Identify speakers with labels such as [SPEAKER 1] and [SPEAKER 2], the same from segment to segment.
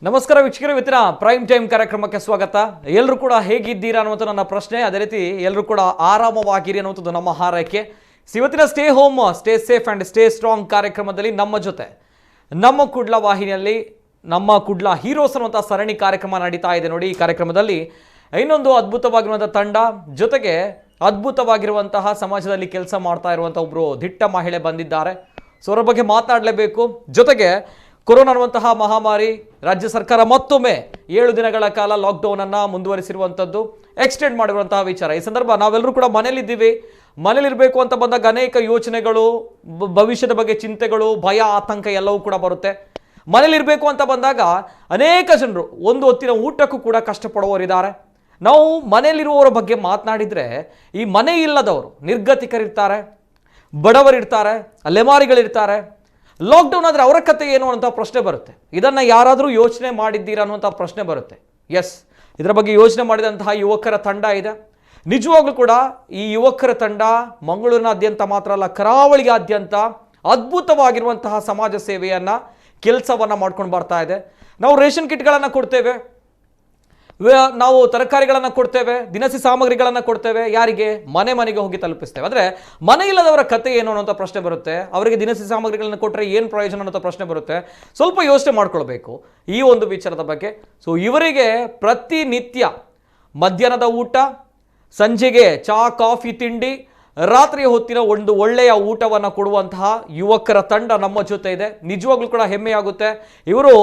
[SPEAKER 1] ನಮಸ್ಕಾರ ವೀಕ್ಷಕರೇ, ಇವತ್ತಿನ ಪ್ರೈಮ್ ಟೈಮ್ ಕಾರ್ಯಕ್ರಮಕ್ಕೆ ಸ್ವಾಗತ. ಎಲ್ಲರೂ ಕೂಡ ಹೇಗಿದ್ದೀರಾ ಅನ್ನುವಂಥ ನನ್ನ ಪ್ರಶ್ನೆ. ಅದೇ ರೀತಿ ಎಲ್ಲರೂ ಕೂಡ ಆರಾಮವಾಗಿರಿ ಅನ್ನುವಂಥದ್ದು ನಮ್ಮ ಹಾರೈಕೆ. ಇವತ್ತಿನ stay home, stay safe and stay strong ಕಾರ್ಯಕ್ರಮದಲ್ಲಿ ನಮ್ಮ ಜೊತೆ ನಮ್ಮ ಕುಡ್ಲ ವಾಹಿನಿಯಲ್ಲಿ ನಮ್ಮ ಕುಡ್ಲ ಹೀರೋಸ್ ಅನ್ನುವಂಥ ಸರಣಿ ಕಾರ್ಯಕ್ರಮ ನಡೀತಾ ಇದೆ ನೋಡಿ. ಈ ಕಾರ್ಯಕ್ರಮದಲ್ಲಿ ಇನ್ನೊಂದು ಅದ್ಭುತವಾಗಿರುವಂಥ ತಂಡ, ಜೊತೆಗೆ ಅದ್ಭುತವಾಗಿರುವಂತಹ ಸಮಾಜದಲ್ಲಿ ಕೆಲಸ ಮಾಡ್ತಾ ಇರುವಂಥ ಒಬ್ಬರು ದಿಟ್ಟ ಮಹಿಳೆ ಬಂದಿದ್ದಾರೆ. ಸೊ ಅವರ ಬಗ್ಗೆ ಮಾತನಾಡಲೇಬೇಕು. ಜೊತೆಗೆ ಕೊರೋನಾ ಅನ್ನುವಂತಹ ಮಹಾಮಾರಿ, ರಾಜ್ಯ ಸರ್ಕಾರ ಮತ್ತೊಮ್ಮೆ 7 ದಿನಗಳ ಕಾಲ ಲಾಕ್ಡೌನ್ ಅನ್ನು ಮುಂದುವರಿಸಿರುವಂಥದ್ದು, ಎಕ್ಸ್ಟೆಂಡ್ ಮಾಡಿರುವಂತಹ ವಿಚಾರ. ಈ ಸಂದರ್ಭ ನಾವೆಲ್ಲರೂ ಕೂಡ ಮನೇಲಿದ್ದೀವಿ. ಮನೇಲಿರಬೇಕು ಅಂತ ಬಂದಾಗ ಅನೇಕ ಯೋಚನೆಗಳು, ಭವಿಷ್ಯದ ಬಗ್ಗೆ ಚಿಂತೆಗಳು, ಭಯ, ಆತಂಕ ಎಲ್ಲವೂ ಕೂಡ ಬರುತ್ತೆ. ಮನೇಲಿರಬೇಕು ಅಂತ ಬಂದಾಗ ಅನೇಕ ಜನರು ಒಂದು ಹೊತ್ತಿನ ಊಟಕ್ಕೂ ಕೂಡ ಕಷ್ಟಪಡುವವರಿದ್ದಾರೆ. ನಾವು ಮನೆಯಲ್ಲಿರುವವರ ಬಗ್ಗೆ ಮಾತನಾಡಿದರೆ, ಈ ಮನೆ ಇಲ್ಲದವರು ನಿರ್ಗತಿಕರಿರ್ತಾರೆ, ಬಡವರಿರ್ತಾರೆ, ಅಲೆಮಾರಿಗಳಿರ್ತಾರೆ. ಲಾಕ್ಡೌನ್ ಆದರೆ ಅವರ ಕತೆ ಏನು ಅನ್ನುವಂಥ ಪ್ರಶ್ನೆ ಬರುತ್ತೆ. ಇದನ್ನು ಯಾರಾದರೂ ಯೋಚನೆ ಮಾಡಿದ್ದೀರಾ ಅನ್ನುವಂಥ ಪ್ರಶ್ನೆ ಬರುತ್ತೆ. ಎಸ್, ಇದರ ಬಗ್ಗೆ ಯೋಚನೆ ಮಾಡಿದಂತಹ ಯುವಕರ ತಂಡ ಇದೆ. ನಿಜವಾಗ್ಲೂ ಕೂಡ ಈ ಯುವಕರ ತಂಡ ಮಂಗಳೂರಿನಾದ್ಯಂತ ಮಾತ್ರ ಅಲ್ಲ, ಕರಾವಳಿಯಾದ್ಯಂತ ಅದ್ಭುತವಾಗಿರುವಂತಹ ಸಮಾಜ ಸೇವೆಯನ್ನು, ಕೆಲಸವನ್ನು ಮಾಡ್ಕೊಂಡು ಬರ್ತಾ ಇದೆ. ನಾವು ರೇಷನ್ ಕಿಟ್ಗಳನ್ನು ಕೊಡ್ತೇವೆ, ನಾವು ತರಕಾರಿಗಳನ್ನು ಕೊಡ್ತೇವೆ, ದಿನಸಿ ಸಾಮಗ್ರಿಗಳನ್ನು ಕೊಡ್ತೇವೆ. ಯಾರಿಗೆ? ಮನೆ ಮನೆಗೆ ಹೋಗಿ ತಲುಪಿಸ್ತೇವೆ. ಅಂದರೆ ಮನೆ ಇಲ್ಲದವರ ಕತೆ ಏನು ಅನ್ನೋಂಥ ಪ್ರಶ್ನೆ ಬರುತ್ತೆ. ಅವರಿಗೆ ದಿನಸಿ ಸಾಮಗ್ರಿಗಳನ್ನು ಕೊಟ್ಟರೆ ಏನು ಪ್ರಯೋಜನ ಅನ್ನೋಂಥ ಪ್ರಶ್ನೆ ಬರುತ್ತೆ. ಸ್ವಲ್ಪ ಯೋಚನೆ ಮಾಡ್ಕೊಳ್ಬೇಕು ಈ ಒಂದು ವಿಚಾರದ ಬಗ್ಗೆ. ಸೊ ಇವರಿಗೆ ಪ್ರತಿನಿತ್ಯ ಮಧ್ಯಾಹ್ನದ ಊಟ, ಸಂಜೆಗೆ ಚಹಾ, ಕಾಫಿ, ತಿಂಡಿ, ರಾತ್ರಿ ಹೊತ್ತಿನ ಒಂದು ಒಳ್ಳೆಯ ಊಟವನ್ನು ಕೊಡುವಂತಹ ಯುವಕರ ತಂಡ ನಮ್ಮ ಜೊತೆ ಇದೆ. ನಿಜವಾಗ್ಲೂ ಕೂಡ ಹೆಮ್ಮೆಯಾಗುತ್ತೆ. ಇವರು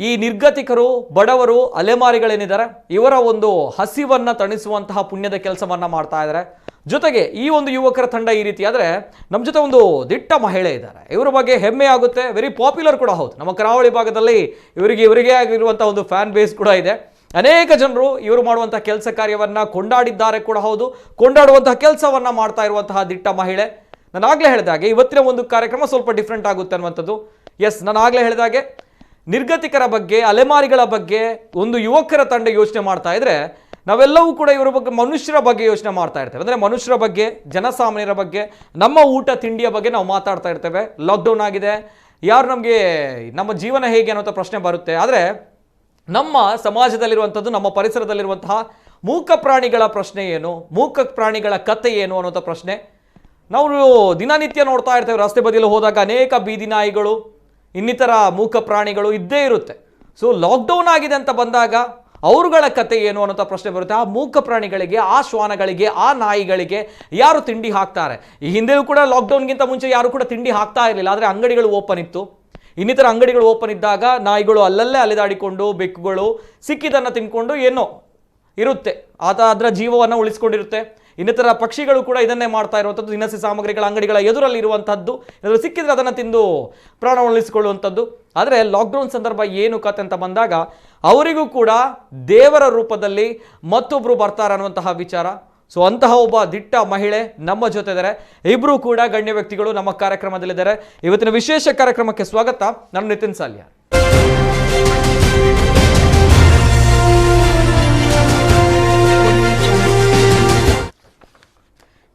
[SPEAKER 1] ಈ ನಿರ್ಗತಿಕರು, ಬಡವರು, ಅಲೆಮಾರಿಗಳೇನಿದ್ದಾರೆ, ಇವರ ಒಂದು ಹಸಿವನ್ನು ತಣಿಸುವಂತಹ ಪುಣ್ಯದ ಕೆಲಸವನ್ನು ಮಾಡ್ತಾ ಇದ್ದಾರೆ. ಜೊತೆಗೆ ಈ ಒಂದು ಯುವಕರ ತಂಡ ಈ ರೀತಿ ಆದರೆ ನಮ್ಮ ಜೊತೆ ಒಂದು ದಿಟ್ಟ ಮಹಿಳೆ ಇದ್ದಾರೆ. ಇವರ ಬಗ್ಗೆ ಹೆಮ್ಮೆ ಆಗುತ್ತೆ. ವೆರಿ ಪಾಪ್ಯುಲರ್ ಕೂಡ ಹೌದು. ನಮ್ಮ ಕರಾವಳಿ ಭಾಗದಲ್ಲಿ ಇವರಿಗೆ ಆಗಿರುವಂಥ ಒಂದು ಫ್ಯಾನ್ ಬೇಸ್ ಕೂಡ ಇದೆ. ಅನೇಕ ಜನರು ಇವರು ಮಾಡುವಂಥ ಕೆಲಸ ಕಾರ್ಯವನ್ನು ಕೊಂಡಾಡಿದ್ದಾರೆ ಕೂಡ ಹೌದು. ಕೊಂಡಾಡುವಂತಹ ಕೆಲಸವನ್ನು ಮಾಡ್ತಾ ಇರುವಂತಹ ದಿಟ್ಟ ಮಹಿಳೆ. ನಾನು ಆಗಲೇ ಹೇಳಿದಾಗೆ ಇವತ್ತಿನ ಒಂದು ಕಾರ್ಯಕ್ರಮ ಸ್ವಲ್ಪ ಡಿಫ್ರೆಂಟ್ ಆಗುತ್ತೆ ಅನ್ನುವಂಥದ್ದು. ಎಸ್, ನಾನು ಆಗಲೇ ಹೇಳಿದಾಗೆ ನಿರ್ಗತಿಕರ ಬಗ್ಗೆ, ಅಲೆಮಾರಿಗಳ ಬಗ್ಗೆ ಒಂದು ಯುವಕರ ತಂಡ ಯೋಚನೆ ಮಾಡ್ತಾ ಇದ್ರೆ, ನಾವೆಲ್ಲವೂ ಕೂಡ ಇವರ ಬಗ್ಗೆ, ಮನುಷ್ಯರ ಬಗ್ಗೆ ಯೋಚನೆ ಮಾಡ್ತಾ ಇರ್ತೇವೆ. ಅಂದರೆ ಮನುಷ್ಯರ ಬಗ್ಗೆ, ಜನಸಾಮಾನ್ಯರ ಬಗ್ಗೆ, ನಮ್ಮ ಊಟ ತಿಂಡಿಯ ಬಗ್ಗೆ ನಾವು ಮಾತಾಡ್ತಾ ಇರ್ತೇವೆ. ಲಾಕ್ಡೌನ್ ಆಗಿದೆ, ಯಾರು ನಮಗೆ ನಮ್ಮ ಜೀವನ ಹೇಗೆ ಅನ್ನೋಂಥ ಪ್ರಶ್ನೆ ಬರುತ್ತೆ. ಆದರೆ ನಮ್ಮ ಸಮಾಜದಲ್ಲಿರುವಂಥದ್ದು, ನಮ್ಮ ಪರಿಸರದಲ್ಲಿರುವಂತಹ ಮೂಕ ಪ್ರಾಣಿಗಳ ಪ್ರಶ್ನೆ ಏನು, ಮೂಕ ಪ್ರಾಣಿಗಳ ಕತೆ ಏನು ಅನ್ನೋಂಥ ಪ್ರಶ್ನೆ ನಾವು ದಿನನಿತ್ಯ ನೋಡ್ತಾ ಇರ್ತೇವೆ. ರಸ್ತೆ ಬದಿಯಲ್ಲಿ ಹೋದಾಗ ಅನೇಕ ಬೀದಿ ನಾಯಿಗಳು, ಇನ್ನಿತರ ಮೂಕ ಪ್ರಾಣಿಗಳು ಇದ್ದೇ ಇರುತ್ತೆ. ಸೊ ಲಾಕ್ಡೌನ್ ಆಗಿದೆ ಅಂತ ಬಂದಾಗ ಅವರುಗಳ ಕತೆ ಏನು ಅನ್ನೋಂಥ ಪ್ರಶ್ನೆ ಬರುತ್ತೆ. ಆ ಮೂಕ ಪ್ರಾಣಿಗಳಿಗೆ, ಆ ಶ್ವಾನಗಳಿಗೆ, ಆ ನಾಯಿಗಳಿಗೆ ಯಾರು ತಿಂಡಿ ಹಾಕ್ತಾರೆ? ಈ ಹಿಂದೆಯೂ ಕೂಡ ಲಾಕ್ಡೌನ್ಗಿಂತ ಮುಂಚೆ ಯಾರು ಕೂಡ ತಿಂಡಿ ಹಾಕ್ತಾ ಇರಲಿಲ್ಲ. ಆದರೆ ಅಂಗಡಿಗಳು ಓಪನ್ ಇತ್ತು. ಇನ್ನಿತರ ಅಂಗಡಿಗಳು ಓಪನ್ ಇದ್ದಾಗ ನಾಯಿಗಳು ಅಲ್ಲಲ್ಲೇ ಅಲೆದಾಡಿಕೊಂಡು, ಬೆಕ್ಕುಗಳು ಸಿಕ್ಕಿದ್ದನ್ನು ತಿನ್ಕೊಂಡು ಏನೋ ಇರುತ್ತೆ, ಅದರ ಜೀವವನ್ನು ಉಳಿಸ್ಕೊಂಡಿರುತ್ತೆ. ಇನ್ನಿತರ ಪಕ್ಷಿಗಳು ಕೂಡ ಇದನ್ನೇ ಮಾಡ್ತಾ ಇರುವಂಥದ್ದು. ದಿನಸಿ ಸಾಮಗ್ರಿಗಳ ಅಂಗಡಿಗಳ ಎದುರಲ್ಲಿ ಇರುವಂಥದ್ದು, ಏನಾದರೂ ಸಿಕ್ಕಿದ್ರೆ ಅದನ್ನು ತಿಂದು ಪ್ರಾಣ ಉಳಿಸಿಕೊಳ್ಳುವಂಥದ್ದು. ಆದರೆ ಲಾಕ್ಡೌನ್ ಸಂದರ್ಭ ಏನು ಕತೆ ಅಂತ ಬಂದಾಗ ಅವರಿಗೂ ಕೂಡ ದೇವರ ರೂಪದಲ್ಲಿ ಮತ್ತೊಬ್ಬರು ಬರ್ತಾರೆ ಅನ್ನುವಂತಹ ವಿಚಾರ. ಸೊ ಅಂತಹ ಒಬ್ಬ ದಿಟ್ಟ ಮಹಿಳೆ ನಮ್ಮ ಜೊತೆ ಇದ್ದಾರೆ. ಇಬ್ಬರು ಕೂಡ ಗಣ್ಯ ವ್ಯಕ್ತಿಗಳು ನಮ್ಮ ಕಾರ್ಯಕ್ರಮದಲ್ಲಿದ್ದಾರೆ. ಇವತ್ತಿನ ವಿಶೇಷ ಕಾರ್ಯಕ್ರಮಕ್ಕೆ ಸ್ವಾಗತ. ನಾನು ನಿತಿನ್ ಸಾಲ್ಯಾರ್.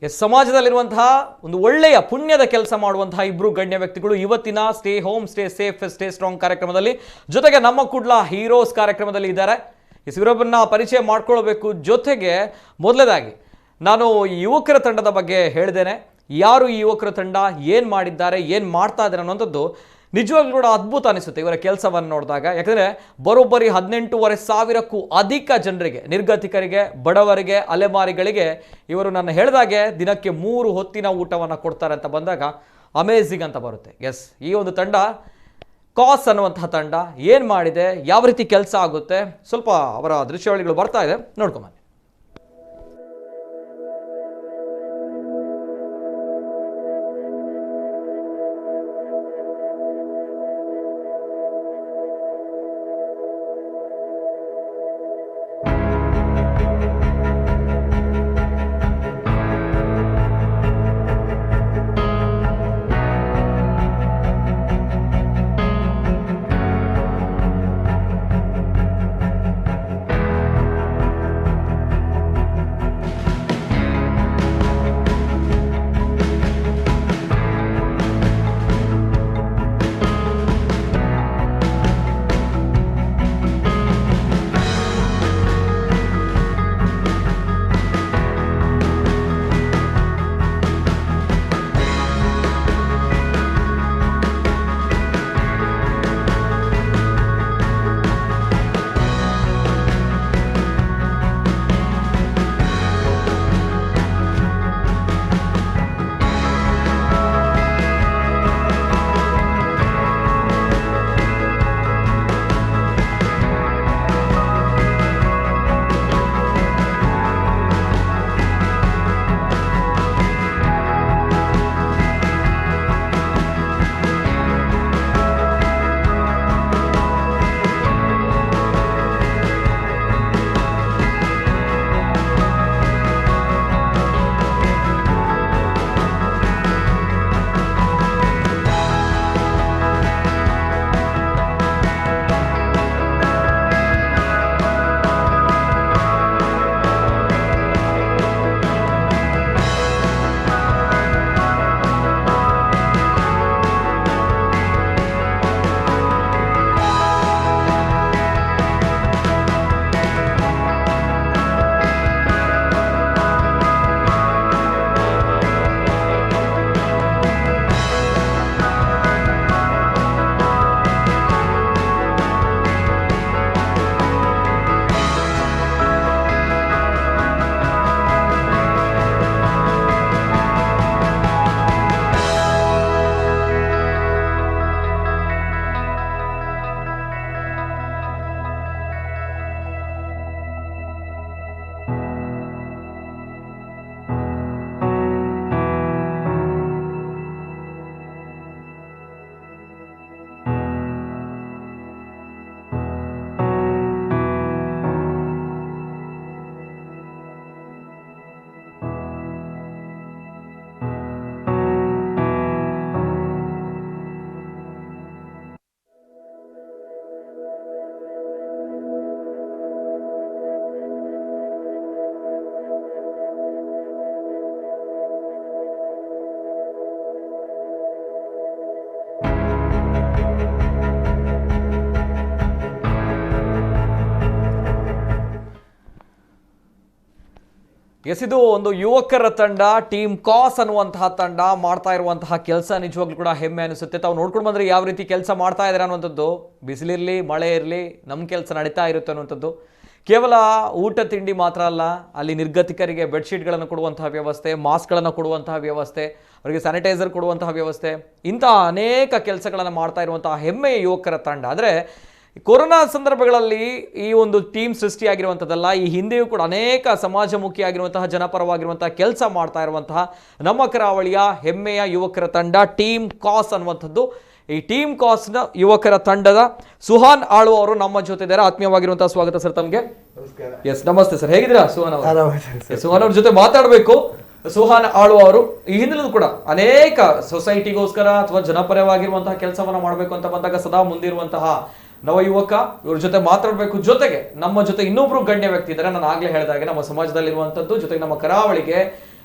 [SPEAKER 1] ಸಮಾಜದಲ್ಲಿರುವಂತಹ ಒಂದು ಒಳ್ಳೆಯ ಪುಣ್ಯದ ಕೆಲಸ ಮಾಡುವಂತಹ ಇಬ್ಬರು ಗಣ್ಯ ವ್ಯಕ್ತಿಗಳು ಇವತ್ತಿನ stay home, stay safe, stay strong ಕಾರ್ಯಕ್ರಮದಲ್ಲಿ, ಜೊತೆಗೆ ನಮ್ಮ ಕುಡ್ಲ ಹೀರೋಸ್ ಕಾರ್ಯಕ್ರಮದಲ್ಲಿ ಇದ್ದಾರೆ. ಇವರೊಬ್ಬರನ್ನ ಪರಿಚಯ ಮಾಡ್ಕೊಳ್ಬೇಕು. ಜೊತೆಗೆ ಮೊದಲನೇದಾಗಿ ನಾನು ಯುವಕರ ತಂಡದ ಬಗ್ಗೆ ಹೇಳಿದ್ದೇನೆ. ಯಾರು ಈ ಯುವಕರ ತಂಡ, ಏನು ಮಾಡಿದ್ದಾರೆ, ಏನು ಮಾಡ್ತಾ ಇದ್ದಾರೆ ಅನ್ನೋಂಥದ್ದು ನಿಜವಾಗ್ಲೂ ಕೂಡ ಅದ್ಭುತ ಅನಿಸುತ್ತೆ ಇವರ ಕೆಲಸವನ್ನು ನೋಡಿದಾಗ. ಯಾಕಂದರೆ ಬರೋಬ್ಬರಿ 18,500ಕ್ಕೂ ಅಧಿಕ ಜನರಿಗೆ, ನಿರ್ಗತಿಕರಿಗೆ, ಬಡವರಿಗೆ, ಅಲೆಮಾರಿಗಳಿಗೆ ಇವರು ನಾನು ಹೇಳಿದಾಗೆ ದಿನಕ್ಕೆ 3 ಹೊತ್ತಿನ ಊಟವನ್ನು ಕೊಡ್ತಾರೆ ಅಂತ ಬಂದಾಗ ಅಮೇಝಿಂಗ್ ಅಂತ ಬರುತ್ತೆ. ಎಸ್, ಈ ಒಂದು ತಂಡ ಕಾಸ್ ಅನ್ನುವಂತಹ ತಂಡ ಏನು ಮಾಡಿದೆ, ಯಾವ ರೀತಿ ಕೆಲಸ ಆಗುತ್ತೆ, ಸ್ವಲ್ಪ ಅವರ ದೃಶ್ಯಾವಳಿಗಳು ಬರ್ತಾ ಇದೆ, ನೋಡ್ಕೊಂಬನ್ನಿ. ಎಸ್, ಇದು ಒಂದು ಯುವಕರ ತಂಡ, ಟೀಮ್ ಕಾಸ್ ಅನ್ನುವಂತಹ ತಂಡ ಮಾಡ್ತಾ ಇರುವಂತಹ ಕೆಲಸ ನಿಜವಾಗ್ಲೂ ಕೂಡ ಹೆಮ್ಮೆ ಅನಿಸುತ್ತೆ. ತಾವು ನೋಡ್ಕೊಂಡು ಬಂದ್ರೆ ಯಾವ ರೀತಿ ಕೆಲಸ ಮಾಡ್ತಾ ಇದ್ದಾರೆ ಅನ್ನುವಂಥದ್ದು. ಬಿಸಿಲಿರಲಿ ಮಳೆ ಇರಲಿ ನಮ್ಮ ಕೆಲಸ ನಡೀತಾ ಇರುತ್ತೆ ಅನ್ನುವಂಥದ್ದು. ಕೇವಲ ಊಟ ತಿಂಡಿ ಮಾತ್ರ ಅಲ್ಲ, ಅಲ್ಲಿ ನಿರ್ಗತಿಕರಿಗೆ ಬೆಡ್ಶೀಟ್ಗಳನ್ನು ಕೊಡುವಂತಹ ವ್ಯವಸ್ಥೆ, ಮಾಸ್ಕ್ಗಳನ್ನು ಕೊಡುವಂತಹ ವ್ಯವಸ್ಥೆ, ಅವರಿಗೆ ಸ್ಯಾನಿಟೈಸರ್ ಕೊಡುವಂತಹ ವ್ಯವಸ್ಥೆ, ಇಂತಹ ಅನೇಕ ಕೆಲಸಗಳನ್ನು ಮಾಡ್ತಾ ಇರುವಂತಹ ಹೆಮ್ಮೆಯ ಯುವಕರ ತಂಡ. ಅಂದರೆ ಕೊರೋನಾ ಸಂದರ್ಭಗಳಲ್ಲಿ ಈ ಒಂದು ಟೀಮ್ ಸೃಷ್ಟಿಯಾಗಿರುವಂಥದ್ದಲ್ಲ, ಈ ಹಿಂದೆಯೂ ಕೂಡ ಅನೇಕ ಸಮಾಜಮುಖಿಯಾಗಿರುವಂತಹ ಜನಪರವಾಗಿರುವಂತಹ ಕೆಲಸ ಮಾಡ್ತಾ ಇರುವಂತಹ ನಮ್ಮ ಕರಾವಳಿಯ ಹೆಮ್ಮೆಯ ಯುವಕರ ತಂಡ ಟೀಮ್ ಕಾಸ್ ಅನ್ನುವಂಥದ್ದು. ಈ ಟೀಮ್ ಕಾಸ್ನ ಯುವಕರ ತಂಡದ ಸುಹಾನ್ ಆಳ್ವ ಅವರು ನಮ್ಮ ಜೊತೆ ಇದ್ದಾರೆ. ಆತ್ಮೀಯವಾಗಿರುವಂತಹ ಸ್ವಾಗತ ಸರ್ ತಮಗೆ. ಎಸ್, ನಮಸ್ತೆ ಸರ್, ಹೇಗಿದ್ದೀರಾ ಸುಹಾನ್ ಅವರು? ಸುಹಾನ್ ಅವ್ರ ಜೊತೆ ಮಾತಾಡಬೇಕು. ಸುಹಾನ್ ಆಳ್ವ ಅವರು ಈ ಹಿಂದಿನಲ್ಲೂ ಕೂಡ ಅನೇಕ ಸೊಸೈಟಿಗೋಸ್ಕರ ಅಥವಾ ಜನಪರವಾಗಿರುವಂತಹ ಕೆಲಸವನ್ನ ಮಾಡಬೇಕು ಅಂತ ಬಂದಾಗ ಸದಾ ಮುಂದಿರುವಂತಹ ನವ ಯುವಕ. ಇವ್ರ ಜೊತೆ ಮಾತಾಡಬೇಕು. ಜೊತೆಗೆ ನಮ್ಮ ಜೊತೆ ಇನ್ನೊಬ್ರು ಗಣ್ಯ ವ್ಯಕ್ತಿ ಇದ್ದಾರೆ. ನಾನು ಆಗ್ಲೇ ಹೇಳಿದಾಗೆ ನಮ್ಮ ಸಮಾಜದಲ್ಲಿರುವಂತದ್ದು, ಜೊತೆಗೆ ನಮ್ಮ ಕರಾವಳಿಗೆ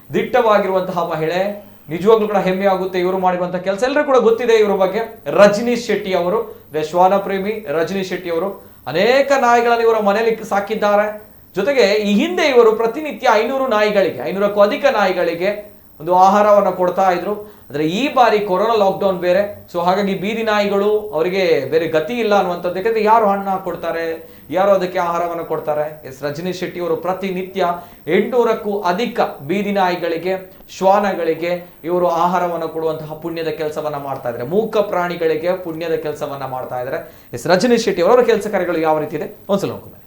[SPEAKER 1] ದಿಟ್ಟವಾಗಿರುವಂತಹ ಮಹಿಳೆ. ನಿಜವಾಗ್ಲೂ ಕೂಡ ಹೆಮ್ಮೆ ಆಗುತ್ತೆ ಇವರು ಮಾಡಿರುವಂತಹ ಕೆಲಸ. ಎಲ್ಲರೂ ಕೂಡ ಗೊತ್ತಿದೆ ಇವರ ಬಗ್ಗೆ. ರಜನೀಶ್ ಶೆಟ್ಟಿ ಅವರು, ಶ್ವಾನ ಪ್ರೇಮಿ ರಜನೀಶ್ ಶೆಟ್ಟಿ ಅವರು ಅನೇಕ ನಾಯಿಗಳನ್ನು ಇವರ ಮನೆಯಲ್ಲಿ ಸಾಕಿದ್ದಾರೆ. ಜೊತೆಗೆ ಈ ಹಿಂದೆ ಇವರು ಪ್ರತಿನಿತ್ಯ 500 ನಾಯಿಗಳಿಗೆ, 500ಕ್ಕೂ ಅಧಿಕ ನಾಯಿಗಳಿಗೆ ಒಂದು ಆಹಾರವನ್ನು ಕೊಡ್ತಾ ಇದ್ರು. ಆದರೆ ಈ ಬಾರಿ ಕೊರೋನಾ ಲಾಕ್ಡೌನ್ ಬೇರೆ, ಸೊ ಹಾಗಾಗಿ ಬೀದಿ ನಾಯಿಗಳು ಅವರಿಗೆ ಬೇರೆ ಗತಿ ಇಲ್ಲ ಅನ್ನುವಂಥದ್ದು. ಯಾಕಂದ್ರೆ ಯಾರು ಹಣ್ಣು ಕೊಡ್ತಾರೆ, ಯಾರು ಅದಕ್ಕೆ ಆಹಾರವನ್ನು ಕೊಡ್ತಾರೆ? ಎಸ್, ರಜನೀಶ್ ಶೆಟ್ಟಿ ಅವರು ಪ್ರತಿನಿತ್ಯ 800ಕ್ಕೂ ಅಧಿಕ ಬೀದಿ ನಾಯಿಗಳಿಗೆ, ಶ್ವಾನಗಳಿಗೆ ಇವರು ಆಹಾರವನ್ನು ಕೊಡುವಂತಹ ಪುಣ್ಯದ ಕೆಲಸವನ್ನ ಮಾಡ್ತಾ ಇದ್ದಾರೆ. ಮೂಕ ಪ್ರಾಣಿಗಳಿಗೆ ಪುಣ್ಯದ ಕೆಲಸವನ್ನ ಮಾಡ್ತಾ ಇದ್ದಾರೆ. ಎಸ್, ರಜನೀಶ್ ಶೆಟ್ಟಿ ಅವರ ಕೆಲಸ ಕಾರ್ಯಗಳು ಯಾವ ರೀತಿ ಇದೆ ಒಂದ್ಸಲ ನೋಡ್ಕೊಂಡು.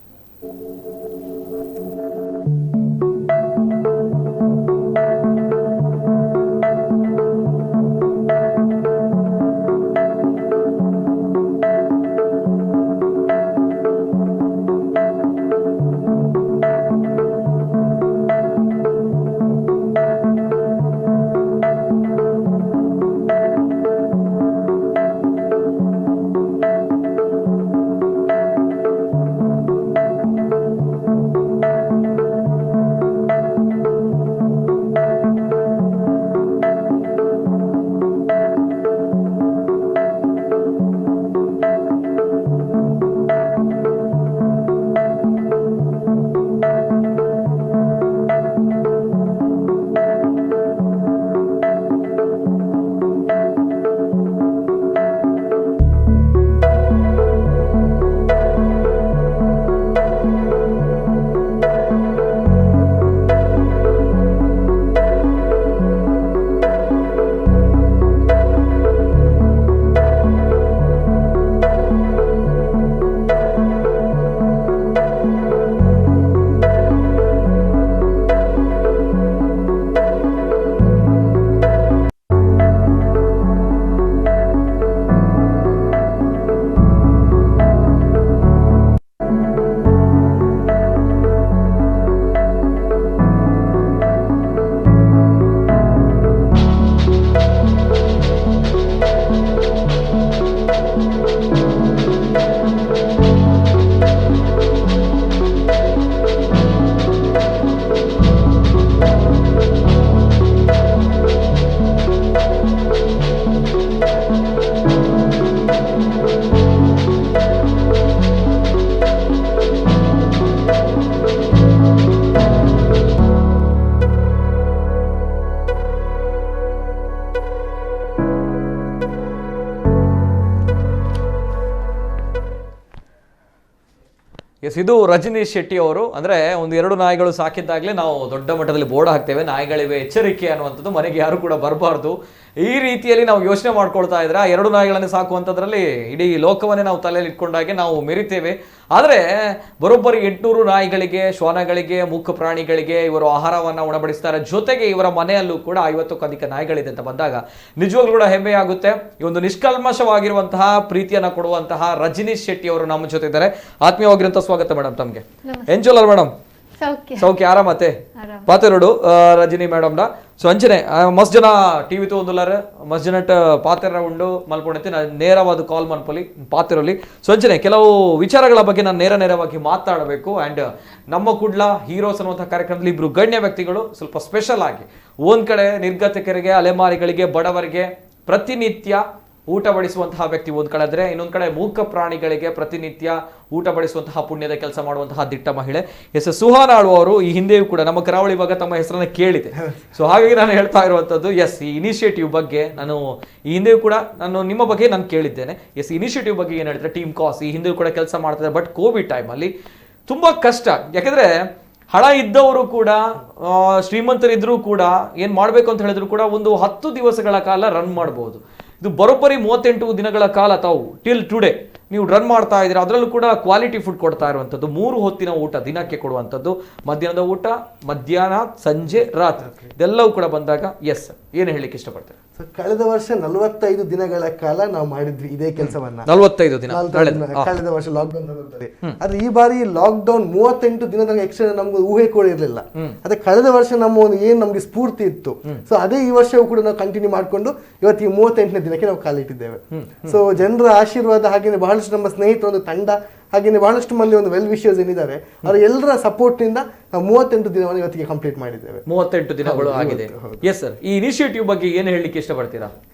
[SPEAKER 1] ಎಸ್, ಇದು ರಜನೀಶ್ ಶೆಟ್ಟಿ ಅವರು. ಅಂದರೆ 1-2 ನಾಯಿಗಳು ಸಾಕಿದ್ದಾಗಲೇ ನಾವು ದೊಡ್ಡ ಮಟ್ಟದಲ್ಲಿ ಬೋರ್ಡ್ ಹಾಕ್ತೇವೆ, ನಾಯಿಗಳಿವೆ ಎಚ್ಚರಿಕೆ ಅನ್ನುವಂಥದ್ದು, ಮನೆಗೆ ಯಾರು ಕೂಡ ಬರಬಾರ್ದು. ಈ ರೀತಿಯಲ್ಲಿ ನಾವು ಯೋಚನೆ ಮಾಡ್ಕೊಳ್ತಾ ಇದ್ರೆ ಆ 2 ನಾಯಿಗಳನ್ನು ಸಾಕುವಂಥದ್ರಲ್ಲಿ ಇಡೀ ಲೋಕವನ್ನೇ ನಾವು ತಲೆಯಲ್ಲಿ ಇಟ್ಕೊಂಡಾಗೆ ನಾವು ಮೆರಿತೇವೆ. ಆದರೆ ಬರೋಬ್ಬರಿ 800 ನಾಯಿಗಳಿಗೆ, ಶ್ವಾನಗಳಿಗೆ, ಮೂಕ ಪ್ರಾಣಿಗಳಿಗೆ ಇವರು ಆಹಾರವನ್ನು ಉಣಬಡಿಸ್ತಾರೆ. ಜೊತೆಗೆ ಇವರ ಮನೆಯಲ್ಲೂ ಕೂಡ 50ಕ್ಕೂ ಅಧಿಕ ನಾಯಿಗಳಿದೆ ಅಂತ ಬಂದಾಗ ನಿಜವಾಗ್ಲೂ ಕೂಡ ಹೆಮ್ಮೆ ಆಗುತ್ತೆ. ಈ ಒಂದು ನಿಷ್ಕಲ್ಮಶವಾಗಿರುವಂತಹ ಪ್ರೀತಿಯನ್ನು ಕೊಡುವಂತಹ ರಜನೀಶ್ ಶೆಟ್ಟಿ ಅವರು ನಮ್ಮ ಜೊತೆ ಇದ್ದಾರೆ. ಆತ್ಮೀಯವಾಗಿರುವಂತಹ ಸ್ವಾಗತ ಮೇಡಮ್ ತಮಗೆ. ಎಂಜೋಲರ್ ಮೇಡಮ್, ಸೌಖ್ಯ ಆರಾಮತ್ತೆ ಪಾತೆರೋಡು ರಜನಿ ಮೇಡಮ್ ನ. ಸೊ ಅಂಚನೆ ಮಸ್ತ್ ಜನ ಟಿವಿ ತಗೊಂಡುಲ್ಲಾರ, ಮಸ್ತ್ ಜನ ಪಾತೆರ ಉಂಡು ಮಲ್ಪೊಣತಿ ನೇರವಾದ ಕಾಲ್ ಮನ್ಪೊಲಿ ಪಾತೆರಲ್ಲಿ. ಸೊ ಅಂಚನೆ ಕೆಲವು ವಿಚಾರಗಳ ಬಗ್ಗೆ ನಾನು ನೇರವಾಗಿ ಮಾತಾಡಬೇಕು. ಆ್ಯಂಡ್ ನಮ್ಮ ಕುಡ್ಲ ಹೀರೋಸ್ ಅನ್ನುವಂಥ ಕಾರ್ಯಕ್ರಮದಲ್ಲಿ ಇಬ್ರು ಗಣ್ಯ ವ್ಯಕ್ತಿಗಳು ಸ್ವಲ್ಪ ಸ್ಪೆಷಲ್ ಆಗಿ ಒಂದ್ ಕಡೆ ನಿರ್ಗತಿಕರಿಗೆ, ಅಲೆಮಾರಿಗಳಿಗೆ, ಬಡವರಿಗೆ ಪ್ರತಿನಿತ್ಯ ಊಟ ಬಡಿಸುವಂತಹ ವ್ಯಕ್ತಿ ಒಂದ್ ಕಡೆ ಆದ್ರೆ, ಇನ್ನೊಂದ್ ಕಡೆ ಮೂಕ ಪ್ರಾಣಿಗಳಿಗೆ ಪ್ರತಿನಿತ್ಯ ಊಟ ಬಡಿಸುವಂತಹ ಪುಣ್ಯದ ಕೆಲಸ ಮಾಡುವಂತಹ ದಿಟ್ಟ ಮಹಿಳೆ. ಎಸ್ ಸುಹಾನ ಆಳ್ವ ಅವರು ಈ ಹಿಂದೆಯೂ ಕೂಡ ನಮ್ಮ ಕರಾವಳಿ ಭಾಗ ತಮ್ಮ ಹೆಸರನ್ನ ಕೇಳಿದೆ. ಸೊ ಹಾಗಾಗಿ ನಾನು ಹೇಳ್ತಾ ಇರುವಂತದ್ದು, ಎಸ್ ಈ ಇನಿಷಿಯೇಟಿವ್ ಬಗ್ಗೆ ನಾನು ಈ ಹಿಂದೆಯೂ ಕೂಡ ನಾನು ನಿಮ್ಮ ಬಗ್ಗೆ ನಾನು ಕೇಳಿದ್ದೇನೆ. ಎಸ್ ಇನಿಷಿಯೇಟಿವ್ ಬಗ್ಗೆ ಏನ್ ಹೇಳಿದ್ರೆ, ಟೀಮ್ ಕಾಸ್ ಈ ಹಿಂದೆಯೂ ಕೂಡ ಕೆಲಸ ಮಾಡ್ತಾರೆ. ಬಟ್ ಕೋವಿಡ್ ಟೈಮ್ ಅಲ್ಲಿ ತುಂಬಾ ಕಷ್ಟ, ಯಾಕಂದ್ರೆ ಹಣ ಇದ್ದವರು ಕೂಡ ಶ್ರೀಮಂತರಿದ್ರು ಕೂಡ ಏನ್ ಮಾಡ್ಬೇಕು ಅಂತ ಹೇಳಿದ್ರು ಕೂಡ ಒಂದು 10 ದಿವಸಗಳ ಕಾಲ ರನ್ ಮಾಡಬಹುದು. ಇದು ಬರೋಬ್ಬರಿ 38 ದಿನಗಳ ಕಾಲ ತಾವು ಟಿಲ್ ಟುಡೇ ನೀವು ರನ್ ಮಾಡ್ತಾ ಇದ್ದೀರಾ. ಅದರಲ್ಲೂ ಕೂಡ ಕ್ವಾಲಿಟಿ ಫುಡ್ ಕೊಡ್ತಾ ಇರುವಂಥದ್ದು, 3 ಹೊತ್ತಿನ ಊಟ ದಿನಕ್ಕೆ ಕೊಡುವಂಥದ್ದು, ಮಧ್ಯಾಹ್ನದ ಊಟ, ಮಧ್ಯಾಹ್ನ, ಸಂಜೆ, ರಾತ್ರಿ ಇದೆಲ್ಲವೂ ಕೂಡ ಬಂದಾಗ ಎಸ್ ಏನು ಹೇಳಿಕ್ಕೆ ಇಷ್ಟಪಡ್ತಾರೆ?
[SPEAKER 2] ಕಳೆದ ವರ್ಷ 45 ದಿನಗಳ ಕಾಲ ನಾವು ಮಾಡಿದ್ವಿ ಇದೇ ಕೆಲಸವನ್ನ.
[SPEAKER 1] 45 ದಿನ
[SPEAKER 2] ಕಳೆದ ವರ್ಷ ಲಾಕ್ಡೌನ್ ಸಂದರ್ಭದಲ್ಲಿ. ಆದ್ರೆ ಈ ಬಾರಿ ಲಾಕ್ಡೌನ್ 38 ದಿನದ ಎಕ್ಸ್ಟ್ರಾ ನಮ್ಗೆ ಊಹೆ ಕೂಡ ಇರಲಿಲ್ಲ. ಅದೇ ಕಳೆದ ವರ್ಷ ನಮ್ಮ ಒಂದು ಏನ್ ನಮ್ಗೆ ಸ್ಫೂರ್ತಿ ಇತ್ತು, ಸೊ ಅದೇ ಈ ವರ್ಷವೂ ಕೂಡ ನಾವು ಕಂಟಿನ್ಯೂ ಮಾಡ್ಕೊಂಡು ಇವತ್ತು ಈ 38ನೇ ದಿನಕ್ಕೆ ನಾವು ಕಾಲಿಟ್ಟಿದ್ದೇವೆ. ಸೊ ಜನರ ಆಶೀರ್ವಾದ, ಹಾಗೇನೆ ಬಹಳಷ್ಟು ನಮ್ಮ ಸ್ನೇಹಿತರ ಒಂದು ತಂಡ, ಹಾಗೇನೆ ಬಹಳಷ್ಟು ಮಂದಿ ಒಂದು ವೆಲ್ ವಿಷರ್ಸ್ ಏನಿದ್ದಾರೆ ಅವರ ಎಲ್ಲರ ಸಪೋರ್ಟ್ ನಿಂದ ನಾವು 38 ದಿನವನ್ನು ಇವತ್ತಿಗೆ ಕಂಪ್ಲೀಟ್ ಮಾಡಿದ್ದೇವೆ.
[SPEAKER 1] 38 ದಿನಗಳು ಆಗಿದೆ. ಎಸ್ ಸರ್, ಈ ಇನಿಷಿಯೇಟಿವ್ ಬಗ್ಗೆ ಏನು ಹೇಳಲಿಕ್ಕೆ ಇಷ್ಟಪಡ್ತೀರಾ?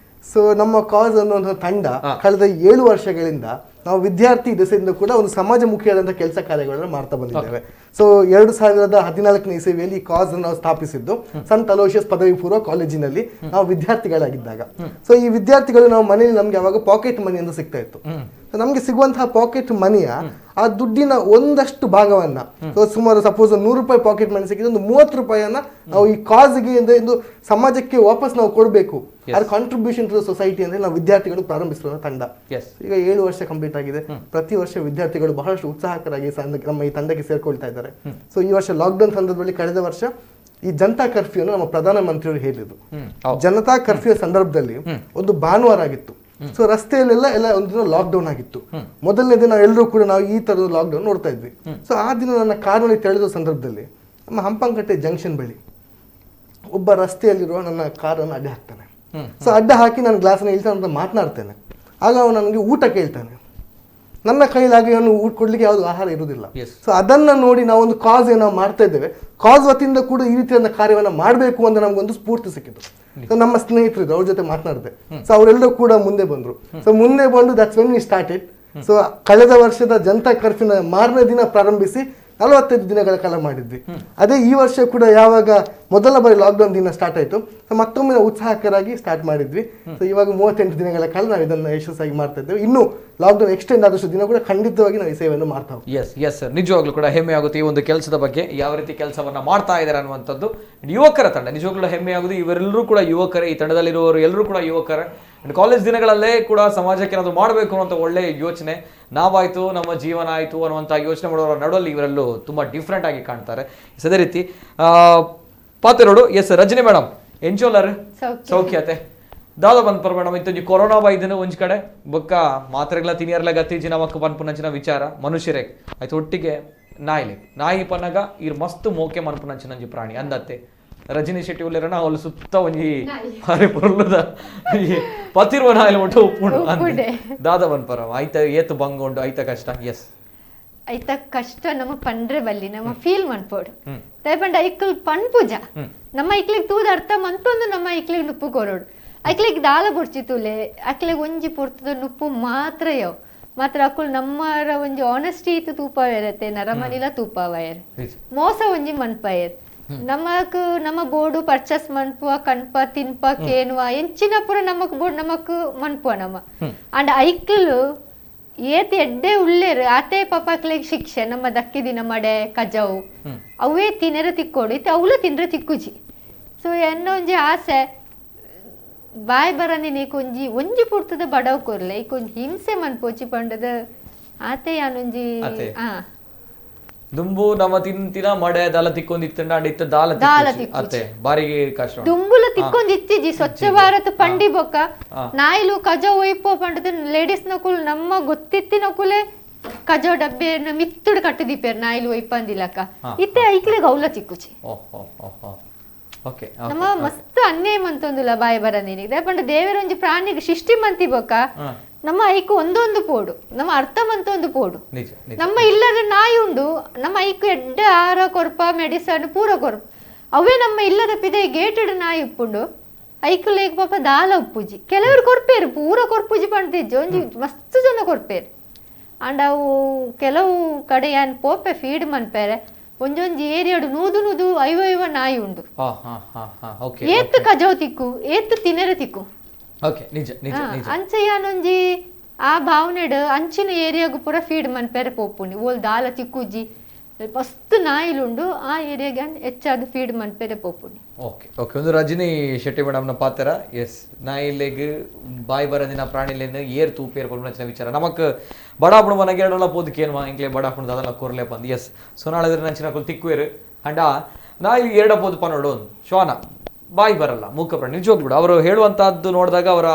[SPEAKER 2] ಸೊ ನಮ್ಮ ಕಾಸ್ ಅನ್ನೋ ಒಂದು ತಂಡ ಕಳೆದ 7 ವರ್ಷಗಳಿಂದ ನಾವು ವಿದ್ಯಾರ್ಥಿ ದೆಸೆಯಿಂದ ಕೂಡ ಒಂದು ಸಮಾಜಮುಖಿಯಾದಂತಹ ಕೆಲಸ ಕಾರ್ಯಗಳನ್ನು ಮಾಡ್ತಾ ಬಂದಿದ್ದೇವೆ. ಸೊ 2014ನೇ ಇಸವಿಯಲ್ಲಿ ಈ ಕಾಸ್ ನಾವು ಸ್ಥಾಪಿಸಿದ್ದು ಸಂತ ಅಲೋಷಿಯಸ್ ಪದವಿ ಪೂರ್ವ ಕಾಲೇಜಿನಲ್ಲಿ ನಾವು ವಿದ್ಯಾರ್ಥಿಗಳಾಗಿದ್ದಾಗ. ಸೊ ಈ ವಿದ್ಯಾರ್ಥಿಗಳು ನಾವು ಮನೆಯಲ್ಲಿ ನಮ್ಗೆ ಯಾವಾಗ ಪಾಕೆಟ್ ಮನಿ ಅಂತ ಸಿಗ್ತಾ ಇತ್ತು. ನಮ್ಗೆ ಸಿಗುವಂತಹ ಪಾಕೆಟ್ ಮನಿಯ ಆ ದುಡ್ಡಿನ ಒಂದಷ್ಟು ಭಾಗವನ್ನ, ಸುಮಾರು ಸಪೋಸ್ 100 ರೂಪಾಯಿ ಪಾಕೆಟ್ ಮನಿ ಸಿಕ್ಕಿದ್ರೆ ಒಂದು 30 ರೂಪಾಯಿಯನ್ನ ನಾವು ಈ ಕಾಸ್ಗೆ ಒಂದು ಸಮಾಜಕ್ಕೆ ವಾಪಸ್ ನಾವು ಕೊಡಬೇಕು, ಅದು ಕಾಂಟ್ರಿಬ್ಯೂಷನ್ ಟು ಸೊಸೈಟಿ ಅಂದ್ರೆ ನಾವು ವಿದ್ಯಾರ್ಥಿಗಳು ಪ್ರಾರಂಭಿಸಿರುವ ತಂಡ. ಈಗ 7 ವರ್ಷ ಕಂಪ್ಲೀಟ್ ಆಗಿದೆ. ಪ್ರತಿ ವರ್ಷ ವಿದ್ಯಾರ್ಥಿಗಳು ಬಹಳಷ್ಟು ಉತ್ಸಾಹಕರಾಗಿ ನಮ್ಮ ಈ ತಂಡಕ್ಕೆ ಸೇರ್ಕೊಳ್ತಾ ಇದ್ದಾರೆ. ಸೊ ಈ ವರ್ಷ ಲಾಕ್ಡೌನ್ ಸಂದರ್ಭದಲ್ಲಿ ಕಳೆದ ವರ್ಷ ಈ ಜನತಾ ಕರ್ಫ್ಯೂ ಅನ್ನು ನಮ್ಮ ಪ್ರಧಾನಮಂತ್ರಿಯವರು ಹೇಳಿದ್ರು. ಜನತಾ ಕರ್ಫ್ಯೂ ಸಂದರ್ಭದಲ್ಲಿ ಒಂದು ಭಾನುವಾರ ಆಗಿತ್ತು. ಸೊ ರಸ್ತೆಯಲ್ಲೆಲ್ಲ ಒಂದು ದಿನ ಲಾಕ್ಡೌನ್ ಆಗಿತ್ತು. ಮೊದಲನೇ ದಿನ ಎಲ್ಲರೂ ಕೂಡ ನಾವು ಈ ತರದ ಲಾಕ್ಡೌನ್ ನೋಡ್ತಾ ಇದ್ವಿ. ಸೊ ಆ ದಿನ ನನ್ನ ಕಾರಿನಲ್ಲಿ ತೆಳೆದ ಸಂದರ್ಭದಲ್ಲಿ ನಮ್ಮ ಹಂಪಂಕಟ್ಟೆ ಜಂಕ್ಷನ್ ಬಳಿ ಒಬ್ಬ ರಸ್ತೆಯಲ್ಲಿರುವ ನನ್ನ ಕಾರನ್ನು ಅಡ್ಡ ಹಾಕ್ತಾನೆ. ಸೊ ಅಡ್ಡ ಹಾಕಿ ನಾನು ಗ್ಲಾಸನ್ನ ಇಳ್ತಾನೆ ಅಂತ ಮಾತನಾಡ್ತೇನೆ. ಆಗ ಅವನು ನನಗೆ ಊಟ ಕೇಳ್ತಾನೆ. ನನ್ನ ಕೈಲಾಗಿ ಅವನು ಊಟ ಕೊಡ್ಲಿಕ್ಕೆ ಯಾವುದು ಆಹಾರ ಇರುವುದಿಲ್ಲ. ಸೊ ಅದನ್ನ ನೋಡಿ ನಾವೊಂದು ಕಾಸ್ ನಾವು ಮಾಡ್ತಾ ಇದ್ದೇವೆ. ಕಾಸ್ ವತಿಯಿಂದ ಕೂಡ ಈ ರೀತಿಯ ಕಾರ್ಯವನ್ನ ಮಾಡಬೇಕು ಅಂತ ನಮ್ಗೊಂದು ಸ್ಫೂರ್ತಿ ಸಿಕ್ಕಿತು. ಸೊ ನಮ್ಮ ಸ್ನೇಹಿತರು ಅವ್ರ ಜೊತೆ ಮಾತನಾಡಿದೆ. ಸೊ ಅವರೆಲ್ಲರೂ ಕೂಡ ಮುಂದೆ ಬಂದ್ರು. ಸೊ ಮುಂದೆ ಬಂದು that's when we started. So ಕಳೆದ ವರ್ಷದ ಜನತಾ ಕರ್ಫ್ಯೂನ ಮಾರನೇ ದಿನ ಪ್ರಾರಂಭಿಸಿ 45 ದಿನಗಳ ಕಾಲ ಮಾಡಿದ್ವಿ. ಅದೇ ಈ ವರ್ಷ ಕೂಡ ಯಾವಾಗ ಮೊದಲ ಬಾರಿ ಲಾಕ್ಡೌನ್ ದಿನ ಸ್ಟಾರ್ಟ್ ಆಯ್ತು, ಮತ್ತೊಮ್ಮೆ ನಾವು ಉತ್ಸಾಹಕರಾಗಿ ಸ್ಟಾರ್ಟ್ ಮಾಡಿದ್ವಿ. ಸೊ ಇವಾಗ 38 ದಿನಗಳ ಕಾಲ ನಾವು ಇದನ್ನು ಯಶಸ್ಸಾಗಿ ಮಾಡ್ತಾ ಇದ್ದೇವೆ. ಇನ್ನು ಲಾಕ್ಡೌನ್ ಎಕ್ಸ್ಟೆಂಡ್ ಆದಷ್ಟು ದಿನ ಕೂಡ ಖಂಡಿತವಾಗಿ ನಾವು ಈ ಸೇವೆಯನ್ನು ಮಾಡ್ತಾ ಹೋಗ್ತೀವಿ.
[SPEAKER 1] ಎಸ್ ಸರ್, ನಿಜವಾಗ್ಲೂ ಕೂಡ ಹೆಮ್ಮೆ ಆಗುತ್ತೆ ಈ ಒಂದು ಕೆಲಸದ ಬಗ್ಗೆ, ಯಾವ ರೀತಿ ಕೆಲಸವನ್ನ ಮಾಡ್ತಾ ಇದ್ದಾರೆ ಅನ್ನುವಂಥದ್ದು. ಯುವಕರ ತಂಡ ನಿಜವಾಗ್ಲೂ ಹೆಮ್ಮೆ ಆಗುದು. ಇವರೆಲ್ಲರೂ ಕೂಡ ಯುವಕರೇ, ಈ ತಂಡದಲ್ಲಿರುವವರು ಎಲ್ಲರೂ ಕೂಡ ಯುವಕರೇ. ಕಾಲೇಜ್ ದಿನಗಳಲ್ಲೇ ಕೂಡ ಸಮಾಜಕ್ಕೆ ಏನಾದ್ರು ಮಾಡಬೇಕು ಅನ್ನೋ ಒಳ್ಳೆ ಯೋಚನೆ, ನಾವಾಯ್ತು ನಮ್ಮ ಜೀವನ ಆಯ್ತು ಅನ್ನುವಂಥ ಯೋಚನೆ ಮಾಡೋರ ನಡುವಲ್ಲಿ ಇವರೆಲ್ಲೂ ತುಂಬಾ ಡಿಫ್ರೆಂಟ್ ಆಗಿ ಕಾಣ್ತಾರೆ. ಅದೇ ರೀತಿ ಪಾತೆರೋಡು ಎಸ್ ರಜನಿ ಮೇಡಮ್ ಎಂಚೋಲರ್ ಸೌಖ್ಯತೆ ದಾದ ಬಂದ್ಪರ್ ಮೇಡಮ್ ಇಂತ ಕೊರೋನಾ ಬೈದಿನ ಒಂಜ್ ಕಡೆ ಬೊಕ್ಕ ಮಾತ್ರೆಗಳ ತಿನಿಯರ್ಲ ಗತ್ತಿಜಿ ನಮಕ್ ಪನ್ಪುನಂಚಿನ ವಿಚಾರ ಮನುಷ್ಯರೇ ಆಯ್ತು ಒಟ್ಟಿಗೆ ನಾಯಿ ಪನ್ನಗ ಇರ್ ಮಸ್ತ್ ಮೋಕೆ ಮನ್ಪುನಂಚಿನಂಜಿ ಪ್ರಾಣಿ ಅಂದತ್ತೆ ರಜನಿ ಶೆಟ್ಟಿ ಉಲ್ಲೇರನ ಅವಳು ಸುತ್ತ ಒಂಜಿ ಹರಿ ಪೊರ್ಲುದ ಪತಿರುವ ನಾಯಿಲು ಒಟ್ಟು ಉಪ್ಪುಂಡು ಅಂದೆ ದಾದ ಬಂದ್ಪರ ಆಯ್ತ ಏತು ಬಂಗೊಂಡು ಆಯ್ತ ಕಷ್ಟ ಎಸ್
[SPEAKER 3] ಐತ ಕಷ್ಟ ನಮ್ಮ ಪಂಡ್ರೆ ಬಲ್ಲಿ ನಮ್ಮ ಫೀಲ್ ಮನ್ಪೋಡು ದಯಪಂಡ ಐಕ್ಲ್ ಪನ್ಪುಜ ನಮ್ಮ ಐಕ್ಲಿಗೆ ತೂದ ಅರ್ಥ ಮಂತೊಂದು ನಮ್ಮ ಐಕ್ಲಿಗೆ ನುಪ್ಪು ಕೊರೋಡು ಐಕ್ಲಿಗೆ ದಾಲ ಬುಡ್ಚಿತುಲೆ ಐಕ್ಲಿಗೆ ಒಂಜಿ ಪುರ್ತದ ನುಪ್ಪು ಮಾತ್ರ ಯವ್ ಮಾತ್ರ ಅಕ್ಕುಲ್ ನಮ್ಮರ ಒಂಜಿ ಆನೆಸ್ಟಿ ಇತ್ತು ತೂಪವೇರತ್ತೆ ನರಮನಿಲ ತೂಪವಯರ್ ಮೋಸ ಒಂಜಿ ಮನ್ಪಯರ್ ನಮಕ್ ನಮ್ಮ ಬೋರ್ಡು ಪರ್ಚೇಸ್ ಮನ್ಪುವ ಕಣ್ಪ ತಿನ್ಪ ಕೇನುವ ಎಂಚಿನ ಪುರ ನಮಕ್ ಬೋರ್ಡ್ ನಮಕ್ ಮನ್ಪುವ ನಮ್ಮ ಅಂಡ್ ಐಕ್ಲು ಏತ್ ಎಡ್ಡೆ ಉಳ್ಳೇರು ಆತೆ ಪಪ್ಪಾಕ್ಲೆಗ್ ಶಿಕ್ಷೆ ನಮ್ಮ ದಕ್ಕಿದಿನ ಮಡೆ ಕಜವು ಅವೇ ತಿನ್ನರ ತಿಕ್ಕೋಡು ಇತ್ತೆ ಅವಳು ತಿನ್ರೆ ತಿಕ್ಕುಜಿ ಸೊ ಎನ್ನ ಒಂಜಿ ಆಸೆ ಬಾಯ್ ಬರನಿ ನೀಕು ಒಂಜಿ ಪುರ್ತದ ಬಡವ್ ಕೊರ್ಲೆ ಈಗ ಒಂಜಿ ಹಿಂಸೆ ಮನ್ಪೋಚಿ ಪಂಡದ ಆತೆ ಯಾನೊಂಜಿ
[SPEAKER 1] ದುಂಬು ನಮ್ಮ ತಿಂತಿನ ಮಡೆ ದಾಲ ತಿಕ್ಕೊಂದಿತ್ತಂಡ ಅಂಡಿತ್ತ ದಾಲ ಅತ್ತೆ ಬಾರಿಗೆ ಕಷ್ಟ
[SPEAKER 3] ದುಂಬುಲ ತಿಕ್ಕೊಂದಿತ್ತಿಜಿ ಸ್ವಚ್ಛ ಭಾರತ ಪಂಡಿ ಬೊಕ್ಕ ನಾಯಿಲು ಕಜ ಒಯ್ಪೋ ಪಂಡದ ಲೇಡೀಸ್ ನಕುಲ್ ನಮ್ಮ ಗೊತ್ತಿತ್ತಿನ ಕುಲೆ ಕಜ ಡಬ್ಬೆ ಮಿತ್ತುಡು ಕಟ್ಟದಿಪ್ಪೇರ್ ನಾಯಿಲು ಒಯ್ಪಂದಿಲಕ ಇತ್ತೆ ಐಕ್ಲೆ ಗೌಲ ತಿಕ್ಕುಚಿ ನಮ್ಮ ಮಸ್ತ್ ಅನ್ಯಾಯ ಮಂತೊಂದುಲ ಬಾಯಿ ಬರನಿಗೆ ಪಂಡ ದೇವರ ಒಂಜಿ ಪ್ರಾಣಿಗೆ ಸೃಷ್ಟಿ ಮಂತಿ ಬೊಕ್ಕ ನಮ್ಮ ಐಕು ಒಂದೊಂದು ಪೋಡು ನಮ್ಮ ಅರ್ಥ ಮಂತೊಂದು ಪೋಡು ನಮ್ಮ ಇಲ್ಲದ ನಾಯಿ ಉಂಡು ನಮ್ಮ ಐಕು ಎಡ್ಡ ಆಹಾರ ಕೊರ್ಪ ಮೆಡಿಸನ್ ಪೂರ ಕೊರ್ಪ ಅವೇ ನಮ್ಮ ಇಲ್ಲದ ಪಿದೆ ಗೇಟೆಡ್ ನಾಯಿ ಉಪ್ಪುಂಡು ಐಕುಲೇಗ್ ಪಾಪ ದಾಲ ಉಪ್ಪುಜಿ ಕೆಲವರು ಕೊರ್ಪೇರು ಪೂರ ಕೊರ್ಪುಜಿ ಪಂಡ್ತಿಜ್ಜು ಒಂಜಿ ಮಸ್ತ್ ಜನ ಕೊರ್ಪೇರು ಅಂಡ್ ಅವು ಕೆಲವು ಕಡೆ ಏನ್ ಪೋಪೆ ಫೀಡ್ ಮನ್ಪೇರೆ ಒಂಜೊಂಜಿ ಏರಿಯಾಡು ನೂದು ಐವ ನಾಯಿ ಉಂಡು ಏತ್ ಕಜಾವ್ ತಿಕ್ಕು ಏತ್ ತಿನ್ನರೆ ತಿಕ್ಕು ಅಂಚಯ್ಯನೊಂಜಿ ಆ ಭಾವನೆಡ್ ಅಂಚಿನ ಏರಿಯಾಗು ಪೂರ ಫೀಡ್ ಮನ್ಪೇರೆ ಪೋಪುಂಡಿ ಓಲ್ ದಾಲ ತಿಕ್ಕುಜಿ ಮಸ್ತ್ ನಾಯಿಲುಂಡು ಆ ಏರಿಯಾಗೆ ಹೆಚ್ಚಾದ ಫೀಡ್ ಮನ್ಪೇರೆ ಪೋಪುಂಡಿ
[SPEAKER 1] ಒಂದು ರಜನಿ ಶೆಟ್ಟಿ ಮೇಡಮ್ನ ಪಾತ್ರ ಎಸ್ ನಾಯಿಲೆಗ್ ಬಾಯಿ ಬರದಿನ ಪ್ರಾಣಿಲೆಂದು ಏರ್ ತೂಪೇರ್ ಕೊಲ್ಮನಚಿನ ವಿಚಾರ ನಮಕ್ ಬಡಾಪುಣ ಮನೆಗೆ ಎರಡಲ್ಲ ಪೋದಕ್ಕೆ ಏನು ಇಂಕ್ಲೆ ಬಡಾಪುಣದ ಅದೆಲ್ಲ ಕೊರ್ಲೆ ಬಂದು ಎಸ್ ಸೊನಾಳದ್ರ ನಂಚಿನ ಕೊಲ್ ತಿಕ್ಕುವೇರು ಅಂಡ ನಾಯಿ ಎರಡ ಪೋದು ಪನೋಡು ಶ್ವಾನ ಬಾಯಿ ಬರಲ್ಲ ಮೂಕ ಪ್ರಾಣಿ ನಿಜವಾಗ್ಲೂ ಬಿಡು ಅವರು ಹೇಳುವಂತಹದ್ದು ನೋಡಿದಾಗ ಅವರ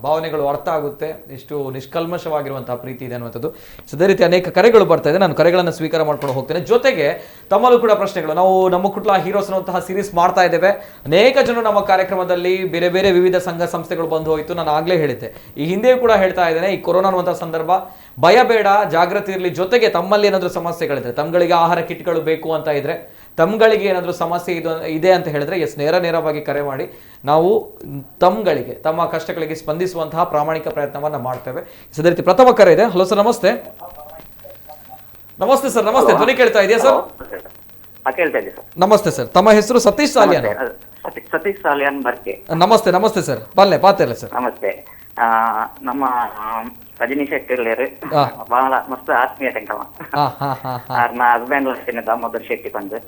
[SPEAKER 1] ಭಾವನೆಗಳು ಅರ್ಥ ಆಗುತ್ತೆ ಎಷ್ಟು ನಿಷ್ಕಲ್ಮಶವಾಗಿರುವಂತಹ ಪ್ರೀತಿ ಇದೆ ಅನ್ನುವಂಥದ್ದು ಅದೇ ರೀತಿ ಅನೇಕ ಕರೆಗಳು ಬರ್ತಾ ಇದೆ ನಾನು ಕರೆಗಳನ್ನು ಸ್ವೀಕಾರ ಮಾಡ್ಕೊಂಡು ಹೋಗ್ತೇನೆ ಜೊತೆಗೆ ತಮ್ಮಲ್ಲೂ ಕೂಡ ಪ್ರಶ್ನೆಗಳು ನಾವು ನಮ್ಮ ಕುಟ್ಲ ಹೀರೋಸ್ ಅನ್ನುವಂತಹ ಸೀರೀಸ್ ಮಾಡ್ತಾ ಇದ್ದೇವೆ ಅನೇಕ ಜನರು ನಮ್ಮ ಕಾರ್ಯಕ್ರಮದಲ್ಲಿ ಬೇರೆ ಬೇರೆ ವಿವಿಧ ಸಂಘ ಸಂಸ್ಥೆಗಳು ಬಂದು ಹೋಯಿತು ನಾನು ಆಗ್ಲೇ ಹೇಳಿದ್ದೆ ಈ ಹಿಂದೆಯೂ ಕೂಡ ಹೇಳ್ತಾ ಇದ್ದೇನೆ ಈ ಕೊರೋನಾ ಅನ್ನುವಂತಹ ಸಂದರ್ಭ ಭಯ ಬೇಡ ಜಾಗೃತಿ ಇರಲಿ ಜೊತೆಗೆ ತಮ್ಮಲ್ಲಿ ಏನಾದರೂ ಸಮಸ್ಯೆಗಳಿದ್ರೆ ತಮ್ಗಳಿಗೆ ಆಹಾರ ಕಿಟ್ಗಳು ಬೇಕು ಅಂತ ಇದ್ರೆ ತಮ್ಗಳಿಗೆ ಏನಾದರೂ ಸಮಸ್ಯೆ ಇದೆ ಅಂತ ಹೇಳಿದ್ರೆ ಎಸ್ ನೇರವಾಗಿ ಕರೆ ಮಾಡಿ ನಾವು ತಮ್ಗಳಿಗೆ ತಮ್ಮ ಕಷ್ಟಗಳಿಗೆ ಸ್ಪಂದಿಸುವಂತಹ ಪ್ರಾಮಾಣಿಕ ಪ್ರಯತ್ನವನ್ನ ಮಾಡ್ತೇವೆ ಅದೇ ರೀತಿ ಪ್ರಥಮ ಕರೆ ಇದೆ ಹಲೋ ಸರ್ ನಮಸ್ತೆ ನಮಸ್ತೆ ಸರ್ ನಮಸ್ತೆ ಧ್ವನಿ ಕೇಳ್ತಾ ಇದೆಯಾ ಸರ್ ನಮಸ್ತೆ ಸರ್ ತಮ್ಮ ಹೆಸರು ಸತೀಶ್ ಸಾಲಿಯಾನ್
[SPEAKER 4] ಸತೀಶ್ ಸಾಲಿಯಾನ್ ಬರ್ಕೆ
[SPEAKER 1] ನಮಸ್ತೆ ಸರ್ ಬಲ್ಲೆ ಪಾತೆಲ್ಲ ಸರ್
[SPEAKER 4] ನಮಸ್ತೆ ನಮ್ಮ ರಜನಿ ಶೆಟ್ಟಿ ಬಹಳ ಮಸ್ತ್ ಆತ್ಮೀಯತೆ ಎಂಕಲ ಹಸ್ಬೆಂಡ್ ಲಕ್ಷಣ ದಾಮೋದರ್ ಶೆಟ್ಟಿ ಬಂದು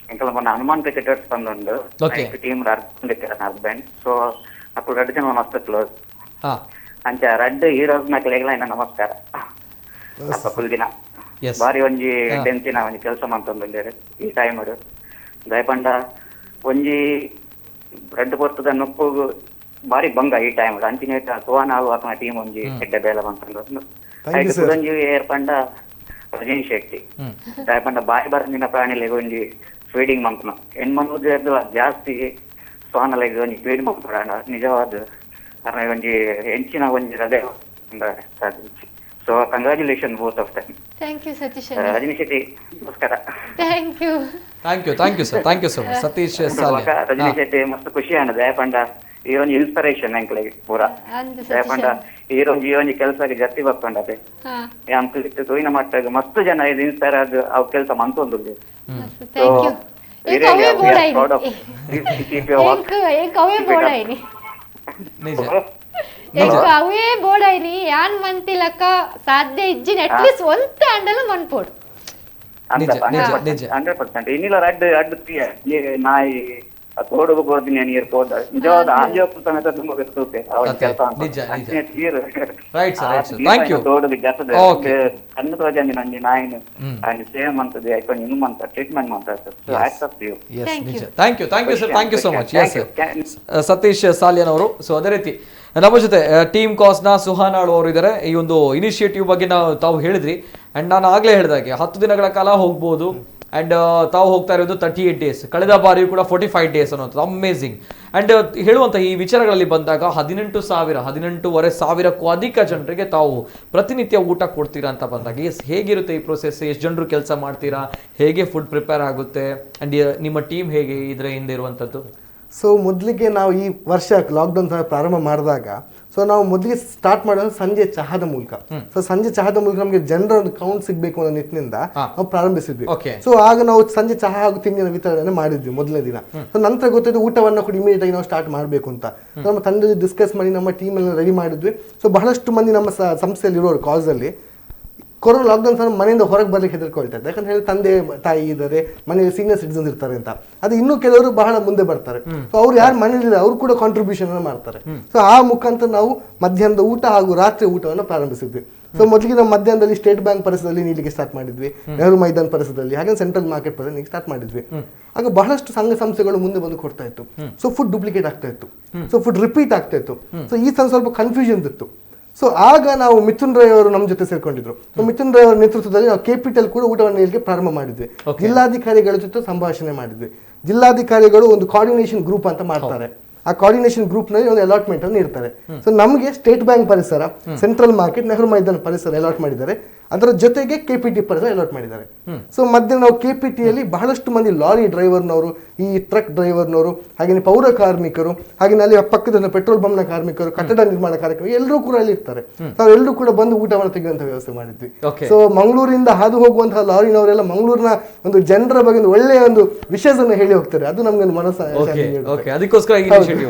[SPEAKER 4] ಎಂಕಲ ಮೊನ್ನ ಹನುಮಾನ್ ಕ್ರಿಕೆಟರ್ಸ್ ಬಂದುಂಡು ಟೀಮ್ ಹಸ್ಬೆಂಡ್ ಸೊ ಅప్పుడు ರೆಡ್ ಜನ ಮಸ್ತ್ ಕ್ಲೋಸ್ ಅಂಚ ರೆಡ್ ಹೀರೋಸ್ ನಕಲೆಗ್ಲ ಇನ್ನ ನಮಸ್ಕಾರ ಅಪ್ಪ ಫುಲ್ ದಿನ ಬಾರಿ ಒಂಜಿ ಟೆನ್ಸಿನ ಒಂಜಿ ಕೆಲಸ ಮಾಡ್ತಂದ್ರೆ ಈ ಟೈಮ್ ದಯಪಂಡ ಒಂಜಿ ರೆಡ್ ಬರ್ತದ ನೊಪ್ಪು ಬಾರಿ ಬಂಗ ಈ ಟೈಮ್ ಅಂಚಿನ ಸುವಾನ ಆಗುವ ಟೀಮ್ ಒಂಜಿ ಎಡ್ಡೆ ಬೇಲ ಬಂತಂದು ಏರ್ಪಂಡ ರಜನಿ ಶೆಟ್ಟಿ ದಯಪಂಡ ಬಾರಿ ಬರಂದಿನ ಪ್ರಾಣಿಲೆಗ್ ಒಂಜಿ ಫೀಡಿಂಗ್ ಮಂತ್ನ ಹೆಣ್ಮನ್ದು ಜಾಸ್ತಿ ಸ್ವಾನಲೆಗ್ ಒಂಜಿ ಫೀಡ್ ಮಾಡ್ತಾರ ನಿಜವಾದ ಒಂಜಿ ಹೆಂಚಿನ ಒಂಜಿ ಹೃದಯ so congratulation both of them
[SPEAKER 3] thank you Satish
[SPEAKER 4] Rajani Shetty ನಮಸ್ಕಾರ
[SPEAKER 3] thank you
[SPEAKER 1] sir thank you so much Satish Saliyan
[SPEAKER 4] Rajani Shetty ಮಸ್ತ್ ಖುಷಿ ಆನದ ದಯಪಂಡ ಈ ಒಂದು ಇನ್ಸ್ಪಿರೇಷನ್ ಎಂಕ್ಲೆಗೆ ಪೂರ ದಯಪಂಡ ಈ ಒಂಜಿ ಕೆಲಸಕ್ಕೆ ಜತ್ತಿ ಬಪ್ಪಂಡದೆ ತೋಯಿನ ಮಟ್ಟಾಗ ಮಸ್ತ್ ಜನ ಇದು ಇನ್ಸ್ಪೈರ್ ಆದ್ ಅವ್ ಕೆಲಸ ಮಂತೊಂದು
[SPEAKER 3] ಅವೇ ಬೋಡಾಯ್ನಿ ಯಾನ್ ಮಂತಿಲಕ್ಕ ಸಾಧ್ಯ ಇಜ್ಜಿನ ಅಟ್ಲೀಸ್ಟ್ ಒಂದ್ ಹ್ಯಾಂಡಲ್ ಮನ್ಪೋಡು
[SPEAKER 4] 100%. ಇನ್ನಿಲ್ಲ ಅಡ್ಡು ನಾಯಿ ತೋಡುಗು ಬೋರ್ದಿನ ನೀರು ಹೋದ ನಿಜವಾದ ಆಂಜೋಪು ಸಮೇತ ತುಂಬ ಗೊತ್ತುತ್ತೆ ತೋಡುಗು ಜಾಸ್ತಿ ಕಣ್ಣು ತೋಜಂದಿ ನಂಜಿ ನಾಯಿನ ಅಲ್ಲಿ ಸೇವ್ ಮಾಡ್ತದೆ ಐಕೊಂಡು ಇನ್ನು ಮಾಡ್ತಾರೆ ಟ್ರೀಟ್ಮೆಂಟ್ ಮಾಡ್ತಾರೆ
[SPEAKER 1] thank you so much Satish Saliyan ಅವರು ಸೊ ಅದೇ ರೀತಿ ನಮ್ಮ ಜೊತೆ ಟೀಮ್ ಕಾಸ್ನ ಸುಹಾನಾಳ್ ಅವರು ಇದ್ದಾರೆ ಈ ಒಂದು ಇನಿಷಿಯೇಟಿವ್ ಬಗ್ಗೆ ತಾವು ಹೇಳಿದ್ರಿ ಅಂಡ್ ನಾನು ಆಗ್ಲೇ ಹೇಳಿದಾಗೆ 10 ದಿನಗಳ ಕಾಲ ಹೋಗ್ಬೋದು ಅಂಡ್ ತಾವು ಹೋಗ್ತಾ ಇರೋದು 38 ಡೇಸ್ ಕಳೆದ ಬಾರಿಯೂ ಕೂಡ 45 ಡೇಸ್ ಅನ್ನೋದು ಅಮೇಝಿಂಗ್ ಅಂಡ್ ಹೇಳುವಂತ ಈ ವಿಚಾರಗಳಲ್ಲಿ ಬಂದಾಗ 18,500 ಸಾವಿರಕ್ಕೂ ಅಧಿಕ ಜನರಿಗೆ ತಾವು ಪ್ರತಿನಿತ್ಯ ಊಟ ಕೊಡ್ತೀರಾ ಅಂತ ಬಂದಾಗ ಹೇಗಿರುತ್ತೆ ಈ ಪ್ರೊಸೆಸ್ ಎಷ್ಟು ಜನರು ಕೆಲಸ ಮಾಡ್ತೀರಾ ಹೇಗೆ ಫುಡ್ ಪ್ರಿಪೇರ್ ಆಗುತ್ತೆ ಅಂಡ್ ನಿಮ್ಮ ಟೀಮ್ ಹೇಗೆ ಇದರ ಹಿಂದೆ ಇರುವಂತದ್ದು
[SPEAKER 2] ಸೊ ಮೊದಲಿಗೆ ನಾವು ಈ ವರ್ಷ ಲಾಕ್ಡೌನ್ ಪ್ರಾರಂಭ ಮಾಡಿದಾಗ ಸೊ ನಾವು ಮೊದಲಿಗೆ ಸ್ಟಾರ್ಟ್ ಮಾಡೋದು ಸಂಜೆ ಚಹಾದ ಮೂಲಕ ಸೊ ಸಂಜೆ ಚಹಾದ ಮೂಲಕ ನಮಗೆ ಜನರ ಒಂದು ಕೌಂಟ್ ಸಿಗ್ಬೇಕು ಅನ್ನೋ ನಿಟ್ಟಿನಿಂದ ನಾವು ಪ್ರಾರಂಭಿಸಿದ್ವಿ ಸೊ ಆಗ ನಾವು ಸಂಜೆ ಚಹಾ ಹಾಗೂ ತಿಂಡಿನ ವಿತರಣೆ ಮಾಡಿದ್ವಿ ಮೊದಲನೇ ದಿನ ಸೊ ನಂತರ ಗೊತ್ತಾಯ್ತು ಊಟವನ್ನು ಕೂಡ ಇಮಿಡಿಯೇಟ್ ಆಗಿ ನಾವು ಸ್ಟಾರ್ಟ್ ಮಾಡಬೇಕು ಅಂತ ನಮ್ಮ ತಂಡದಲ್ಲಿ ಡಿಸ್ಕಸ್ ಮಾಡಿ ನಮ್ಮ ಟೀಮ್ ಎಲ್ಲ ರೆಡಿ ಮಾಡಿದ್ವಿ ಸೊ ಬಹಳಷ್ಟು ಮಂದಿ ನಮ್ಮ ಸಂಸ್ಥೆಯಲ್ಲಿ ಇರೋರು ಕಾಸ್ ಅಲ್ಲಿ ಕೊರೋನಾ ಲಾಕ್ಡೌನ್ ಸಹ ಮನೆಯಿಂದ ಹೊರಗೆ ಬರ್ಲಿಕ್ಕೆ ಹೆದರ್ಕೊಳ್ತಾರೆ ಯಾಕಂತ ಹೇಳಿ ತಂದೆ ತಾಯಿ ಇದ್ದಾರೆ ಮನೆಯಲ್ಲಿ ಸೀನಿಯರ್ ಸಿಟಿಸನ್ಸ್ ಇರ್ತಾರೆ ಅಂತ ಅದು ಇನ್ನೂ ಕೆಲವರು ಬಹಳ ಮುಂದೆ ಬರ್ತಾರೆ ಸೊ ಅವ್ರು ಯಾರು ಮನೇಲಿ ಅವರು ಕೂಡ ಕಾಂಟ್ರಿಬ್ಯೂಷನ್ ಮಾಡ್ತಾರೆ ಸೊ ಆ ಮುಖಾಂತರ ನಾವು ಮಧ್ಯಾಹ್ನದ ಊಟ ಹಾಗೂ ರಾತ್ರಿ ಊಟವನ್ನು ಪ್ರಾರಂಭಿಸಿದ್ವಿ ಸೊ ಮೊದಲಿಗೆ ನಾವು ಮಧ್ಯಾಹ್ನದಲ್ಲಿ ಸ್ಟೇಟ್ ಬ್ಯಾಂಕ್ ಪರಿಸರದಲ್ಲಿ ನೀಡಲಿಕ್ಕೆ ಸ್ಟಾರ್ಟ್ ಮಾಡಿದ್ವಿ ನೆಹರು ಮೈದಾನ್ ಪರಿಸರದಲ್ಲಿ ಹಾಗೆ ಸೆಂಟ್ರಲ್ ಮಾರ್ಕೆಟ್ ಪರಿಸರ ಸ್ಟಾರ್ಟ್ ಮಾಡಿದ್ವಿ ಆಗ ಬಹಳಷ್ಟು ಸಂಘ ಸಂಸ್ಥೆಗಳು ಮುಂದೆ ಬಂದು ಕೊಡ್ತಾ ಇತ್ತು ಸೊ ಫುಡ್ ಡೂಪ್ಲಿಕೇಟ್ ಆಗ್ತಾ ಇತ್ತು ಸೊ ಫುಡ್ ರಿಪೀಟ್ ಆಗ್ತಾ ಇತ್ತು ಸೊ ಈ ಸ್ವಲ್ಪ ಕನ್ಫ್ಯೂಷನ್ ಇತ್ತು ಸೊ ಆಗ ನಾವು ಮಿಥುನ್ ರೈ ಅವರು ನಮ್ಮ ಜೊತೆ ಸೇರ್ಕೊಂಡಿದ್ರು ಸೊ ಮಿಥುನ್ ರೈ ಅವರ ನೇತೃತ್ವದಲ್ಲಿ ನಾವು ಕೆಪಿಟಲ್ ಕೂಡ ಊಟವನ್ನು ನೀಡಲಿಕ್ಕೆ ಪ್ರಾರಂಭ ಮಾಡಿದ್ವಿ ಜಿಲ್ಲಾಧಿಕಾರಿಗಳ ಜೊತೆ ಸಂಭಾಷಣೆ ಮಾಡಿದ್ವಿ ಜಿಲ್ಲಾಧಿಕಾರಿಗಳು ಒಂದು ಕೋಆರ್ಡಿನೇಷನ್ ಗ್ರೂಪ್ ಅಂತ ಮಾಡ್ತಾರೆ ಆ ಕೋಆರ್ಡಿನೇಷನ್ ಗ್ರೂಪ್ ನಲ್ಲಿ ಒಂದು ಅಲಾಟ್ಮೆಂಟ್ ಅನ್ನು ನೀಡ್ತಾರೆ ಸೊ ನಮಗೆ ಸ್ಟೇಟ್ ಬ್ಯಾಂಕ್ ಪರಿಸರ ಸೆಂಟ್ರಲ್ ಮಾರ್ಕೆಟ್ ನೆಹರು ಮೈದಾನ ಪರಿಸರ ಅಲಾಟ್ ಮಾಡಿದ್ದಾರೆ ಅದರ ಜೊತೆಗೆ KPT ಪರ್ಸನ್ ಅಲಾಟ್ ಮಾಡಿದ್ದಾರೆ. ಸೊ ಮಧ್ಯೆ ನಾವು KPT ಯಲ್ಲಿ ಬಹಳಷ್ಟು ಮಂದಿ ಲಾರಿ ಡ್ರೈವರ್ನವರು, ಈ ಟ್ರಕ್ ಡ್ರೈವರ್ನವರು, ಹಾಗೆ ಪೌರ ಕಾರ್ಮಿಕರು, ಹಾಗೆ ಅಲ್ಲಿ ಪಕ್ಕದ ಪೆಟ್ರೋಲ್ ಬಂಪ್ನ ಕಾರ್ಮಿಕರು, ಕಟ್ಟಡ ನಿರ್ಮಾಣ ಕಾರ್ಮಿಕರು ಎಲ್ಲರೂ ಕೂಡ ಅಲ್ಲಿ ಇರ್ತಾರೆ. ಅವರೆಲ್ಲರೂ ಕೂಡ ಬಂದು ಊಟವನ್ನು ತೆಗೆಯುವಂತ ವ್ಯವಸ್ಥೆ ಮಾಡಿದ್ವಿ. ಸೊ ಮಂಗಳೂರಿಂದ ಹಾದು ಹೋಗುವಂತಹ ಲಾರಿನವರೆಲ್ಲ ಮಂಗಳೂರಿನ ಒಂದು ಜನರ ಬಗ್ಗೆ ಒಂದು ಒಳ್ಳೆಯ ಒಂದು ವಿಷಯವನ್ನು ಹೇಳಿ ಹೋಗ್ತಾರೆ. ಅದು ನಮ್ಗೆ
[SPEAKER 1] ಅದಕ್ಕೋಸ್ಕರ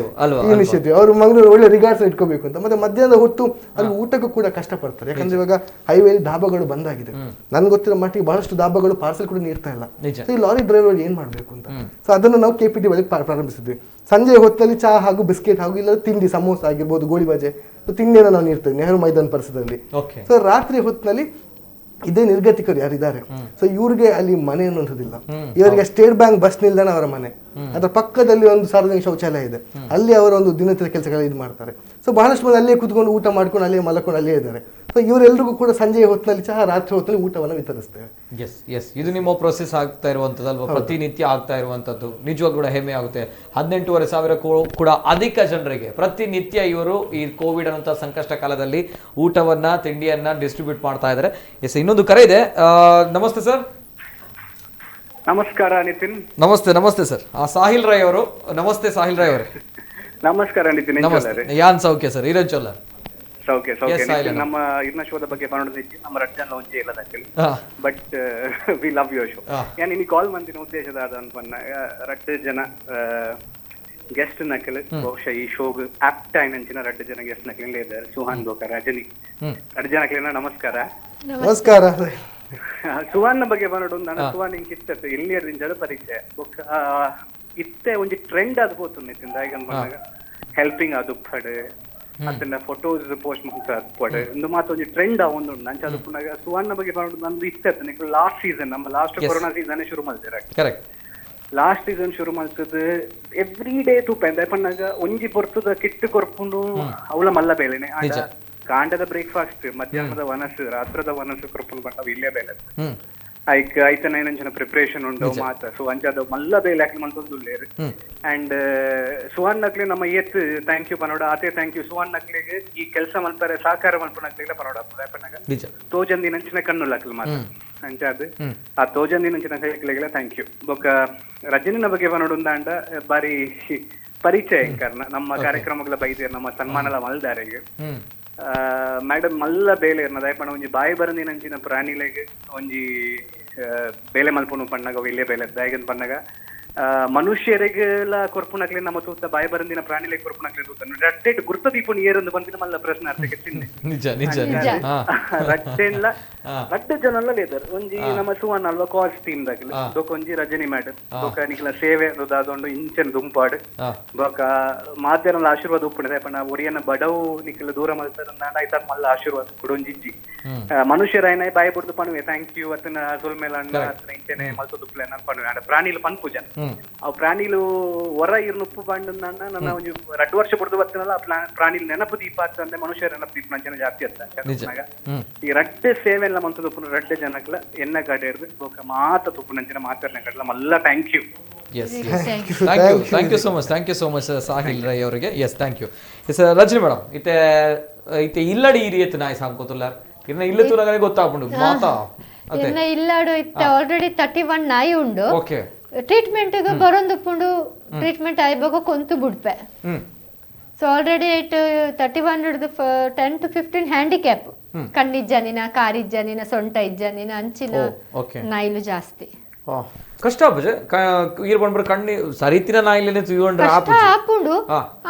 [SPEAKER 2] ಇನಿಷಿಯೇಟಿವ್ ಅವರು ಮಂಗಳೂರು ಒಳ್ಳೆ ರಿಗಾರ್ಡ್ಸ್ ಇಟ್ಕೋಬೇಕು ಅಂತ. ಮತ್ತೆ ಮಧ್ಯಾಹ್ನದ ಹೊತ್ತು ಅಲ್ಲಿ ಊಟಕ್ಕೂ ಕೂಡ ಕಷ್ಟಪಡ್ತಾರೆ. ಯಾಕಂದ್ರೆ ಇವಾಗ ಹೈವೇಲಿ ಧಾಬಾಗಳು ಬಂದಾಗಿದೆ. ನನ್ಗೆ ಗೊತ್ತಿರೋ ಮಟ್ಟಿಗೆ ಬಹಳಷ್ಟು ಧಾಬಾಗಳು ಪಾರ್ಸಲ್ ಕೂಡ ನೀಡ್ತಾ ಇಲ್ಲ. ಈ ಲಾರಿ ಡ್ರೈವರ್ ಏನ್ ಮಾಡ್ಬೇಕು ಅಂತ. ಸೊ ಅದನ್ನು ನಾವು KPT ಬಳಿ ಪ್ರಾರಂಭಿಸಿದ್ವಿ. ಸಂಜೆ ಹೊತ್ತಿನಲ್ಲಿ ಚಹಾ ಹಾಗೂ ಬಿಸ್ಕೆಟ್ ಹಾಗೂ ಇಲ್ಲ ತಿಂಡಿ, ಸಮೋಸ ಆಗಿರ್ಬೋದು, ಗೋಳಿ ಬಜೆ ತಿಂಡಿಯನ್ನು ನಾವು ನೀಡ್ತೇವೆ ನೆಹರು ಮೈದಾನ ಪರಿಸರದಲ್ಲಿ. ಸೊ ರಾತ್ರಿ ಹೊತ್ತಿನಲ್ಲಿ ಇದೇ ನಿರ್ಗತಿಕರು ಯಾರಿದ್ದಾರೆ, ಸೊ ಇವ್ರಿಗೆ ಅಲ್ಲಿ ಮನೆ ಅನ್ನುವಂಥದ್ದಿಲ್ಲ. ಇವರಿಗೆ ಸ್ಟೇಟ್ ಬ್ಯಾಂಕ್ ಬಸ್ ನಿಲ್ದಾಣ ಅವರ ಮನೆ, ಅದರ ಪಕ್ಕದಲ್ಲಿ ಒಂದು ಸಾರ್ವಜನಿಕ ಶೌಚಾಲಯ ಇದೆ, ಅಲ್ಲಿ ಅವರ ಒಂದು ದಿನನಿತ್ಯದ ಕೆಲಸಗಳು ಇದು ಮಾಡ್ತಾರೆ. ಸೊ ಬಹಳಷ್ಟು ಮಂದಿ ಅಲ್ಲಿಯೇ ಕುತ್ಕೊಂಡು ಊಟ ಮಾಡ್ಕೊಂಡು ಅಲ್ಲಿಯೇ ಮಲ್ಕೊಂಡು ಅಲ್ಲಿಯೇ ಇದ್ದಾರೆ. ಸೊ ಇವರೆಲ್ಲರಿಗೂ ಕೂಡ ಸಂಜೆಯ ಹೊತ್ತಿನಲ್ಲಿ ಚಹಾ, ರಾತ್ರಿ ಹೊತ್ತಿನಲ್ಲಿ ಊಟವನ್ನು ವಿತರಿಸ್ತೇವೆ.
[SPEAKER 1] ಇದು ನಿಮ್ಮ ಪ್ರೊಸೆಸ್ ಆಗ್ತಾ ಇರುವಂತದ್ದು ಅಲ್ವಾ, ಪ್ರತಿನಿತ್ಯ ಆಗ್ತಾ ಇರುವಂತದ್ದು. ನಿಜವಾಗ್ಲೂ ಕೂಡ ಹೆಮ್ಮೆ ಆಗುತ್ತೆ. 18,500 ಕೂಡ ಅಧಿಕ ಜನರಿಗೆ ಪ್ರತಿನಿತ್ಯ ಇವರು ಈ ಕೋವಿಡ್ ಅನ್ನುವಂಥ ಸಂಕಷ್ಟ ಕಾಲದಲ್ಲಿ ಊಟವನ್ನ, ತಿಂಡಿಯನ್ನ ಡಿಸ್ಟ್ರಿಬ್ಯೂಟ್ ಮಾಡ್ತಾ ಇದ್ದಾರೆ. ಇನ್ನೊಂದು ಕರೆ ಇದೆ. ನಮಸ್ತೆ ಸರ್.
[SPEAKER 5] ನಮಸ್ಕಾರ ನಿತಿನ್.
[SPEAKER 1] ನಮಸ್ತೆ ಸರ್. ಸಾಹಿಲ್ ರಾಯ್ ಅವರು. ನಮಸ್ತೆ ಸಾಹಿಲ್ ರಾಯ್ ಅವರೇ.
[SPEAKER 5] ನಮಸ್ಕಾರ ನಿತಿನ್.
[SPEAKER 1] ಯಾನ್ ಸೌಖ್ಯ ಸರ್. ಇರಂಚೋಲ್ಲ
[SPEAKER 5] ಸೌಖ್ಯ. ನಮ್ಮ ಇರ್ನ ಶೋದ ಬಗ್ಗೆ ಪರಣಿದ್ದೆ ನಮ್ಮ ರಡ್ಜನ್ ಒಂಜಿ ಇಲ್ಲ ದಕ್ಕಲ್, but we love your show. ಯಾನ್ ಇನಿ ಕಾಲ್ ಮಂದಿನ ಉದ್ದೇಶದ ಅನ್ಪನ್ನ ರಡ್ಡು ಜನ ಗೆಸ್ಟ್ ನಕಲ್ ಬಹುಶಃ ಈ ಶೋಗ್ ಆಪ್ಟ್ ಆಯ್ನಂಚಿನ ರಡ್ಡು ಜನ ಗೆಸ್ಟ್ ನಕಲಿಂದ ಇದ್ದಾರೆ. ಸುಹಾನ್ ಬೋಕ, ರಜನಿ, ರಡ್ಡು ಜನಕ್ಲಿನ ನಮಸ್ಕಾರ.
[SPEAKER 2] ನಮಸ್ಕಾರ.
[SPEAKER 5] ಸುಹಾನ್ ಬಗ್ಗೆ ಪರಡು ನಾನು ಸುಹಾನ್ ಇಂಕ್ ಇತ್ತ ಇಲ್ಲಿ ದಿಂಜದ ಪರಿಚಯ ಬೊಕ್ಕ ಇತ್ತೆ ಒಂಜಿ ಟ್ರೆಂಡ್ ಅದು ಪೋತು ನಿತಿನ್ ದಾಯಕ ಅನ್ಪನ್ನಾಗ ಹೆಲ್ಪಿಂಗ್ ಅದು ಪಡ್ ಅದನ್ನ ಫೋಟೋಸ್ ಪೋಸ್ಟ್ ಮಾಡ್ತಾರೆ ಒಂದು ಮಾತು ಒಂದು ಟ್ರೆಂಡ್ ಒಂದು ನಂಚ ಅದು ಪುನಃ ಸುವರ್ಣ ಬಗ್ಗೆ ನಂದು ಇಷ್ಟ ಲಾಸ್ಟ್ ಸೀಸನ್ ನಮ್ಮ ಲಾಸ್ಟ್ ಕೊರೋನಾ ಸೀಸನ್ ಶುರು ಮಾಡ್ತಾರೆ. ಲಾಸ್ಟ್ ಸೀಸನ್ ಶುರು ಮಾಡ್ತದ ಎವ್ರಿ ಡೇ ತೂಪ ಎಂದ ಪಣ್ಣಾಗ ಒಂಜಿ ಪೊರ್ತದ ಕಿಟ್ಟು ಕೊರ್ಪುಂಡು ಅವಳ ಮಲ್ಲ ಬೇಲೆನೆ ಕಾಂಡದ ಬ್ರೇಕ್ಫಾಸ್ಟ್, ಮಧ್ಯಾಹ್ನದ ವನಸ್ಸು, ರಾತ್ರದ ವನಸ್ಸು ಕೊರ್ಪುಂಡು ಬಂಡವು ಇಲ್ಲೇ ಬೇಲೆ ಐಕ್ ಐತನ ಏನಂಚಿನ ಪ್ರಿಪರೇಷನ್ ಉಂಡು ಮಾತ. ಸೊ ಅಂಚದ ಮಲ್ಲ ಬೇಲೆ ಹಾಕಿ ಮಂತೊಂದುಲ್ಲೇರು. ಅಂಡ್ ಸುವರ್ಣ ನಕ್ಲಿ ನಮ್ಮ ಏತ್ ಥ್ಯಾಂಕ್ ಯು ಪನೋಡ ಆತೆ ಥ್ಯಾಂಕ್ ಯು ಸುವರ್ಣ ನಕ್ಲಿಗೆ ಈ ಕೆಲಸ ಮಲ್ಪರೆ ಸಾಕಾರ ಮಲ್ಪನಕ್ಲಿಗೆ ಪನೋಡ ಪನ್ನಗ ತೋಜಂದಿನಂಚಿನ ಕಣ್ಣುಲಕ್ಲಿ ಮಾತ ಅಂಚಾದ ಆ ತೋಜಂದಿನಂಚಿನ ಕೈಕ್ಲಿಗೆಲ್ಲ ಥ್ಯಾಂಕ್ ಯು. ಬೊಕ್ಕ ರಜನಿನ ಬಗ್ಗೆ ಪನೋಡು ಅಂಡ ಬಾರಿ ಪರಿಚಯ ಕಾರಣ ನಮ್ಮ ಕಾರ್ಯಕ್ರಮಗಳ ಬೈದೇರು ನಮ್ಮ ಸನ್ಮಾನಲ ಮಲ್ದಾರೆಗೆ ಮೇಡಮ್ ಮಲ್ಲ ಬೇಲೆ ದಯಪಣ ಒಂಜಿ ಬಾಯಿ ಬರಂದಿನಂಚಿನ ಪ್ರಾಣಿಲೆಗೆ ಒಂಜಿ ಬೇಲೆ ಮಲ್ಪುನು ಪಣ್ಣಗ ಇಲ್ಲೇ ಬೇಲೆ ದಯಗನ್ ಪನ್ನಗ ಮನುಷ್ಯರಿಗೆಲ್ಲ ಕೊರ್ಪುನಕ್ಲಿ ನಮ್ಮ ತೂತ ಬಾಯಿ ಬರಂದಿನ ಪ್ರಾಣಿಲೆ ಕೊರ್ಪುನಕ್ಲಿ ತೂತ ರಟ್ಟೆಟ್ ಗುರ್ತ ದೀಪುನ್ ಏರಂದು ಬಂದಿನ ಮಲ್ಲ ಪ್ರಶ್ನೆ ಅರ್ಥಕ್ಕೆ ಚಿನ್ನೆ ರಟ್ಟೆಲ್ಲ ರಡ್ಡೆ ಜನಲ್ಲ ಲೇದರ್ ಒಂಜಿ ನಮ್ಮ ಸುವರ್ಣ ಅಲ್ವಾ ಕಾಸ್ ಟೀಮ್ ದಾಗಿಲ್ಲ ದೊಕ ಒಂಜಿ ರಜನಿ ಮೇಡಮ್ ದೊಕ ನಿಖಲ ಸೇವೆ ಅದೊಂದು ಇಂಚನ್ ದುಂಪಾಡು ಬೊಕ ಮಾಧ್ಯಮ ಆಶೀರ್ವಾದ ಉಪ್ಪುಣೆ ಪಣ ಒರಿಯನ್ನ ಬಡವು ನಿಖಲ ದೂರ ಮಲ್ತಾರ ಆಯ್ತಾರ ಮಲ್ಲ ಆಶೀರ್ವಾದ ಕೊಡೊಂಜಿಜ್ಜಿ ಮನುಷ್ಯರಾಯನ ಬಾಯಿ ಬಿಡ್ದು ಪಣುವೆ ಥ್ಯಾಂಕ್ ಯು ಅತನ ಸೋಲ್ಮೇಲ ಇಂಚನೆ ಮಲ್ತದುಪ್ಲೆ ನಾನು ಪಣುವೆ ಪ್ರಾಣಿಲು ಪನ್ ಪೂಜಾ ಅವು ಪ್ರಾಣಿಲು ಹೊರ ಇರ್ನುಪ್ಪು ಬಂಡ ನನ್ನ ಒಂದು 2 ವರ್ಷ ಬಿಡ್ದು ಬರ್ತೀನಲ್ಲ ಪ್ರಾಣಿಲು ನೆನಪು ದೀಪ ಅಂತಂದ್ರೆ ಮನುಷ್ಯರ ನೆನಪು ದೀಪ ಜನ ಜಾಸ್ತಿ ಅಂತ ಈ ರಡ್ಡೆ ಸೇವೆ ಎಲ್ಲ ಮಂತ ತುಪ್ಪು ರಡ್ಡೆ ಜನಕ್ಲ ಎನ್ನ ಕಡೆ ಹಿಡ್ದು ಬೋಕ ಮಾತ ತುಪ್ಪು ನಂಚಿನ ಮಾತಾಡ್ನ ಕಡ್ಲ ಮಲ್ಲ thank you.
[SPEAKER 1] Thank you so much Sahil Rai ಅವರಿಗೆ. Yes thank you. Rajani madam ಇತ್ತೆ ಇಲ್ಲಡಿ ಈ ರೀತಿ ನಾಯಿ ಸಾಂಕೋತುಲ್ಲ ಇನ್ನ ಇಲ್ಲ ತುಲಗನೆ ಗೊತ್ತಾಗ್ಬಿಡು ಮಾತಾ
[SPEAKER 3] ಇನ್ನ ಇಲ್ಲಾಡು ಇತ್ತೆ ಆಲ್ರೆಡಿ 31 ನಾಯಿ ಉಂಡು. ಟ್ರೀಟ್ಮೆಂಟ್ ಬರೋಂದುಪ್ಪುಂಡು ಟ್ರೀಟ್ಮೆಂಟ್ ಆಯ್ಬೇಕು ಕೊಂತು ಬಿಡ್ಪೆ. ಸೊ ಆಲ್ರೆಡಿ 31 10 to 15 ಹ್ಯಾಂಡಿಕ್ಯಾಪ್ ಕಣ್ಣಿಜ್ಜನಿನ ಕಾರಿಜ್ಜನಿನ ಸೊಂಟ ಇಜ್ಜನಿನ ಅಂಚಿನ ನಾಯಿಲು ಜಾಸ್ತಿ
[SPEAKER 1] ಕಷ್ಟ ಬಂದ್ರೆ ಕಣ್ಣಿ ಸರಿತಿನ ನಾಯಿಲೇನೆ
[SPEAKER 3] ಕಷ್ಟ ಆಪುಂಡು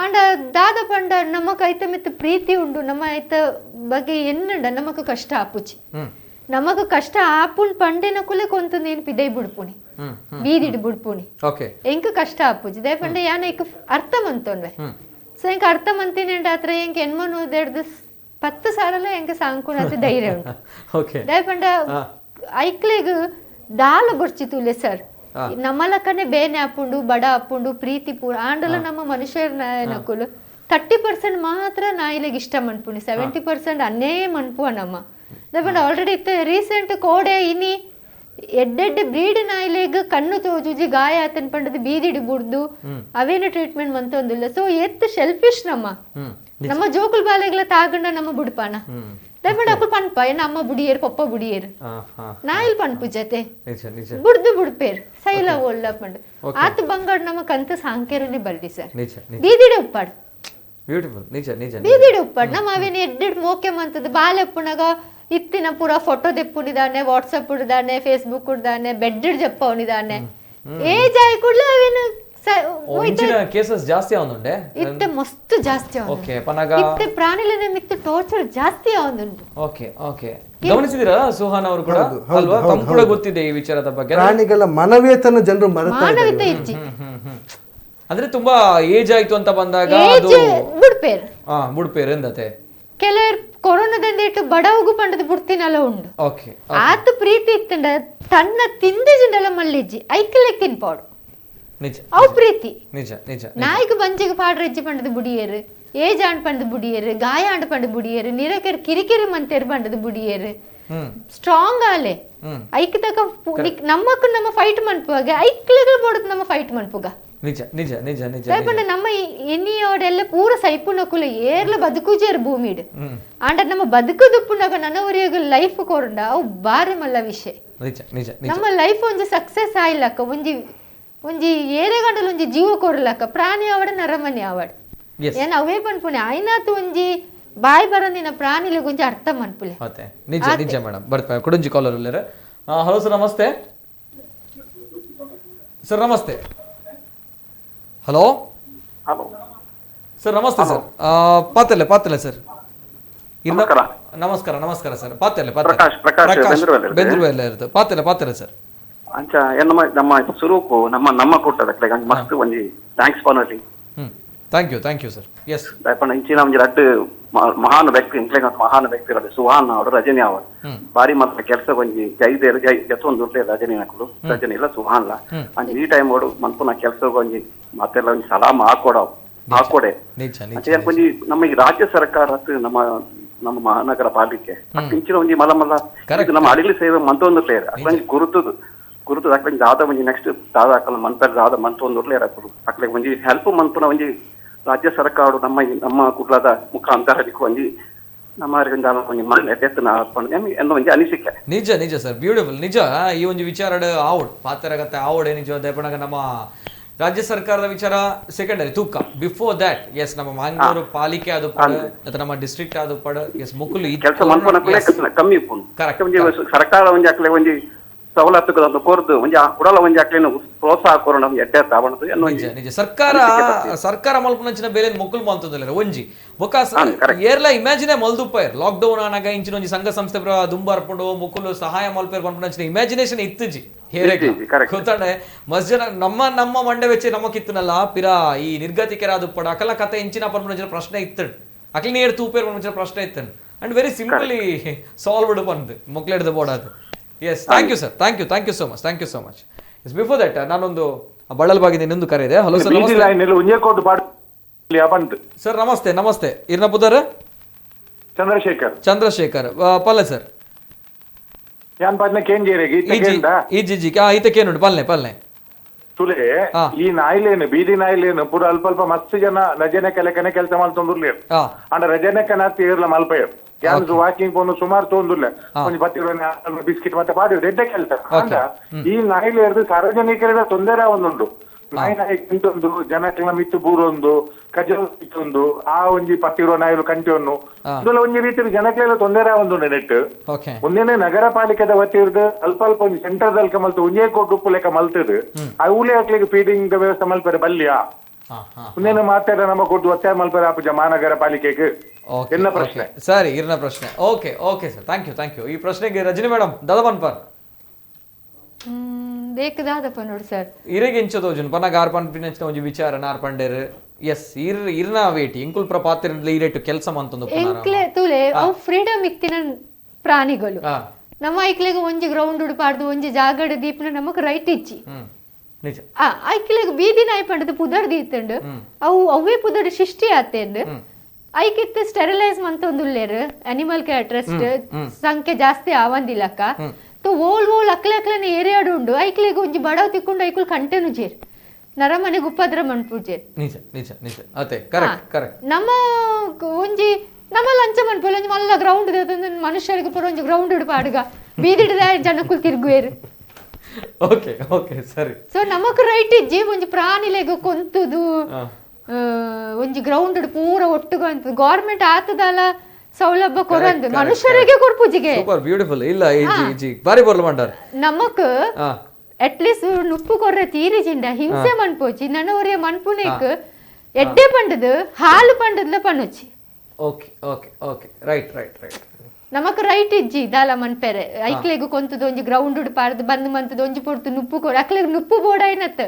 [SPEAKER 3] ಆಂಡ ದಾದ ಪಂಡ ನಮಕ್ ಐತ ಮಿತ್ತ ಪ್ರೀತಿ ಉಂಡು ನಮ್ಮ ಐತ ಬಗ್ಗೆ ಎನ್ನಂಡ ನಮಕ್ ಕಷ್ಟ ಆಪುಚಿ ನಮಕ್ ಕಷ್ಟ ಆಪುಂಡ್ ಪಂಡಿನ ಕುಲೆ ಕೊಂತ ನೀನ್ ಪಿದೈ ಬಿಡ್ಪುಣಿ ಬೀದಿಡ್ ಬಿಡ್ಪುಣಿ ಎಂಕ ಕಷ್ಟ ಆಪುಜಿ ದಯ ಪಂಡ ಯಾನ ಐಕ ಅರ್ಥ ಮಂತೊನ್ವೆ. ಸೊ ಎಂಕ ಅರ್ಥ ಮಂತೀನಿ ಆತ್ರ ಎಂಕ ಎನ್ಮನ್ ಓದಾಡ್ದು 10 ಸಾರಲ್ಲ ಎಂಕ ಸಾಂಕುಣತೆ ಧೈರ್ಯ ಉಂಟು ದಯ ಪಂಡ ಐಕ್ಲೆಗ್ ದಾಲ ಬೊಡ್ಚಿತುಲೆ ಸರ್ ನಮ್ಮಲಕ್ಕನೆ ಬೇನೆ ಆಪುಂಡು ಬಡ ಆಪುಂಡು ಪ್ರೀತಿ ಪೂರ ಆಂಡಲ ನಮ್ಮ ಮನುಷ್ಯರ ನಕುಲು 30% ಮಾತ್ರ ನಾಯಿಲೆಗ್ ಇಷ್ಟ ಮನ್ಪುಣಿ 70% ಅನ್ನೇ ಮನ್ಪುವ ನಮ್ಮ ದಯಪಂಡ ಆಲ್ರೆಡಿ ಇತ್ತು ರೀಸೆಂಟ್ ಕೋಡೆ ಇನಿ ಎಡ್ಡೆಡ್ಡೆ ಬ್ರೀಡ್ ನಾಯಿಲೆಗ್ ಕಣ್ಣು ತೋಜುಜಿ ಗಾಯ ಆತನ್ ಪಂಡದ ಬೀದಿಡಿ ಬುಡ್ದು ಅವೇನು ಟ್ರೀಟ್ಮೆಂಟ್ ಮಂತೊಂದಿಲ್ಲ. ಸೊ ಎತ್ ಶೆಲ್ಫಿಶ್ ನಮ್ಮ ಜೋಕುಲ್ ಬಾಲೆಗ್ಲ ತಾಗಂಡ ನಮ್ಮ ಬುಡ್ಪಾನ ದಯಪಂಡ ಅಕ್ಕಳು ಪನ್ಪ ಏನ ಅಮ್ಮ ಬುಡಿಯೇರು ಪಪ್ಪ ಬುಡಿಯೇರು ನಾ ಇಲ್ಲಿ ಪನ್ಪು ಜತೆ
[SPEAKER 1] ನಿಜ ನಿಜ
[SPEAKER 3] ಬುಡ್ದು ಬುಡ್ಪೇರು ಸೈಲ ಒಲ್ಲ ಪಂಡು ಆತ ಬಂಗಾಡ್ ನಮ್ಮ ಕಂತ ಸಾಂಕೇರನೆ ಬಲ್ಡಿ ಸರ್
[SPEAKER 1] ನಿಜ ನಿಜ
[SPEAKER 3] ಬೀದಿಡೆ ಉಪ್ಪಾಡು
[SPEAKER 1] ಬ್ಯೂಟಿಫುಲ್ ನಿಜ ನಿಜ
[SPEAKER 3] ಬೀದಿಡೆ ಉಪ್ಪಾಡು ನಮ್ಮ ಅವೇನು ಎಡ್ಡೆಡ್ ಮೋಕೆ ಮಂತದ ಬಾಲೆಪ್ಪುನಾಗ ಇತ್ತಿನ ಪೂರ ಫೋಟೋ ತೆಪ್ಪುನಿದಾನೆ ವಾಟ್ಸಪ್ ಉಡ್ದಾನೆ ಫೇಸ್ಬುಕ್ ಉಡ್ದಾನೆ ಬೆಡ್ ಜಪ್ಪ ಅವನಿದಾನೆ ಏಜ್ ಆಯ್ ಕೂಡ್ಲೆ ಅವೇನು
[SPEAKER 1] ಇಂಚಿನ ಕೇಸಸ್ ಜಾಸ್ತಿ ಆವೊಂದುಂಡೆ
[SPEAKER 3] ಇತ್ತೆ ಮಸ್ತ್ ಜಾಸ್ತಿ
[SPEAKER 1] ಓಕೆ ಪನಗ
[SPEAKER 3] ಇತ್ತೆ ಪ್ರಾಣಿಲನೆ ಮಿತ್ತು ಟಾರ್ಚರ್ ಜಾಸ್ತಿ ಆವೊಂದುಂಟು
[SPEAKER 1] ಓಕೆ ಓಕೆ ಗಮನಿಸಿದಿರಾ ಸುಹಾನ್ ಅವರು ಕೂಡ ಅಲ್ವಾ ತಮ್ಮ ಕೂಡ ಗೊತ್ತಿದೆ ಈ ವಿಚಾರದ ಬಗ್ಗೆ
[SPEAKER 2] ಪ್ರಾಣಿಗಳ ಮಾನವೀಯತೆಯನ್ನು ಜನರು ಮರೆತಾ
[SPEAKER 3] ಮಾನವೀಯತೆ ಇಜ್ಜಿ
[SPEAKER 1] ಅಂದ್ರೆ ತುಂಬಾ ಏಜ್ ಆಯ್ತು ಅಂತ ಬಂದಾಗ ಅದು
[SPEAKER 3] ಬುಡ್ಪೇರ್
[SPEAKER 1] ಮುಡ್ಪೇರ್ ಎಂದತೆ
[SPEAKER 3] ಕೆಲವರು ಕೊರೋನಾದಿಂದ ಇಟ್ಟು ಬಡವಗೂ ಪಂಡದ ಬುಡ್ತಿನಲ್ಲ ಉಂಡು
[SPEAKER 1] ಓಕೆ
[SPEAKER 3] ಆತ ಪ್ರೀತಿ ಇತ್ತಂಡ ತನ್ನ ತಿಂದಿಜಿಂಡಲ ಮಲ್ಲಿಜ್ಜಿ ಐಕಲೆ ತಿನ್ಪಾಡು
[SPEAKER 1] ನಿಜ
[SPEAKER 3] ಅವು ಪ್ರೀತಿ
[SPEAKER 1] ನಿಜ ನಿಜ
[SPEAKER 3] ನಾಯಿಗೆ ಬಂಜಿಗೆ ಪಾಡ್ರ ಇಜ್ಜಿ ಪಂಡದ ಬುಡಿಯೇರು ಏಜ್ ಆಂಡ್ ಪಂಡದ ಬುಡಿಯೇರು ಗಾಯ ಆಂಡ್ ಪಂಡ ಬುಡಿಯೇರು ನಿರಕರ್ ಕಿರಿಕಿರಿ ಮಂತೇರು ಪಂಡದ ಬುಡಿಯೇರು ಸ್ಟ್ರಾಂಗ್ ಆಲೆ ಐಕ್ ತಕ ನಮ್ಮಕ್ಕ ನಮ್ಮ ಫೈಟ್ ಮನ್ಪುವಾಗ ಐಕ್ಲೆಗಳು ಮಾಡೋದು ನಮ್ಮ ಫೈಟ್ ಮನ್ಪುಗ
[SPEAKER 1] ನಿಜ ನಿಜ ನಿಜ ನಿಜ
[SPEAKER 3] ಸೈಪಂಡ ನಮ್ಮ ಎನ್ನಿಯೋಡೆಲ್ಲ ಪೂರ ಸೈಪುನಕುಲ ಏರ್ಲ ಬದುಕುಜೇರು ಭೂಮಿಡ್ ಆಂಡ ನಮ್ಮ ಬದುಕುದುಪ್ಪುನಾಗ ನನವರಿಯಾಗ ಲೈಫ್ ಕೋರಂಡ ಅವು ಬಾರಿ ಮಲ್ಲ ವಿಷಯ
[SPEAKER 1] ನಿಜ ನಿಜ
[SPEAKER 3] ನಮ್ಮ ಲೈಫ್ ಒಂಜಿ ಸಕ್ಸಸ್ ಆಯ್ಲಕ್ಕ ಒಂಜಿ ಒಂಜಿ ಏರೆ ಗಂಟಲು ಒಂಜಿ ಜೀವ ಕೊರ್ಲಕ್ಕ ಪ್ರಾಣಿ ಆವಡ ನರಮನಿ ಆವಡ್ ಏನ್ ಅವೇ ಪನ್ಪುನೆ ಐನಾತು ಒಂಜಿ ಬಾಯ್ ಬರಂದಿನ ಪ್ರಾಣಿಲೆ ಒಂಜಿ ಅರ್ಥ ಮನ್ಪುಲೆ
[SPEAKER 1] ಮತ್ತೆ ನಿಜ ನಿಜ ಮೇಡಮ್ ಬರ್ತಾ ಕುಡಂಜಿ ಕಾಲರ್ ಉಳ್ಳೇರ ಹಲೋ ಸರ್ ನಮಸ್ತೆ ಸರ್ ನಮಸ್ತೆ ಹಲೋ ಸರ್ ನಮಸ್ತೆ ಸರ್ ಪಾತಲೆ ಸರ್ ನಮಸ್ಕಾರ ನಮಸ್ಕಾರ ಸರ್ ಪಾತಲೆ ಬೆಂದ್ರೂವೆಲ್ಲ ಇರುತ್ತೆ ಪಾತಲೆ ಸರ್
[SPEAKER 6] ಅಂಚ ನಮ್ಮ ಸುರೂಕು ನಮ್ಮ ಕೊಟ್ಟದ ಮಸ್ತ್ ಒಂಜಿ ಥ್ಯಾಂಕ್ಸ್ ಫಾರ್ನರ್ಲಿ
[SPEAKER 1] ಥ್ಯಾಂಕ್ ಯು ಸರ್ ಎಸ್
[SPEAKER 6] ದಯಪಂಡ ಇಂಚಿನ ಒಂಜಿ ರಡ್ಡು ಮಹಾನ್ ವ್ಯಕ್ತಿ ಇಂಕ್ಲೆಗ್ ಮಹಾನ್ ವ್ಯಕ್ತಿ ಇರೋದು ಸುಹಾನ್ ಅವರು ರಜನಿ ಅವರು ಬಾರಿ ಮಾತ್ರ ಕೆಲಸ ಒಂಜಿ ಜೈದೇರು ಜೊತ್ತೊಂದು ರಜನಿ ನಕಲು ರಜನಿ ಇಲ್ಲ ಸುಹಾನ್ಲ ಅಂಚೆ ಈ ಟೈಮ್ ಓಡು ಮನ್ಪುನ ಕೆಲಸ ಒಂಜಿ ಮತ್ತೆಲ್ಲ ಒಂಜಿ ಸಲಾಮ್ ಹಾಕೊಡೆ ಅಂಚೆ ಒಂಜಿ ನಮ್ಮ ಈ ರಾಜ್ಯ ಸರ್ಕಾರ ನಮ್ಮ ಮಹಾನಗರ ಪಾಲಿಕೆ ಇಂಚಿನ ಒಂಜಿ ಮಲ್ಲ ನಮ್ಮ ಅಡಿಲಿ ಸೇವೆ ಮಂತೊಂದು ಪ್ಲೇಯರ್ ಅಕ್ಕೊಂಜಿ ಗುರುತು ಅಕ್ಕೊಂಜಿ ದಾದ ಒಂಜಿ ನೆಕ್ಸ್ಟ್ ದಾದ ಅಕ್ಕಲ ಮಂತರ್ ದಾದ ಮಂತೊಂದು ಪ್ಲೇಯರ್ ಅಕ್ಕಲು ಅಕ್ಲೆಗ್ ಒಂಜಿ ಹೆಲ್ಪ್ ಮಂತುನ ಒಂಜಿ ರಾಜ್ಯ ಸರ್ಕಾರ ನಮ್ಮ ಕುಟ್ಲದ ಮುಖಾಂತರ ಒಂಜಿ ನಮ್ಮ ಒಂಜಿ ಒಂಜಿ ಅನಿಸಿಕೆ
[SPEAKER 1] ನಿಜ ಸರ್ ಬ್ಯೂಟಿಫುಲ್ ನಿಜ ಈ ಒಂದು ವಿಚಾರ ಆವಡ್ ಪಾತ್ರಗತ್ತೆ ಆವಡೆ ನಿಜ ದಯಪಣಗ ನಮ್ಮ ರಾಜ್ಯ ಸರ್ಕಾರದ ವಿಚಾರ ಸೆಕೆಂಡರಿ ತೂಕ ಬಿಫೋರ್ ದಟ್ ಎಸ್ ನಮ್ಮ ಮಂಗಳೂರು ಪಾಲಿಕೆ ಅದು ಪಡ ಅಥವಾ ನಮ್ಮ ಡಿಸ್ಟ್ರಿಕ್ಟ್ ಅದು ಪಡ ಎಸ್ ಮುಕ್ಕುಲು
[SPEAKER 6] ಕೆಲಸ ಮನ್ಪನ ಕಮ್ಮಿ ಸರ್ಕಾರ ಒಂಜಿ ಅಕ್ಲೆ ಒಂಜಿ ಸವಲತ್ತು ಕೋರ್ದು ಒಂಜಿ ಕುಡಲ ಒಂಜಿ ಅಕ್ಲೇನು ಪ್ರೋತ್ಸಾಹ ಕೋರೋಣ ಎಡ್ಡೆ ತಾವಣದು
[SPEAKER 1] ನಿಜ ಸರ್ಕಾರ ಮಲ್ಪುನಂಚಿನ ಬೇಲೆ ಮೊಕ್ಕಲು ಮಂತದಲ್ಲ ಒಂಜಿ ಬೊಕ ಏರ್ಲ ಇಮ್ಯಾಜಿನೇ ಮಲ್ದುಪ್ಪರ್ ಲಾಕ್ ಡೌನ್ ಆನಾಗ ಇಂಚಿನ ಒಂಜಿ ಸಂಘ ಸಂಸ್ಥೆ ದುಂಬರ್ಪುಂಡು ಮುಕ್ಕಲು ಸಹಾಯ ಮಲ್ಪೇರ್ ಪನ್ಪುನಂಚಿನ ಇಮ್ಯಾಜಿನೇಷನ್ ಇತ್ತುಜಿ ಗೊತ್ತಾಂಡೆ ಮಸ್ತ್ ಜನ ನಮ್ಮ ಮಂಡೆ ವೆಚ್ಚ ನಮ್ಮ ಕಿತ್ತನಲ್ಲ ಪಿರಾ ಈ ನಿರ್ಗತಿಕರಾದ ಪಡ ಅಕಲ ಕತೆ ಇಂಚಿನ ಪನ್ಪುನಂಚಿನ ಪ್ರಶ್ನೆ ಇತ್ತಂಡ್ ಅಕ್ಲಿ ನೇರ್ ತೂಪೇರ್ ಪನ್ಪುನಂಚಿನ ಪ್ರಶ್ನೆ ಇತ್ತಂಡ್ ಅಂಡ್ ವೆರಿ ಸಿಂಪಲಿ ಸಾಲ್ವ್ಡ್ ಪಂದ್ ಮೊಕ್ಲೆಡ್ದು ಬೋಡಾದು yes thank you so much yes before that ನಾನೊಂದು ಬಳ್ಳಲ್ ಬಾಗಿದ ಇನ್ನೊಂದು ಕರೆ ಇದೆ ಹಲೋ ಸರ್ ನಮಸ್ತೆ ಇರ್ನ ಪುದರ್ ಚಂದ್ರಶೇಖರ್ ಪಲ್ಲೆ ಸರ್ ಈತಕ್ಕೇನುಂಟು ಪಲ್ಲೆ
[SPEAKER 7] ತುಲೆ ಈ ನಾಯಿಲೇನು ಬೀದಿ ನಾಯಿಲೇನು ಪೂರ ಅಲ್ಪ ಅಲ್ಪ ಮಸ್ತ್ ಜನ ರಜನೆ ಕೆಲಕನೆ ಕೆಲಸ ಮಾಡ್ತೊಂದುರ್ಲೇರು ಅಂಡ ರಜನೆಕ್ಕ ನಾತಿ ಇರ್ಲ ಮಲ್ಪೇರು ಯಾರು ವಾಕಿಂಗ್ ಪೋನು ಸುಮಾರು ತೊಂದುರ್ಲೆ ಒಂದ್ 10 ಬಿಸ್ಕಿಟ್ ಮತ್ತೆ ಪಾಡಿದ್ರು ಎಡ್ಡೆ ಕೆಲಸ ಅಂಡ ಈ ನಾಯಿಲೇರ್ದು ಸಾರ್ವಜನಿಕರ ತೊಂದರೆ ಒಂದುಂಟು ನಾಯಿ ತಿಂತೊಂದು ಜನಕ್ಕೆಲ್ಲ ಮಿತ್ತು ಬೂರೊಂದು ಕಜಲ್ ಇತ್ತೊಂದು ಆ ಒಂಜಿ ಪಟ್ಟಿರೋ ನಾಯಿಲು ಕಂಟಿಯನ್ನು ಇದೆಲ್ಲ ಒಂಜಿ ರೀತಿ ಜನಕ್ಕೆಲ್ಲ ತೊಂದರೆ ಒಂದುಂಡು ನೆಟ್ ಮುಂದಿನ ನಗರ ಪಾಲಿಕೆದ ವತಿರ್ದು ಅಲ್ಪ ಒಂಜಿ ಸೆಂಟರ್ ದಲ್ಕ ಮಲ್ತು ಒಂಜೇ ಕೋಟಿ ಉಪ್ಪು ಲೆಕ್ಕ ಮಲ್ತದು ಅವಲೇ ಹಾಕ್ಲಿಕ್ಕೆ ಫೀಡಿಂಗ್ ವ್ಯವಸ್ಥೆ ಮಲ್ಪರೆ ಬಲ್ಯ ಮುಂದಿನ ಮಾತಾಡ ನಮ್ಮ ಕೊಟ್ಟು ಒತ್ತಾಯ ಮಲ್ಪರೆ ಆಪುಜ ಮಹಾನಗರ ಪಾಲಿಕೆಗೆ ಎನ್ನ ಪ್ರಶ್ನೆ
[SPEAKER 1] ಸರಿ ಇರ್ನ ಪ್ರಶ್ನೆ ಓಕೆ ಸರ್ ಥ್ಯಾಂಕ್ ಯು ಈ ಪ್ರಶ್ನೆಗೆ ರಜನಿ ಮೇಡಮ್ ದದಪನ್ಪರ್
[SPEAKER 3] ದೇಕದಾದಪ್ಪ ನೋಡಿ ಸರ್
[SPEAKER 1] ಇರೆಗೆ ಇಂಚದೋಜನ್ ಪನಗ ಆರ್ಪನ್ಪಿನಂಚಿನ ಒಂಜಿ ವಿಚಾರ ನಾರ್ಪಂಡೇರ್ ಎಸ್ ಇರ್ನ ವೇಟಿ ಇಂಕುಲ್ ಪ್ರಪಾತ್ರೆ ಇರೆಟ್ಟು ಕೆಲಸ ಮಂತೊಂದು
[SPEAKER 3] ಎಂಕ್ಲೆ ತುಲೆ ಅವು ಫ್ರೀಡಮ್ ಇತ್ತಿನ ಪ್ರಾಣಿಗಳು ನಮ್ಮ ಐಕ್ಲೆಗೆ ಒಂಜಿ ಗ್ರೌಂಡ್ ಉಡುಪಾಡ್ದು ಒಂಜಿ ಜಾಗಡ್ ದೀಪನ ನಮಕ್ ರೈಟ್ ಇಚ್ಚಿ
[SPEAKER 1] ನಿಜ
[SPEAKER 3] ಐಕ್ಲೆಗೆ ಬೀದಿ ನಾಯಿ ಪಂಡದು ಪುದರ್ ದೀತಂಡು ಅವು ಅವೇ ಪುದರ್ ಶಿಷ್ಟಿ ಆತೇಂಡು ಐಕಿತ್ತು ಸ್ಟೆರಿಲೈಸ್ ಮಂತೊಂದುಲ್ಲೇರು ಅನಿಮಲ್ ಕೇರ್ ಟ್ರಸ್ಟ್ ಸಂಖ್ಯೆ ಜಾಸ್ತಿ ಆವಂದಿಲ್ಲಕ್ಕ ಓಲ್ ಅಕ್ಲೆ ಏರಿಯಾಡು ಉಂಡು ಐಕ್ಲೆಗೆ ಒಂಜಿ ಬಡವ ತಿಕ್ಕೊಂಡು ಐಕುಲ್ ಕಂಟೆನು ಜೇರ್ ನರಮನೆಗೆ ಉಪದ್ರ ಮನ್ಪುಜೇರ್
[SPEAKER 1] ನಿಜ ಅದೇ ಕರೆಕ್ಟ್
[SPEAKER 3] ನಮ್ಮ ಒಂಜಿ ನಮ್ಮಲ್ಲಿ ಅಂಚ ಮನ್ಪೊಲಿ ಒಂಜಿ ಮಲ್ಲ ಗ್ರೌಂಡ್ ಮನುಷ್ಯರಿಗೆ ಪೂರ ಒಂಜಿ ಗ್ರೌಂಡ್ ಇಡು ಪಾಡುಗ ಬೀದಿಡ್ದ ಜನಕ್ಕೂ ತಿರ್ಗುವೇರು.
[SPEAKER 1] ಓಕೆ ಓಕೆ ಸರಿ.
[SPEAKER 3] ಸೊ ನಮಕ್ ರೈಟ್ ಇಜ್ಜಿ ಒಂಜಿ ಪ್ರಾಣಿಲೆಗ್ ಕೊಂತುದು ಒಂಜಿ ಗ್ರೌಂಡ್ ಪೂರ ಒಟ್ಟುಗ ಅಂತ ಗೌರ್ಮೆಂಟ್ ಆತದಲ್ಲ ಸೌಲಭ್ಯ ಕೊರಂದು ಮನುಷ್ಯರಿಗೆ ಕೊರ್ಪುಜಿಗೆ.
[SPEAKER 1] ಸೂಪರ್ ಬ್ಯೂಟಿಫುಲ್ ಇಲ್ಲ ಇಜಿ ಬಾರಿ ಬರ್ಲ ಮಂಡಾರ
[SPEAKER 3] ನಮಕ್ ಅಟ್ಲೀಸ್ಟ್ ನುಪ್ಪು ಕೊರ್ರೆ ತೀರಿಜಿಂಡ ಹಿಂಸೆ ಮನ್ಪೋಚಿ ನನವರಿಯ ಮನ್ಪುನೇಕ್ ಎಡ್ಡೆ ಪಂಡದು ಹಾಲು ಪಂಡದ್ಲ ಪನ್ನುಚಿ.
[SPEAKER 1] Okay okay okay right right right.
[SPEAKER 3] ನಮಕ್ ರೈಟ್ ಇಜ್ಜಿ ದಾಲ ಮನ್ಪೆರೆ ಐಕ್ಲೆಗ್ ಕೊಂತದ ಒಂಜಿ ಗ್ರೌಂಡ್ ಪಾರ್ದು ಬಂದ್ ಮಂತದ ಒಂಜಿ ಪೊರ್ತು ನುಪ್ಪು ಕೊರ ಅಕ್ಲೆಗ್ ನುಪ್ಪು ಬೋಡ ಏನತ್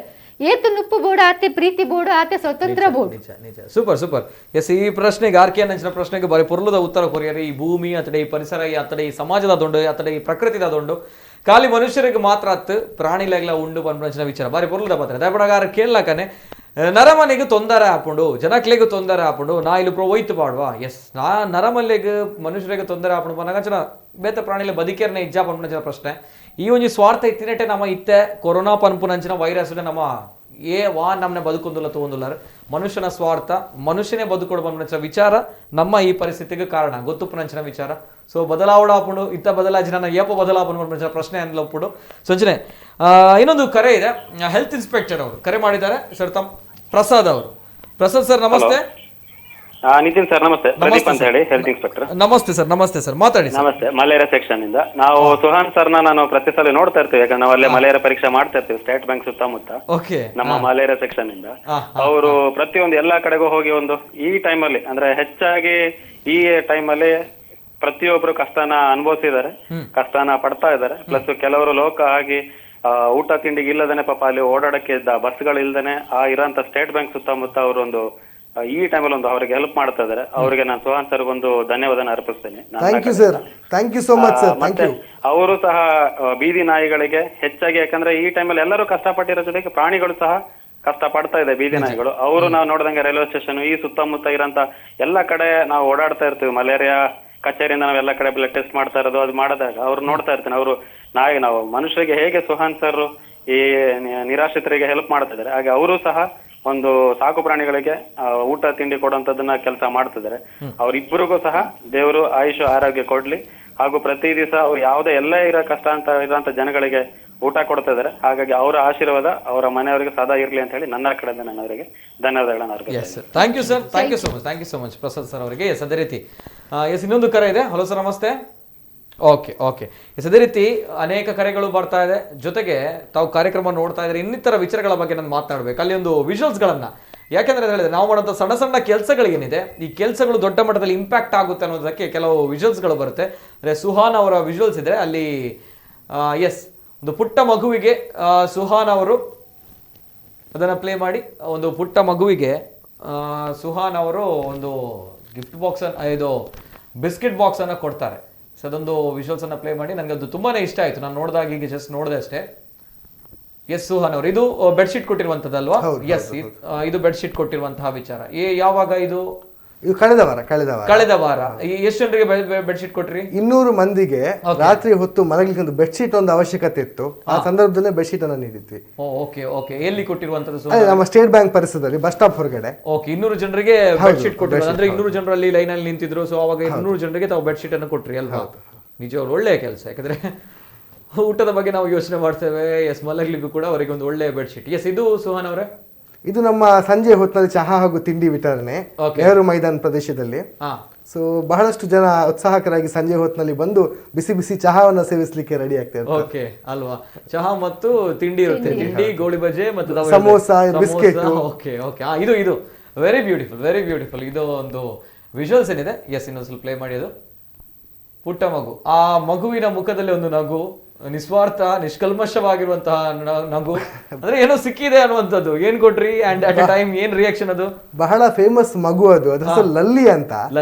[SPEAKER 3] ಏತು ನುಪ್ಪು ಬೋಡ ಆತೆ ಪ್ರೀತಿ ಬೋಡು ಆತೆ ಸ್ವತಂತ್ರ ಬೋಡು.
[SPEAKER 1] ನಿಜ ನಿಜ ಸೂಪರ್ ಸೂಪರ್. ಎಸ್ ಈ ಪ್ರಶ್ನೆಗೆ ಆರ್ಕೆ ಅಂಚಿನ ಪ್ರಶ್ನೆಗೆ ಬಾರಿ ಪೊರ್ಲದ ಉತ್ತರ ಕೊರಿಯರು. ಈ ಭೂಮಿ ಅತಡೆ ಈ ಪರಿಸರ ಅತಡೆ ಈ ಸಮಾಜದ ದೊಂಡು ಅತಡೆ ಈ ಪ್ರಕೃತಿದ ದೊಂಡು ಖಾಲಿ ಮನುಷ್ಯರಿಗೆ ಮಾತ್ರ ಅತ್ತು ಪ್ರಾಣಿಲೆಗ್ಲ ಉಂಡು ಪನ್ಪಂಚಿನ ವಿಚಾರ ಬಾರಿ ಪೊರ್ಲದ ಪಾತ್ರ ದಯಪಡಗಾರ ಕೇಳಲಕನೆ ನರಮನೆಗೆ ತೊಂದರೆ ಹಾಕೊಂಡು ಜನಕ್ಲೆಗೂ ತೊಂದರೆ ಹಾಕೊಂಡು ನಾ ಇಲ್ಲಿ ಒಯ್ತು ಪಾಡುವ. ಎಸ್ ನಾ ನರಮಲ್ಲಿಗೆ ಮನುಷ್ಯರಿಗೆ ತೊಂದರೆ ಹಾಕೊಂಡು ಪನ್ನಗಂಚನ ಬೇತ ಪ್ರಾಣಿಲೆ ಬದುಕೇರ್ನೆ ಇಜ್ಜಾ ಪನ್ಪಂಚಿನ ಪ್ರಶ್ನೆ ಈ ಒಂಜಿ ಸ್ವಾರ್ಥ ಇತ್ತಿನಟ್ಟೆ ನಮ್ಮ ಇತ್ತೆ ಕೊರೋನಾ ಪನ್ಪುನಂಚಿನ ವೈರಸ್ ನಮ್ಮ ನಮ್ಮನೆ ಬದುಕೊಂದಿಲ್ಲ ತಗೊಂದಿಲ್ಲಾರ ಮನುಷ್ಯನ ಸ್ವಾರ್ಥ ಮನುಷ್ಯನೇ ಬದುಕೊಡು ಪನ್ಪಂಚಿನ ವಿಚಾರ ನಮ್ಮ ಈ ಪರಿಸ್ಥಿತಿಗೆ ಕಾರಣ ಗೊತ್ತು ಪುನಂಚಿನ ವಿಚಾರ. ಸೊ ಬದಲಾವಣಾಪುಡು ಇತ್ತ ಬದಲಾಜಿ ನನ್ನ ಏಪ ಬದಲಾವಣೆ ಪನ್ಪಂಚಿನ ಪ್ರಶ್ನೆ ಅನ್ಲಪ್ಪುಡು ಸಂಚನೆ. ಇನ್ನೊಂದು ಕರೆ ಇದೆ, ಹೆಲ್ತ್ ಇನ್ಸ್ಪೆಕ್ಟರ್ ಅವರು ಕರೆ ಮಾಡಿದ್ದಾರೆ ಸರ್. ತಮ್ಮ ಪ್ರಸಾದ್ ಅವರು. ಪ್ರಸಾದ್ ಸರ್ ನಮಸ್ತೆ.
[SPEAKER 8] ನಿತಿನ್ ಸರ್ ನಮಸ್ತೆ. ಪ್ರದೀಪ್ ಅಂತ ಹೇಳಿ ಹೆಲ್ತ್ ಇನ್ಸ್ಪೆಕ್ಟರ್.
[SPEAKER 1] ನಮಸ್ತೆ ಸರ್. ನಮಸ್ತೆ ಸರ್ ಮಾತಾಡಿ.
[SPEAKER 8] ನಮಸ್ತೆ. ಮಲೇರಿಯಾ ಸೆಕ್ಷನ್ ಇಂದ ನಾವು ಸುಹಾನ್ ಸರ್ನ ನಾನು ಪ್ರತಿ ಸಲ ನೋಡ್ತಾ ಇರ್ತೀವಿ, ಯಾಕಂದ್ರೆ ನಾವು ಅಲ್ಲೇ ಮಲೇರಿಯಾ ಪರೀಕ್ಷೆ ಮಾಡ್ತಾ ಇರ್ತೀವಿ ಸ್ಟೇಟ್ ಬ್ಯಾಂಕ್ ಸುತ್ತಮುತ್ತ.
[SPEAKER 1] ಓಕೆ.
[SPEAKER 8] ನಮ್ಮ ಮಲೇರಿಯಾ ಸೆಕ್ಷನ್ ಇಂದ ಅವರು ಪ್ರತಿಯೊಂದು ಎಲ್ಲಾ ಕಡೆಗೂ ಹೋಗಿ ಒಂದು ಈ ಟೈಮಲ್ಲಿ ಅಂದ್ರೆ ಹೆಚ್ಚಾಗಿ ಈ ಟೈಮಲ್ಲಿ ಪ್ರತಿಯೊಬ್ರು ಕಷ್ಟನ ಅನುಭವಿಸಿದ್ದಾರೆ, ಕಷ್ಟನ ಪಡ್ತಾ ಇದ್ದಾರೆ. ಪ್ಲಸ್ ಕೆಲವರು ಲೋಕ ಆಗಿ ಊಟ ತಿಂಡಿಗೆ ಇಲ್ಲದೇನೆ ಪಾಪ ಅಲ್ಲಿ ಓಡಾಡಕ್ಕೆ ಇದ್ದ ಬಸ್ಗಳು ಇಲ್ದೇನೆ ಇರೋಂತ ಸ್ಟೇಟ್ ಬ್ಯಾಂಕ್ ಸುತ್ತಮುತ್ತ ಅವರು ಒಂದು ಈ ಟೈಮಲ್ಲಿ ಒಂದು ಅವರಿಗೆ ಹೆಲ್ಪ್ ಮಾಡ್ತಾ ಇದ್ದಾರೆ. ಅವರಿಗೆ ನಾನು ಸುಹಾನ್ ಸರ್ ಒಂದು ಧನ್ಯವಾದನ ಅರ್ಪಿಸ್ತೇನೆ. ಮತ್ತೆ ಅವರು ಸಹ ಬೀದಿ ನಾಯಿಗಳಿಗೆ ಹೆಚ್ಚಾಗಿ, ಯಾಕಂದ್ರೆ ಈ ಟೈಮಲ್ಲಿ ಎಲ್ಲರೂ ಕಷ್ಟಪಟ್ಟಿರೋ ಜೊತೆಗೆ ಪ್ರಾಣಿಗಳು ಸಹ ಕಷ್ಟ ಪಡ್ತಾ ಇದೆ ಬೀದಿ ನಾಯಿಗಳು. ಅವರು ನಾವು ನೋಡಿದಂಗೆ ರೈಲ್ವೆ ಸ್ಟೇಷನ್ ಈ ಸುತ್ತಮುತ್ತ ಇರೋಂತ ಎಲ್ಲಾ ಕಡೆ ನಾವು ಓಡಾಡ್ತಾ ಇರ್ತೀವಿ. ಮಲೇರಿಯಾ ಕಚೇರಿಯಿಂದ ನಾವು ಎಲ್ಲ ಕಡೆ ಬ್ಲಡ್ ಟೆಸ್ಟ್ ಮಾಡ್ತಾ ಇರೋದು ಅದು ಮಾಡಿದಾಗ ಅವ್ರು ನೋಡ್ತಾ ಇರ್ತೀನಿ. ಅವರು ನಾವು ಮನುಷ್ಯರಿಗೆ ಹೇಗೆ ಸುಹಾನ್ ಸರ್ ಈ ನಿರಾಶ್ರಿತರಿಗೆ ಹೆಲ್ಪ್ ಮಾಡ್ತಾ ಇದ್ದಾರೆ, ಹಾಗೆ ಅವರು ಸಹ ಒಂದು ಸಾಕು ಪ್ರಾಣಿಗಳಿಗೆ ಊಟ ತಿಂಡಿ ಕೊಡುವಂತದನ್ನ ಕೆಲಸ ಮಾಡ್ತಿದ್ದಾರೆ. ಅವ್ರಿಬ್ಬರಿಗೂ ಸಹ ದೇವರು ಆಯುಷ್ ಆರೋಗ್ಯ ಕೊಡ್ಲಿ, ಹಾಗೂ ಪ್ರತಿ ದಿವಸ ಅವ್ರು ಯಾವುದೇ ಎಲ್ಲ ಕಷ್ಟ ಅಂತ ಇರೋಂತ ಜನಗಳಿಗೆ ಊಟ ಕೊಡ್ತಾ ಇದ್ದಾರೆ. ಹಾಗಾಗಿ ಅವರ ಆಶೀರ್ವಾದ ಅವರ ಮನೆಯವರಿಗೆ ಸದಾ ಇರ್ಲಿ ಅಂತ ಹೇಳಿ ನನ್ನ ಕಡೆಯಿಂದ ನಾನು ಅವರಿಗೆ ಧನ್ಯವಾದಗಳನ್ನ ಅರ್ಪಿಸ್ತೇನೆ.
[SPEAKER 1] Thank you sir. Thank you so much. Thank you so much Prasad sir ಅವರಿಗೆ. ಎಸ್ ಅದೇ ರೀತಿ ಇನ್ನೊಂದು ಕರೆ ಇದೆ. ಹಲೋ ಸರ್ ನಮಸ್ತೆ. ಓಕೆ ಓಕೆ ಎಸ್ ಅದೇ ರೀತಿ ಅನೇಕ ಕರೆಗಳು ಬರ್ತಾ ಇದೆ. ಜೊತೆಗೆ ತಾವು ಕಾರ್ಯಕ್ರಮ ನೋಡ್ತಾ ಇದ್ದಾರೆ, ಇನ್ನಿತರ ವಿಚಾರಗಳ ಬಗ್ಗೆ ನಾನು ಮಾತನಾಡಬೇಕು. ಅಲ್ಲಿ ಒಂದು ವಿಜುವಲ್ಸ್ಗಳನ್ನ ಯಾಕೆಂದ್ರೆ ಹೇಳಿದ್ರೆ ನಾವು ಮಾಡೋಂಥ ಸಣ್ಣ ಸಣ್ಣ ಕೆಲಸಗಳಿಗೇನಿದೆ ಈ ಕೆಲಸಗಳು ದೊಡ್ಡ ಮಟ್ಟದಲ್ಲಿ ಇಂಪ್ಯಾಕ್ಟ್ ಆಗುತ್ತೆ ಅನ್ನೋದಕ್ಕೆ ಕೆಲವು ವಿಜುವಲ್ಸ್ಗಳು ಬರುತ್ತೆ. ಅಂದರೆ ಸುಹಾನ್ ಅವರ ವಿಜುವಲ್ಸ್ ಇದೆ ಅಲ್ಲಿ. ಎಸ್ ಒಂದು ಪುಟ್ಟ ಮಗುವಿಗೆ ಸುಹಾನ್ ಅವರು ಅದನ್ನು ಪ್ಲೇ ಮಾಡಿ, ಒಂದು ಪುಟ್ಟ ಮಗುವಿಗೆ ಸುಹಾನ್ ಅವರು ಒಂದು ಗಿಫ್ಟ್ ಬಾಕ್ಸ್ ಇದು ಬಿಸ್ಕೆಟ್ ಬಾಕ್ಸ್ ಅನ್ನು ಕೊಡ್ತಾರೆ. ಸೊ ಅದೊಂದು ವಿಜುವಲ್ಸ್ ಅನ್ನ ಪ್ಲೇ ಮಾಡಿ. ನನಗೆ ಅದು ತುಂಬಾನೇ ಇಷ್ಟ ಆಯ್ತು. ನಾನು ನೋಡಿದಾಗ ಈಗ ಜಸ್ಟ್ ನೋಡಿದೆ ಅಷ್ಟೇ. ಎಸ್ ಸುಹಾನ್ ಅವರು ಇದು ಬೆಡ್ಶೀಟ್ ಕೊಟ್ಟಿರುವಂತದ್ದಲ್ವಾ? ಎಸ್ ಇದು ಬೆಡ್ಶೀಟ್ ಕೊಟ್ಟಿರುವಂತಹ ವಿಚಾರ. ಯಾವಾಗ ಇದು
[SPEAKER 2] ಕಳೆದ ವಾರ
[SPEAKER 1] ಎಷ್ಟು ಜನರಿಗೆ ಬೆಡ್ಶೀಟ್ ಕೊಟ್ರಿ?
[SPEAKER 2] 200 ಮಂದಿಗೆ ರಾತ್ರಿ ಹೊತ್ತು ಮಲಗಲಿಕ್ಕೆ ಒಂದು ಬೆಡ್ಶೀಟ್ ಒಂದು ಅವಶ್ಯಕತೆ ಇತ್ತು. ಆ ಸಂದರ್ಭದಲ್ಲೇ ಬೆಡ್ಶೀಟ್ ಅನ್ನು ನೀಡಿದ್ವಿ.
[SPEAKER 1] ಓಕೆ ಓಕೆ ಎಲ್ಲಿ ಕೊಟ್ಟಿರುವಂತದ್ದು?
[SPEAKER 2] ನಮ್ಮ ಸ್ಟೇಟ್ ಬ್ಯಾಂಕ್ ಪರಿಸರದಲ್ಲಿ ಬಸ್ ಸ್ಟಾಪ್ ಹೊರಗಡೆ.
[SPEAKER 1] ಓಕೆ 200 ಜನರಿಗೆ ಬೆಡ್ಶೀಟ್ ಕೊಟ್ಟಿರೋದು. ಅಂದ್ರೆ 200 ಜನರಲ್ಲಿ ಲೈನ್ ಅಲ್ಲಿ ನಿಂತಿದ್ರು. ಸೊ ಅವಾಗ 200 ಜನರಿಗೆ ತಾವು ಬೆಡ್ಶೀಟ್ ಅನ್ನು ಕೊಟ್ರಿ ಅಲ್ವಾ? ನಿಜವಾಗ್ಲೂ ಒಳ್ಳೆಯ ಕೆಲಸ. ಯಾಕಂದ್ರೆ ಊಟದ ಬಗ್ಗೆ ನಾವು ಯೋಚನೆ ಮಾಡ್ತೇವೆ. ಎಸ್ ಮಲಗ್ಲಿಕ್ಕೂ ಕೂಡ ಅವರಿಗೆ ಒಂದು ಒಳ್ಳೆಯ ಬೆಡ್ಶೀಟ್. ಎಸ್ ಇದು ಸುಹಾನ್ ಅವರೇ
[SPEAKER 2] ಇದು ನಮ್ಮ ಸಂಜೆ ಹೊತ್ತಿನಲ್ಲಿ ಚಹಾ ಹಾಗೂ ತಿಂಡಿ ವಿತರಣೆ ನೆಹರು ಮೈದಾನ ಪ್ರದೇಶದಲ್ಲಿ. ಸೊ ಬಹಳಷ್ಟು ಜನ ಉತ್ಸಾಹಕರಾಗಿ ಸಂಜೆ ಹೊತ್ತಿನಲ್ಲಿ ಬಂದು ಬಿಸಿ ಬಿಸಿ ಚಹಾವನ್ನ ಸೇವಿಸಲಿಕ್ಕೆ ರೆಡಿ ಆಗ್ತಾರೆ.
[SPEAKER 1] ಓಕೆ ಅಲ್ವಾ? ಚಹಾ ಮತ್ತು ತಿಂಡಿ ಇರುತ್ತೆ. ತಿಂಡಿ, ಗೋಳಿ ಬಜೆ ಮತ್ತು
[SPEAKER 2] ಸಮೋಸ, ಬಿಸ್ಕೆಟ್.
[SPEAKER 1] ಓಕೆ ಓಕೆ ಇದು ವೆರಿ ಬ್ಯೂಟಿಫುಲ್, ವೆರಿ ಬ್ಯೂಟಿಫುಲ್. ಇದು ಒಂದು ವಿಜುವಲ್ಸ್ ಏನಿದೆ. ಎಸ್ ಇನ್ನೊಂದು ಸ್ವಲ್ಪ ಪ್ಲೇ ಮಾಡಿ. ಅದು ಪುಟ್ಟ ಮಗು, ಆ ಮಗುವಿನ ಮುಖದಲ್ಲಿ ಒಂದು ನಗು, ನಿಸ್ವಾರ್ಥ ನಿಷ್ಕಲ್ಮಶವಾಗಿರುವಂತಹ ನಗು. ಅಂದ್ರೆ ಏನೋ ಸಿಕ್ಕಿದೆ ಅನ್ನುವಂಥದ್ದು. ಏನ್ ಕೊಟ್ರಿ ಅಂಡ್ ಅಟ್ ಎ ಟೈಮ್ ಏನ್ ರಿಯಾಕ್ಷನ್? ಅದು
[SPEAKER 2] ಬಹಳ ಫೇಮಸ್ ಮಗು. ಅದು ಹೆಸರು ಲಲ್ಲಿ ಅಂತ.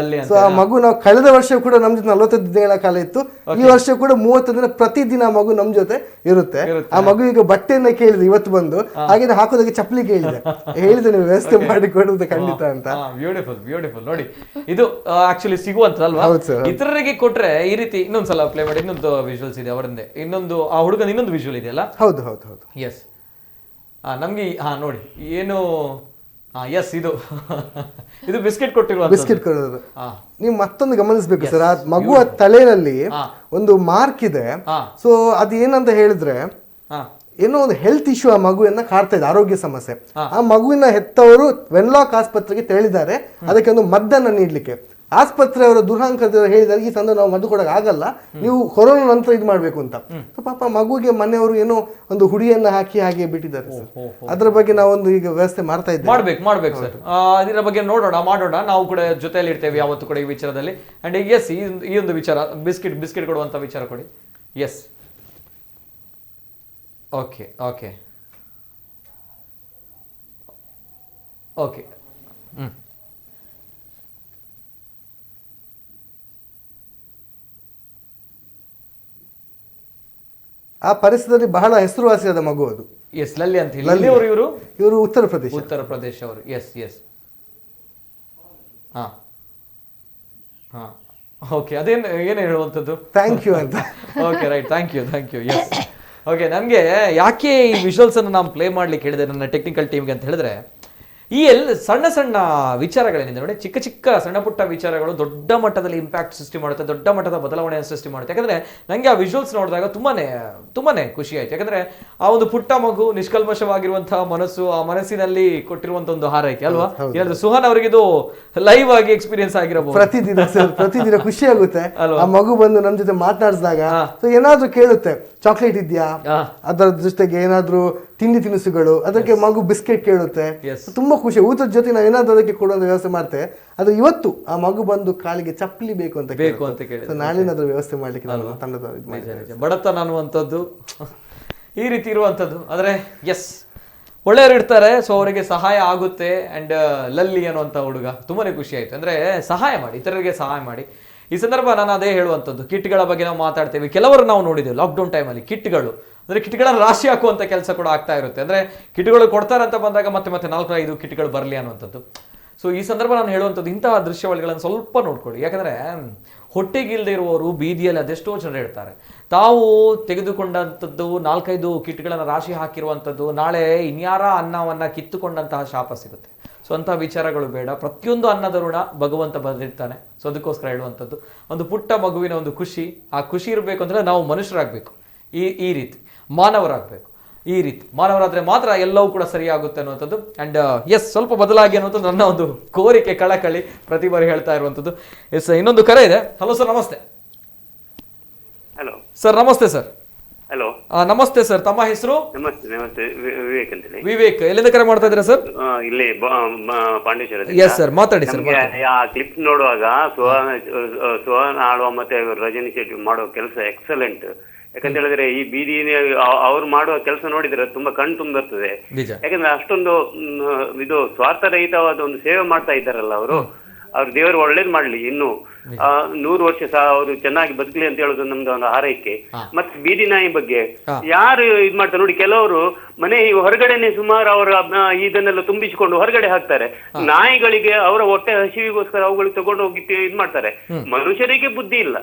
[SPEAKER 2] ಸೊ ಆ ಮಗು ನಾವು ಕಳೆದ ವರ್ಷ ಕೂಡ ನಮ್ ಜೊತೆ 45 ದಿನಗಳ ಕಾಲ ಇತ್ತು. ಈ ವರ್ಷ ಕೂಡ 30 ದಿನ ಪ್ರತಿದಿನ ಮಗು ನಮ್ ಜೊತೆ ಇರುತ್ತೆ. ಆ ಮಗು ಈಗ ಬಟ್ಟೆಯನ್ನ ಕೇಳಿದೆ ಇವತ್ತು ಬಂದು, ಹಾಗೆ ಹಾಕೋದಕ್ಕೆ ಚಪ್ಪಲಿ ಹೇಳಿದೆ ನೀವು ವ್ಯವಸ್ಥೆ ಮಾಡಿ ಕೊಡುವುದು ಖಂಡಿತ ಅಂತ.
[SPEAKER 1] Beautiful beautiful. ನೋಡಿ ಇದು ಆಕ್ಚುಲಿ ಸಿಗುವಂತಲ್ವಾ? ಇತರರಿಗೆ ಕೊಟ್ರೆ ಈ ರೀತಿ. ಇನ್ನೊಂದ್ಸಲ ಪ್ಲೇ ಮಾಡಿ. ಇನ್ನೊಂದು ವಿಜುವಲ್ಸ್ ಇದೆ ಅವರಿಂದೆ. ಇನ್ನೊಂದು ಆ ಹುಡುಗನ ಇನ್ನೊಂದು ವಿಜುವಲ್ ಇದೆಯಲ್ಲ?
[SPEAKER 2] ಹೌದು ಹೌದು ಹೌದು.
[SPEAKER 1] ಎಸ್ ನಮ್ಗೆ ನೋಡಿ ಏನು ಎಸ್ ಇದು ಇದು ಬಿಸ್ಕೆಟ್ ಕೊಟ್ಟಿರುವ
[SPEAKER 2] ಬಿಸ್ಕೆಟ್ ಕೊಡೋದು. ನೀವು ಮತ್ತೊಂದು ಗಮನಿಸ್ಬೇಕು ಸರ್, ಆ ಮಗುವ ತಲೆಯಲ್ಲಿ ಒಂದು ಮಾರ್ಕ್ ಇದೆ. ಸೊ ಅದು ಏನಂತ ಹೇಳಿದ್ರೆ ಏನೋ ಒಂದು ಹೆಲ್ತ್ ಇಶ್ಯೂ ಆ ಮಗುವನ್ನ ಕಾಡ್ತಾ ಇದೆ, ಆರೋಗ್ಯ ಸಮಸ್ಯೆ. ಆ ಮಗುವಿನ ಹೆತ್ತವರು ವೆನ್ಲಾಕ್ ಆಸ್ಪತ್ರೆಗೆ ತೆರಳಿದ್ದಾರೆ ಅದಕ್ಕೆ ಒಂದು ಮದ್ದನ್ನ ನೀಡ್ಲಿಕ್ಕೆ. ಆಸ್ಪತ್ರೆಯವರ ದುರಹಂಕಾರದವರು ಹೇಳಿದ್ದಾರೆ ಈ ಸಂದರ್ಭ ನಾವು ಮದ್ದು ಕೊಡಕ್ ಆಗಲ್ಲ, ನೀವು ಕೊರೋನಾ ನಂತರ ಇದು ಮಾಡ್ಬೇಕು ಅಂತ. ಪಾಪ ಮಗುಗೆ ಮನೆಯವರು ಏನೋ ಒಂದು ಹುಡಿಯನ್ನ ಹಾಕಿ ಹಾಗೆ ಬಿಟ್ಟಿದ್ದಾರೆ ಸರ್. ಅದ್ರ ಬಗ್ಗೆ ನಾವೊಂದು ಈಗ ವ್ಯವಸ್ಥೆ ಮಾಡ್ತಾ ಇದ್ದೇವೆ.
[SPEAKER 1] ಮಾಡ್ಬೇಕು ಸರ್, ಇದರ ಬಗ್ಗೆ ಮಾಡೋಣ. ನಾವು ಕೂಡ ಜೊತೆಯಲ್ಲಿ ಇರ್ತೇವೆ ಯಾವತ್ತು ಕೂಡ ಈ ವಿಚಾರದಲ್ಲಿ. ಅಂಡ್ ಎಸ್ ಈ ಒಂದು ವಿಚಾರ ಬಿಸ್ಕೆಟ್ ಕೊಡುವಂತ ವಿಚಾರ ಕೊಡಿ. ಎಸ್ ಓಕೆ ಓಕೆ ಓಕೆ
[SPEAKER 2] ಆ ಪರಿಸರದಲ್ಲಿ ಬಹಳ ಹೆಸರುವಾಸಿಯಾದ ಮಗು ಅದು.
[SPEAKER 1] ಎಸ್ ಲಲ್ಲಿ ಅಂತ ಹೇಳಿ
[SPEAKER 2] ಇವರು ಉತ್ತರ ಪ್ರದೇಶ
[SPEAKER 1] ಅವರು. ಎಸ್ ಓಕೆ ಅದೇನು ಏನು ಹೇಳುವಂಥದ್ದು?
[SPEAKER 2] ಥ್ಯಾಂಕ್ ಯು ಅಂತ.
[SPEAKER 1] Okay right, thank you yes okay. ನನಗೆ ಯಾಕೆ ಈ ವಿಜುವಲ್ಸ್ ಅನ್ನು ನಾನು ಪ್ಲೇ ಮಾಡ್ಲಿಕ್ಕೆ ಹೇಳಿದೆ ನನ್ನ ಟೆಕ್ನಿಕಲ್ ಟೀಮ್ಗೆ ಅಂತ ಹೇಳಿದ್ರೆ, ಈ ಸಣ್ಣ ಸಣ್ಣ ವಿಚಾರಗಳೇನಿದೆ ನೋಡಿ, ಚಿಕ್ಕ ಚಿಕ್ಕ ಸಣ್ಣ ಪುಟ್ಟ ವಿಚಾರಗಳು ದೊಡ್ಡ ಮಟ್ಟದಲ್ಲಿ ಇಂಪ್ಯಾಕ್ಟ್ ಸೃಷ್ಟಿ ಮಾಡುತ್ತೆ, ದೊಡ್ಡ ಮಟ್ಟದ ಬದಲಾವಣೆಯನ್ನು ಸೃಷ್ಟಿ ಮಾಡುತ್ತೆ. ಯಾಕಂದ್ರೆ ನನಗೆ ಆ ವಿಜುವಲ್ಸ್ ನೋಡಿದಾಗ ತುಂಬಾನೇ ಖುಷಿ ಆಯ್ತು. ಯಾಕಂದ್ರೆ ಆ ಒಂದು ಪುಟ್ಟ ಮಗು ನಿಷ್ಕಲ್ಮಶವಾಗಿರುವಂತಹ ಮನಸ್ಸು, ಆ ಮನಸ್ಸಿನಲ್ಲಿ ಕೊಟ್ಟಿರುವಂತ ಒಂದು ಹಾರೈಕೆ ಅಲ್ವಾ? ಹೇಳಿದ್ರೆ ಸುಹಾನ್ ಅವರಿಗೆ ಇದು ಲೈವ್ ಆಗಿ ಎಕ್ಸ್ಪೀರಿಯನ್ಸ್ ಆಗಿರಬಹುದು.
[SPEAKER 2] ಪ್ರತಿದಿನ ಖುಷಿ ಆಗುತ್ತೆ ಆ ಮಗು ಬಂದು ನಮ್ಮ ಜೊತೆ ಮಾತನಾಡಿಸಿದಾಗ. ಏನಾದ್ರೂ ಕೇಳುತ್ತೆ, ಚಾಕ್ಲೇಟ್ ಇದೆಯಾ, ಅದರ ಜೊತೆಗೆ ಏನಾದ್ರೂ ತಿಂಡಿ ತಿನಿಸುಗಳು, ಅದಕ್ಕೆ ಮಗು ಬಿಸ್ಕೆಟ್ ಕೇಳುತ್ತೆ. ತುಂಬಾ ಖುಷಿ. ಊಟದ ಜೊತೆ ನಾವು ಏನಾದ್ರೂ ಅದಕ್ಕೆ ಕೊಡುವಂತ ವ್ಯವಸ್ಥೆ ಮಾಡ್ತೇವೆ. ಅದು ಇವತ್ತು ಆ ಮಗು ಬಂದು ಕಾಲಿಗೆ ಚಪ್ಪಲಿ ಬೇಕು ಅಂತ ಕೇಳಿ ನಾಳಿನ ಅದ್ರ ವ್ಯವಸ್ಥೆ ಮಾಡ್ಲಿಕ್ಕೆ ನಾನು ತಂಡದ
[SPEAKER 1] ಬಡತನ ಅನ್ನುವಂಥದ್ದು ಈ ರೀತಿ ಇರುವಂಥದ್ದು. ಆದ್ರೆ ಎಸ್ ಒಳ್ಳೆಯವರು ಇರ್ತಾರೆ, ಸೊ ಅವರಿಗೆ ಸಹಾಯ ಆಗುತ್ತೆ. ಅಂಡ್ ಲಲ್ಲಿ ಅನ್ನುವಂಥ ಹುಡುಗ ತುಂಬಾನೇ ಖುಷಿ ಆಯ್ತು. ಅಂದ್ರೆ ಸಹಾಯ ಮಾಡಿ, ಇತರರಿಗೆ ಸಹಾಯ ಮಾಡಿ. ಈ ಸಂದರ್ಭ ನಾನು ಅದೇ ಹೇಳುವಂಥದ್ದು, ಕಿಟ್ಗಳ ಬಗ್ಗೆ ನಾವು ಮಾತಾಡ್ತೇವೆ. ಕೆಲವರು ನಾವು ನೋಡಿದ್ದೇವೆ ಲಾಕ್ಡೌನ್ ಟೈಮಲ್ಲಿ ಕಿಟ್ಗಳು ಅಂದ್ರೆ ಕಿಟ್ಗಳನ್ನು ರಾಶಿ ಹಾಕುವಂತ ಕೆಲಸ ಕೂಡ ಆಗ್ತಾ ಇರುತ್ತೆ. ಅಂದ್ರೆ ಕಿಟ್ಗಳು ಕೊಡ್ತಾರೆ ಅಂತ ಬಂದಾಗ ಮತ್ತೆ 4-5 ಕಿಟ್ಗಳು ಬರಲಿ ಅನ್ನುವಂಥದ್ದು. ಸೊ ಈ ಸಂದರ್ಭ ನಾನು ಹೇಳುವಂಥದ್ದು, ಇಂತಹ ದೃಶ್ಯಾವಳಿಗಳನ್ನು ಸ್ವಲ್ಪ ನೋಡ್ಕೊಳ್ಳಿ. ಯಾಕಂದ್ರೆ ಹೊಟ್ಟೆಗಿಲ್ಲದೆ ಇರುವವರು ಬೀದಿಯಲ್ಲಿ ಅದೆಷ್ಟೋ ಜನರು ಇರ್ತಾರೆ. ತಾವು ತೆಗೆದುಕೊಂಡಂಥದ್ದು 4-5 ಕಿಟ್ಗಳನ್ನು ರಾಶಿ ಹಾಕಿರುವಂಥದ್ದು ನಾಳೆ ಇನ್ಯಾರ ಅನ್ನವನ್ನ ಕಿತ್ತುಕೊಂಡಂತಹ ಶಾಪ ಸಿಗುತ್ತೆ. ಸೊ ಅಂತಹ ವಿಚಾರಗಳು ಬೇಡ. ಪ್ರತಿಯೊಂದು ಅನ್ನದ ಋಣ ಭಗವಂತ ಬರೆದಿರ್ತಾನೆ. ಸೊ ಅದಕ್ಕೋಸ್ಕರ ಹೇಳುವಂಥದ್ದು, ಒಂದು ಪುಟ್ಟ ಮಗುವಿನ ಒಂದು ಖುಷಿ, ಆ ಖುಷಿ ಇರಬೇಕು ಅಂದ್ರೆ ನಾವು ಮನುಷ್ಯರಾಗಬೇಕು, ಈ ರೀತಿ ಮಾನವರಾಗಬೇಕು. ಈ ರೀತಿ ಮಾನವರಾದ್ರೆ ಮಾತ್ರ ಎಲ್ಲವೂ ಕೂಡ ಸರಿಯಾಗುತ್ತೆ ಅನ್ನುವಂಥದ್ದು. ಅಂಡ್ ಎಸ್ ಸ್ವಲ್ಪ ಬದಲಾಗಿ ಅನ್ನುವಂಥದ್ದು ನನ್ನ ಒಂದು ಕೋರಿಕೆ, ಕಳಕಳಿ, ಪ್ರತಿ ಬಾರಿ ಹೇಳ್ತಾ ಇರುವಂಥದ್ದು. ಎಸ್ ಇನ್ನೊಂದು ಕರೆ ಇದೆ. ಹಲೋ ಸರ್, ನಮಸ್ತೆ.
[SPEAKER 9] ಹಲೋ ಸರ್,
[SPEAKER 1] ನಮಸ್ತೆ ಸರ್.
[SPEAKER 9] ಹಲೋ
[SPEAKER 1] ನಮಸ್ತೆ ಸರ್, ತಮ್ಮ ಹೆಸರು?
[SPEAKER 9] ನಮಸ್ತೆ ವಿವೇಕ್ ಅಂತ ಹೇಳಿ.
[SPEAKER 1] ವಿವೇಕ್, ಎಲ್ಲಿಂದ ಕರೆ ಮಾಡ್ತಾ ಇದ್ದೀರಾ ಸರ್?
[SPEAKER 9] ಇಲ್ಲಿ ಪಾಂಡೇಶ್ವರ.
[SPEAKER 1] ಎಸ್ ಸರ್, ಮಾತಾಡಿ ಸರ್.
[SPEAKER 9] ಆ ಕ್ಲಿಪ್ ನೋಡುವಾಗ ಸುಹಾನ್ ಆಳ್ವ ಮತ್ತೆ ರಜನಿ ಶೆಟ್ಟಿ ಮಾಡೋ ಕೆಲಸ ಎಕ್ಸಲೆಂಟ್. ಯಾಕಂತ ಹೇಳಿದ್ರೆ ಈ ಬೀದಿ ಅವ್ರು ಮಾಡುವ ಕೆಲಸ ನೋಡಿದ್ರೆ ತುಂಬಾ ಕಣ್ ತುಂಬಿರ್ತದೆ. ಯಾಕಂದ್ರೆ ಅಷ್ಟೊಂದು ಇದು ಸ್ವಾರ್ಥರಹಿತವಾದ ಒಂದು ಸೇವೆ ಮಾಡ್ತಾ ಇದ್ದಾರಲ್ಲ ಅವರು. ಅವ್ರ ದೇವರು ಒಳ್ಳೇದ್ ಮಾಡ್ಲಿ, ಇನ್ನು 100 ವರ್ಷ ಸಹ ಅವರು ಚೆನ್ನಾಗಿ ಬದುಕಲಿ ಅಂತ ಹೇಳೋದು ನಮ್ದು ಒಂದು ಹಾರೈಕೆ. ಮತ್ತೆ ಬೀದಿ ನಾಯಿ ಬಗ್ಗೆ ಯಾರು ಇದ್ ಮಾಡ್ತಾರೆ ನೋಡಿ, ಕೆಲವರು ಮನೆ ಹೊರಗಡೆನೆ ಸುಮಾರು ಅವರ ಇದನ್ನೆಲ್ಲ ತುಂಬಿಸಿಕೊಂಡು ಹೊರಗಡೆ ಹಾಕ್ತಾರೆ. ನಾಯಿಗಳಿಗೆ ಅವರ ಹೊಟ್ಟೆ ಹಸಿವಿಗೋಸ್ಕರ ಅವುಗಳಿಗೆ ತಗೊಂಡು ಹೋಗಿ ಇದ್ ಮಾಡ್ತಾರೆ. ಮನುಷ್ಯರಿಗೆ ಬುದ್ಧಿ ಇಲ್ಲ.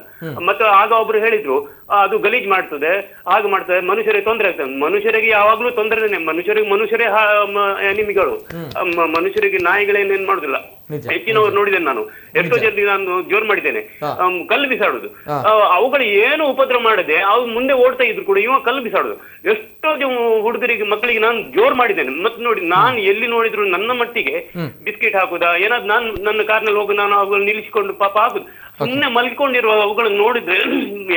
[SPEAKER 9] ಮತ್ತೆ ಆಗ ಒಬ್ರು ಹೇಳಿದ್ರು ಅದು ಗಲೀಜ್ ಮಾಡ್ತದೆ, ಹಾಗೆ ಮಾಡ್ತದೆ, ಮನುಷ್ಯರಿಗೆ ತೊಂದರೆ ಆಗ್ತದೆ. ಮನುಷ್ಯರಿಗೆ ಯಾವಾಗ್ಲೂ ತೊಂದರೆನೆ. ಮನುಷ್ಯರೇ ನಿಮಿಗಳು, ಮನುಷ್ಯರಿಗೆ ನಾಯಿಗಳೇನೇನ್ ಮಾಡುದಿಲ್ಲ. ಹೆಚ್ಚಿನವ್ರು ನೋಡಿದ್ದೇನೆ ನಾನು, ಎಷ್ಟೋ ಜನ ನಾನು ಜೋರ್ ಮಾಡಿದ್ದೇನೆ, ಕಲ್ಲು ಬಿಸಾಡುದು. ಅವುಗಳು ಏನು ಉಪದ್ರವ ಮಾಡದೆ ಅವು ಮುಂದೆ ಓಡ್ತಾ ಇದ್ರು ಕೂಡ ಇವ ಕಲ್ಲು ಬಿಸಾಡುದು. ಎಷ್ಟೋ ಹುಡುಗರಿಗೆ, ಮಕ್ಕಳಿಗೆ ನಾನು ಜೋರ್ ಮಾಡಿದ್ದೇನೆ. ಮತ್ತೆ ನೋಡಿ, ನಾನು ಎಲ್ಲಿ ನೋಡಿದ್ರು ನನ್ನ ಮಟ್ಟಿಗೆ ಬಿಸ್ಕೆಟ್ ಹಾಕುದಾ ಏನಾದ್ರು, ನಾನು ನನ್ನ ಕಾರ್ನಲ್ಲಿ ಹೋಗಿ ನಾನು ಅವುಗಳು ನಿಲ್ಲಿಸಿಕೊಂಡು ಪಾಪ ಹಾಕುದು. ಸುಮ್ಮನೆ ಮಲ್ಕೊಂಡಿರುವ ಅವುಗಳನ್ನು ನೋಡಿದ್ರೆ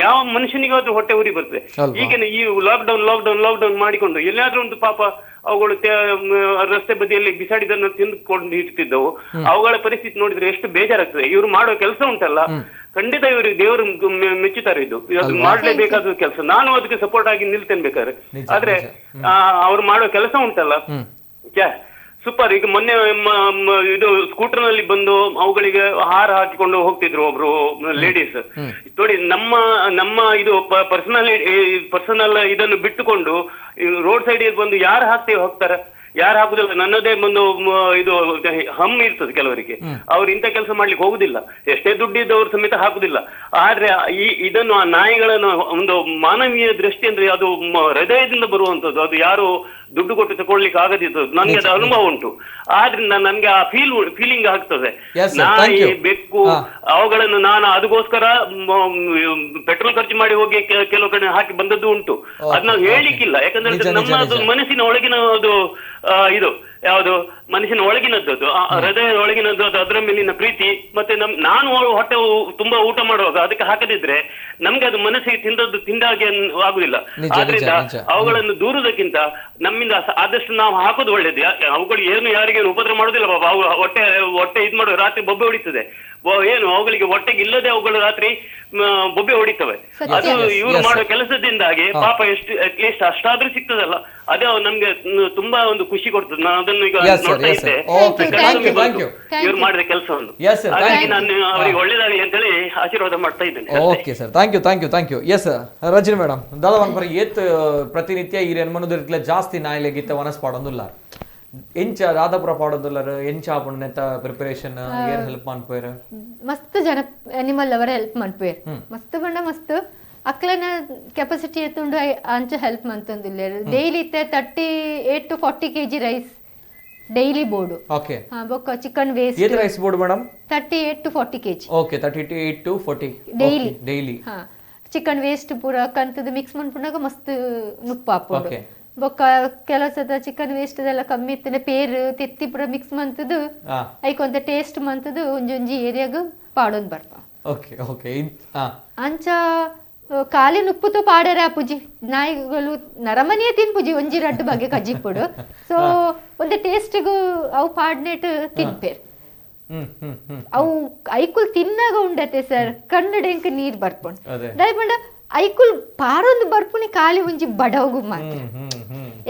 [SPEAKER 9] ಯಾವ ಮನುಷ್ಯನಿಗಾದ್ರೂ ಹೊಟ್ಟೆ ಉರಿ ಬರ್ತದೆ. ಈಗಿನ ಈ ಲಾಕ್ಡೌನ್ ಮಾಡಿಕೊಂಡು ಎಲ್ಲಾದ್ರೂ ಒಂದು ಪಾಪ ಅವುಗಳು ರಸ್ತೆ ಬದಿಯಲ್ಲಿ ಬಿಸಾಡಿದನ್ನು ತಿಂದುಕೊಂಡು ಇರ್ತಿದ್ದವು. ಅವುಗಳ ಪರಿಸ್ಥಿತಿ ನೋಡಿದ್ರೆ ಎಷ್ಟು ಬೇಜಾರಾಗ್ತದೆ. ಇವ್ರು ಮಾಡೋ ಕೆಲಸ ಉಂಟಲ್ಲ, ಖಂಡಿತ ಇವ್ರಿಗೆ ದೇವರು ಮೆಚ್ಚುತ್ತಾರೆ. ಇದು ಮಾಡ್ಲೇಬೇಕಾದ ಕೆಲಸ. ನಾನು ಅದಕ್ಕೆ ಸಪೋರ್ಟ್ ಆಗಿ ನಿಲ್ತೇನೆ ಬೇಕಾದ್ರೆ. ಆದ್ರೆ ಅವ್ರು ಮಾಡೋ ಕೆಲಸ ಉಂಟಲ್ಲ ಸೂಪರ್. ಈಗ ಮೊನ್ನೆ ಇದು ಸ್ಕೂಟರ್ ನಲ್ಲಿ ಬಂದು ಅವುಗಳಿಗೆ ಹಾರ ಹಾಕಿಕೊಂಡು ಹೋಗ್ತಿದ್ರು ಒಬ್ರು ಲೇಡೀಸ್. ನೋಡಿ, ನಮ್ಮ ಇದು ಪರ್ಸನಲ್ ಇದನ್ನು ಬಿಟ್ಟುಕೊಂಡು ರೋಡ್ ಸೈಡ್ ಬಂದು ಯಾರು ಹೋಗ್ತಾರೆ? ಯಾರು ಹಾಕುದಿಲ್ಲ. ನನ್ನದೇ ಒಂದು ಇದು ಹಮ್ ಇರ್ತದೆ ಕೆಲವರಿಗೆ. ಅವ್ರು ಇಂಥ ಕೆಲಸ ಮಾಡ್ಲಿಕ್ಕೆ ಹೋಗುದಿಲ್ಲ. ಎಷ್ಟೇ ದುಡ್ಡಿದ್ದವ್ರು ಸಮೇತ ಹಾಕುದಿಲ್ಲ. ಆದ್ರೆ ಇದನ್ನು ಆ ನಾಯಿಗಳನ್ನು ಒಂದು ಮಾನವೀಯ ದೃಷ್ಟಿ ಅಂದ್ರೆ ಅದು ಹೃದಯದಿಂದ ಬರುವಂತದ್ದು. ಅದು ಯಾರು ದುಡ್ಡು ಕೊಟ್ಟು ತಗೊಳ್ಲಿಕ್ಕೆ ಆಗದಿದ್ದು ನನಗೆ ಅದು ಅನುಭವ ಉಂಟು. ಆದ್ರಿಂದ ನನ್ಗೆ ಆ ಫೀಲಿಂಗ್ ಆಗ್ತದೆ. ನಾಯಿ ಬೆಕ್ಕು ಅವುಗಳನ್ನು ನಾನು ಅದಕ್ಕೋಸ್ಕರ ಪೆಟ್ರೋಲ್ ಖರ್ಚು ಮಾಡಿ ಹೋಗಿ ಕೆಲವು ಕಡೆ ಹಾಕಿ ಬಂದದ್ದು ಉಂಟು. ಅದ್ ನಾವು ಹೇಳಿಕ್ಕಿಲ್ಲ, ಯಾಕಂದ್ರೆ ನಮ್ಮ ಮನಸ್ಸಿನ ಒಳಗಿನ ಅದು ಇದು ಯಾವುದು ಮನುಷ್ಯನ ಒಳಗಿನದ್ದು, ಹೃದಯದ ಒಳಗಿನದ್ದು, ಅದರ ಮೇಲಿನ ಪ್ರೀತಿ. ಮತ್ತೆ ನಾನು ಹೊಟ್ಟೆ ತುಂಬಾ ಊಟ ಮಾಡುವಾಗ ಅದಕ್ಕೆ ಹಾಕದಿದ್ರೆ ನಮ್ಗೆ ಅದು ಮನಸ್ಸಿಗೆ ತಿಂದಾಗೆ ಆಗುದಿಲ್ಲ. ಆದ್ರಿಂದ ಅವುಗಳನ್ನು ದೂರುವುದಕ್ಕಿಂತ ನಮ್ಮಿಂದ ಆದಷ್ಟು ನಾವು ಹಾಕೋದು ಒಳ್ಳೇದು. ಅವುಗಳು ಏನು ಯಾರಿಗೇನು ಉಪದ್ರ ಮಾಡುದಿಲ್ಲ ಬಾಬಾ. ಅವು ಹೊಟ್ಟೆ ಇದ್ ಮಾಡುವ ರಾತ್ರಿ ಬೊಬ್ಬೆ ಹೊಡಿತದೆ, ಏನು ಅವುಗಳಿಗೆ ಹೊಟ್ಟೆಗೆ ಇಲ್ಲದೆ ಅವುಗಳು ರಾತ್ರಿ ಬೊಬ್ಬೆ ಹೊಡಿತವೆ. ಅದು ಇವ್ರು ಮಾಡೋ ಕೆಲಸದಿಂದಾಗಿ ಪಾಪ ಅಟ್ಲೀಸ್ಟ್ ಅಷ್ಟಾದ್ರೂ ಸಿಗ್ತದಲ್ಲ, ಅದೇ ನಮ್ಗೆ ತುಂಬಾ ಒಂದು ಖುಷಿ ಕೊಡ್ತದೆ. ನಾನು ಅದನ್ನು ಈಗ ನೋಡ್ತಾ ಇದ್ದೆ ಇವ್ರು ಮಾಡಿದ ಕೆಲಸವನ್ನು. ಹಾಗಾಗಿ ನಾನು ಅವರಿಗೆ ಒಳ್ಳೇದಾಗಲಿ ಅಂತೇಳಿ ಆಶೀರ್ವಾದ ಮಾಡ್ತಾ ಇದ್ದೇನೆ.
[SPEAKER 1] Okay sir, thank you. Yes Rajani madam, दादा पर येत प्रतिनित्य ಈ ಮನುದಿರ್ಲೆ ಜಾಸ್ತಿ ನಾಯಿಲೆ ಗೀತ ವನಸ್ ಪಾಡೋದಿಲ್ಲ ಎಂಚ ರಾಧಾಪುರ ಪಾಡೋದಿಲ್ಲ ಎಂಚ आपण ಪ್ರಿಪರೇಷನ್ ಏರ್ ಹೆಲ್ಪ್ ಮಾಡ್ಪೋಯರ್
[SPEAKER 3] ಮಸ್ತ್ ಜನ ಅನಿಮಲ್ ಅವರ ಹೆಲ್ಪ್ ಮಾಡ್ಪೋಯರ್ ಮಸ್ತ್ ಬಂಡ ಮಸ್ತ್ ಅಕ್ಲನ ಕೆಪಾಸಿಟಿ ಎತ್ತುಂಡು ಅಂಚ ಹೆಲ್ಪ್ ಮಂತೊಂದಿಲ್ಲ. ಡೈಲಿ ಇತ್ತೆ 38 to 40 kg ರೈಸ್ ಡೈಲಿ ಬೋರ್ಡು.
[SPEAKER 1] ಓಕೆ
[SPEAKER 3] ಬೊಕ್ಕ ಚಿಕನ್ ವೇಸ್ಟ್
[SPEAKER 1] ಏತ್ ರೈಸ್ ಬೋರ್ಡ್ madam
[SPEAKER 3] 38 to 40 kg.
[SPEAKER 1] Okay 38 to 40 daily.
[SPEAKER 3] ಹಾ ಚಿಕನ್ ವೇಸ್ಟ್ ಪೂರ ಕಂತದ ಮಿಕ್ಸ್ ಮಾಡ್ಕೊಂಡಾಗ ಮಸ್ತ್ ನುಪ್ಪ ಹಾಕೋದು. ಬೊಕ್ಕ ಕೆಲಸದ ಚಿಕನ್ ವೇಸ್ಟ್ ಎಲ್ಲ ಕಮ್ಮಿ ಇತ್ತನೆ ಪೇರು ತೆತ್ತಿ ಪೂರ ಮಿಕ್ಸ್ ಮಂತದು ಐಕೊಂತ ಟೇಸ್ಟ್ ಮಂತದು ಒಂಜೊಂಜಿ ಏರಿಯಾಗ ಪಾಡೋದು ಬರ್ತಾವ.
[SPEAKER 1] ಓಕೆ
[SPEAKER 3] ಅಂಚ ಖಾಲಿ ನುಪ್ಪುతో ಪಾಡರೆ ಆಪುಜಿ ನಾಯಿಗಳು ನರಮನಿಯ ತಿನ್ಪುಜಿ ಒಂಜಿ ರಡ್ಡು ಬಗೆ ಕಜ್ಜಿಪ್ಪುಡು. ಸೊ ಒಂದು ಟೇಸ್ಟ್ಗೂ ಅವು ಪಾಡ್ನೆಟ್ ತಿನ್ಪೇರ್. ಅವು ಐಕುಲ್ ತಿನ್ನಾಗ ಉಂಡತೆ ಸರ್ ಕನ್ನಡೆಂಕ್ ನೀರ್ ಬರ್ಪುಂಡು ದಯಪಂಡ ಐಕುಲ್ ಪಾರೊಂದು ಬರ್ಪುನಿ ಖಾಲಿ ಒಂಜಿ ಬಡವಗು ಮಾತ್ರ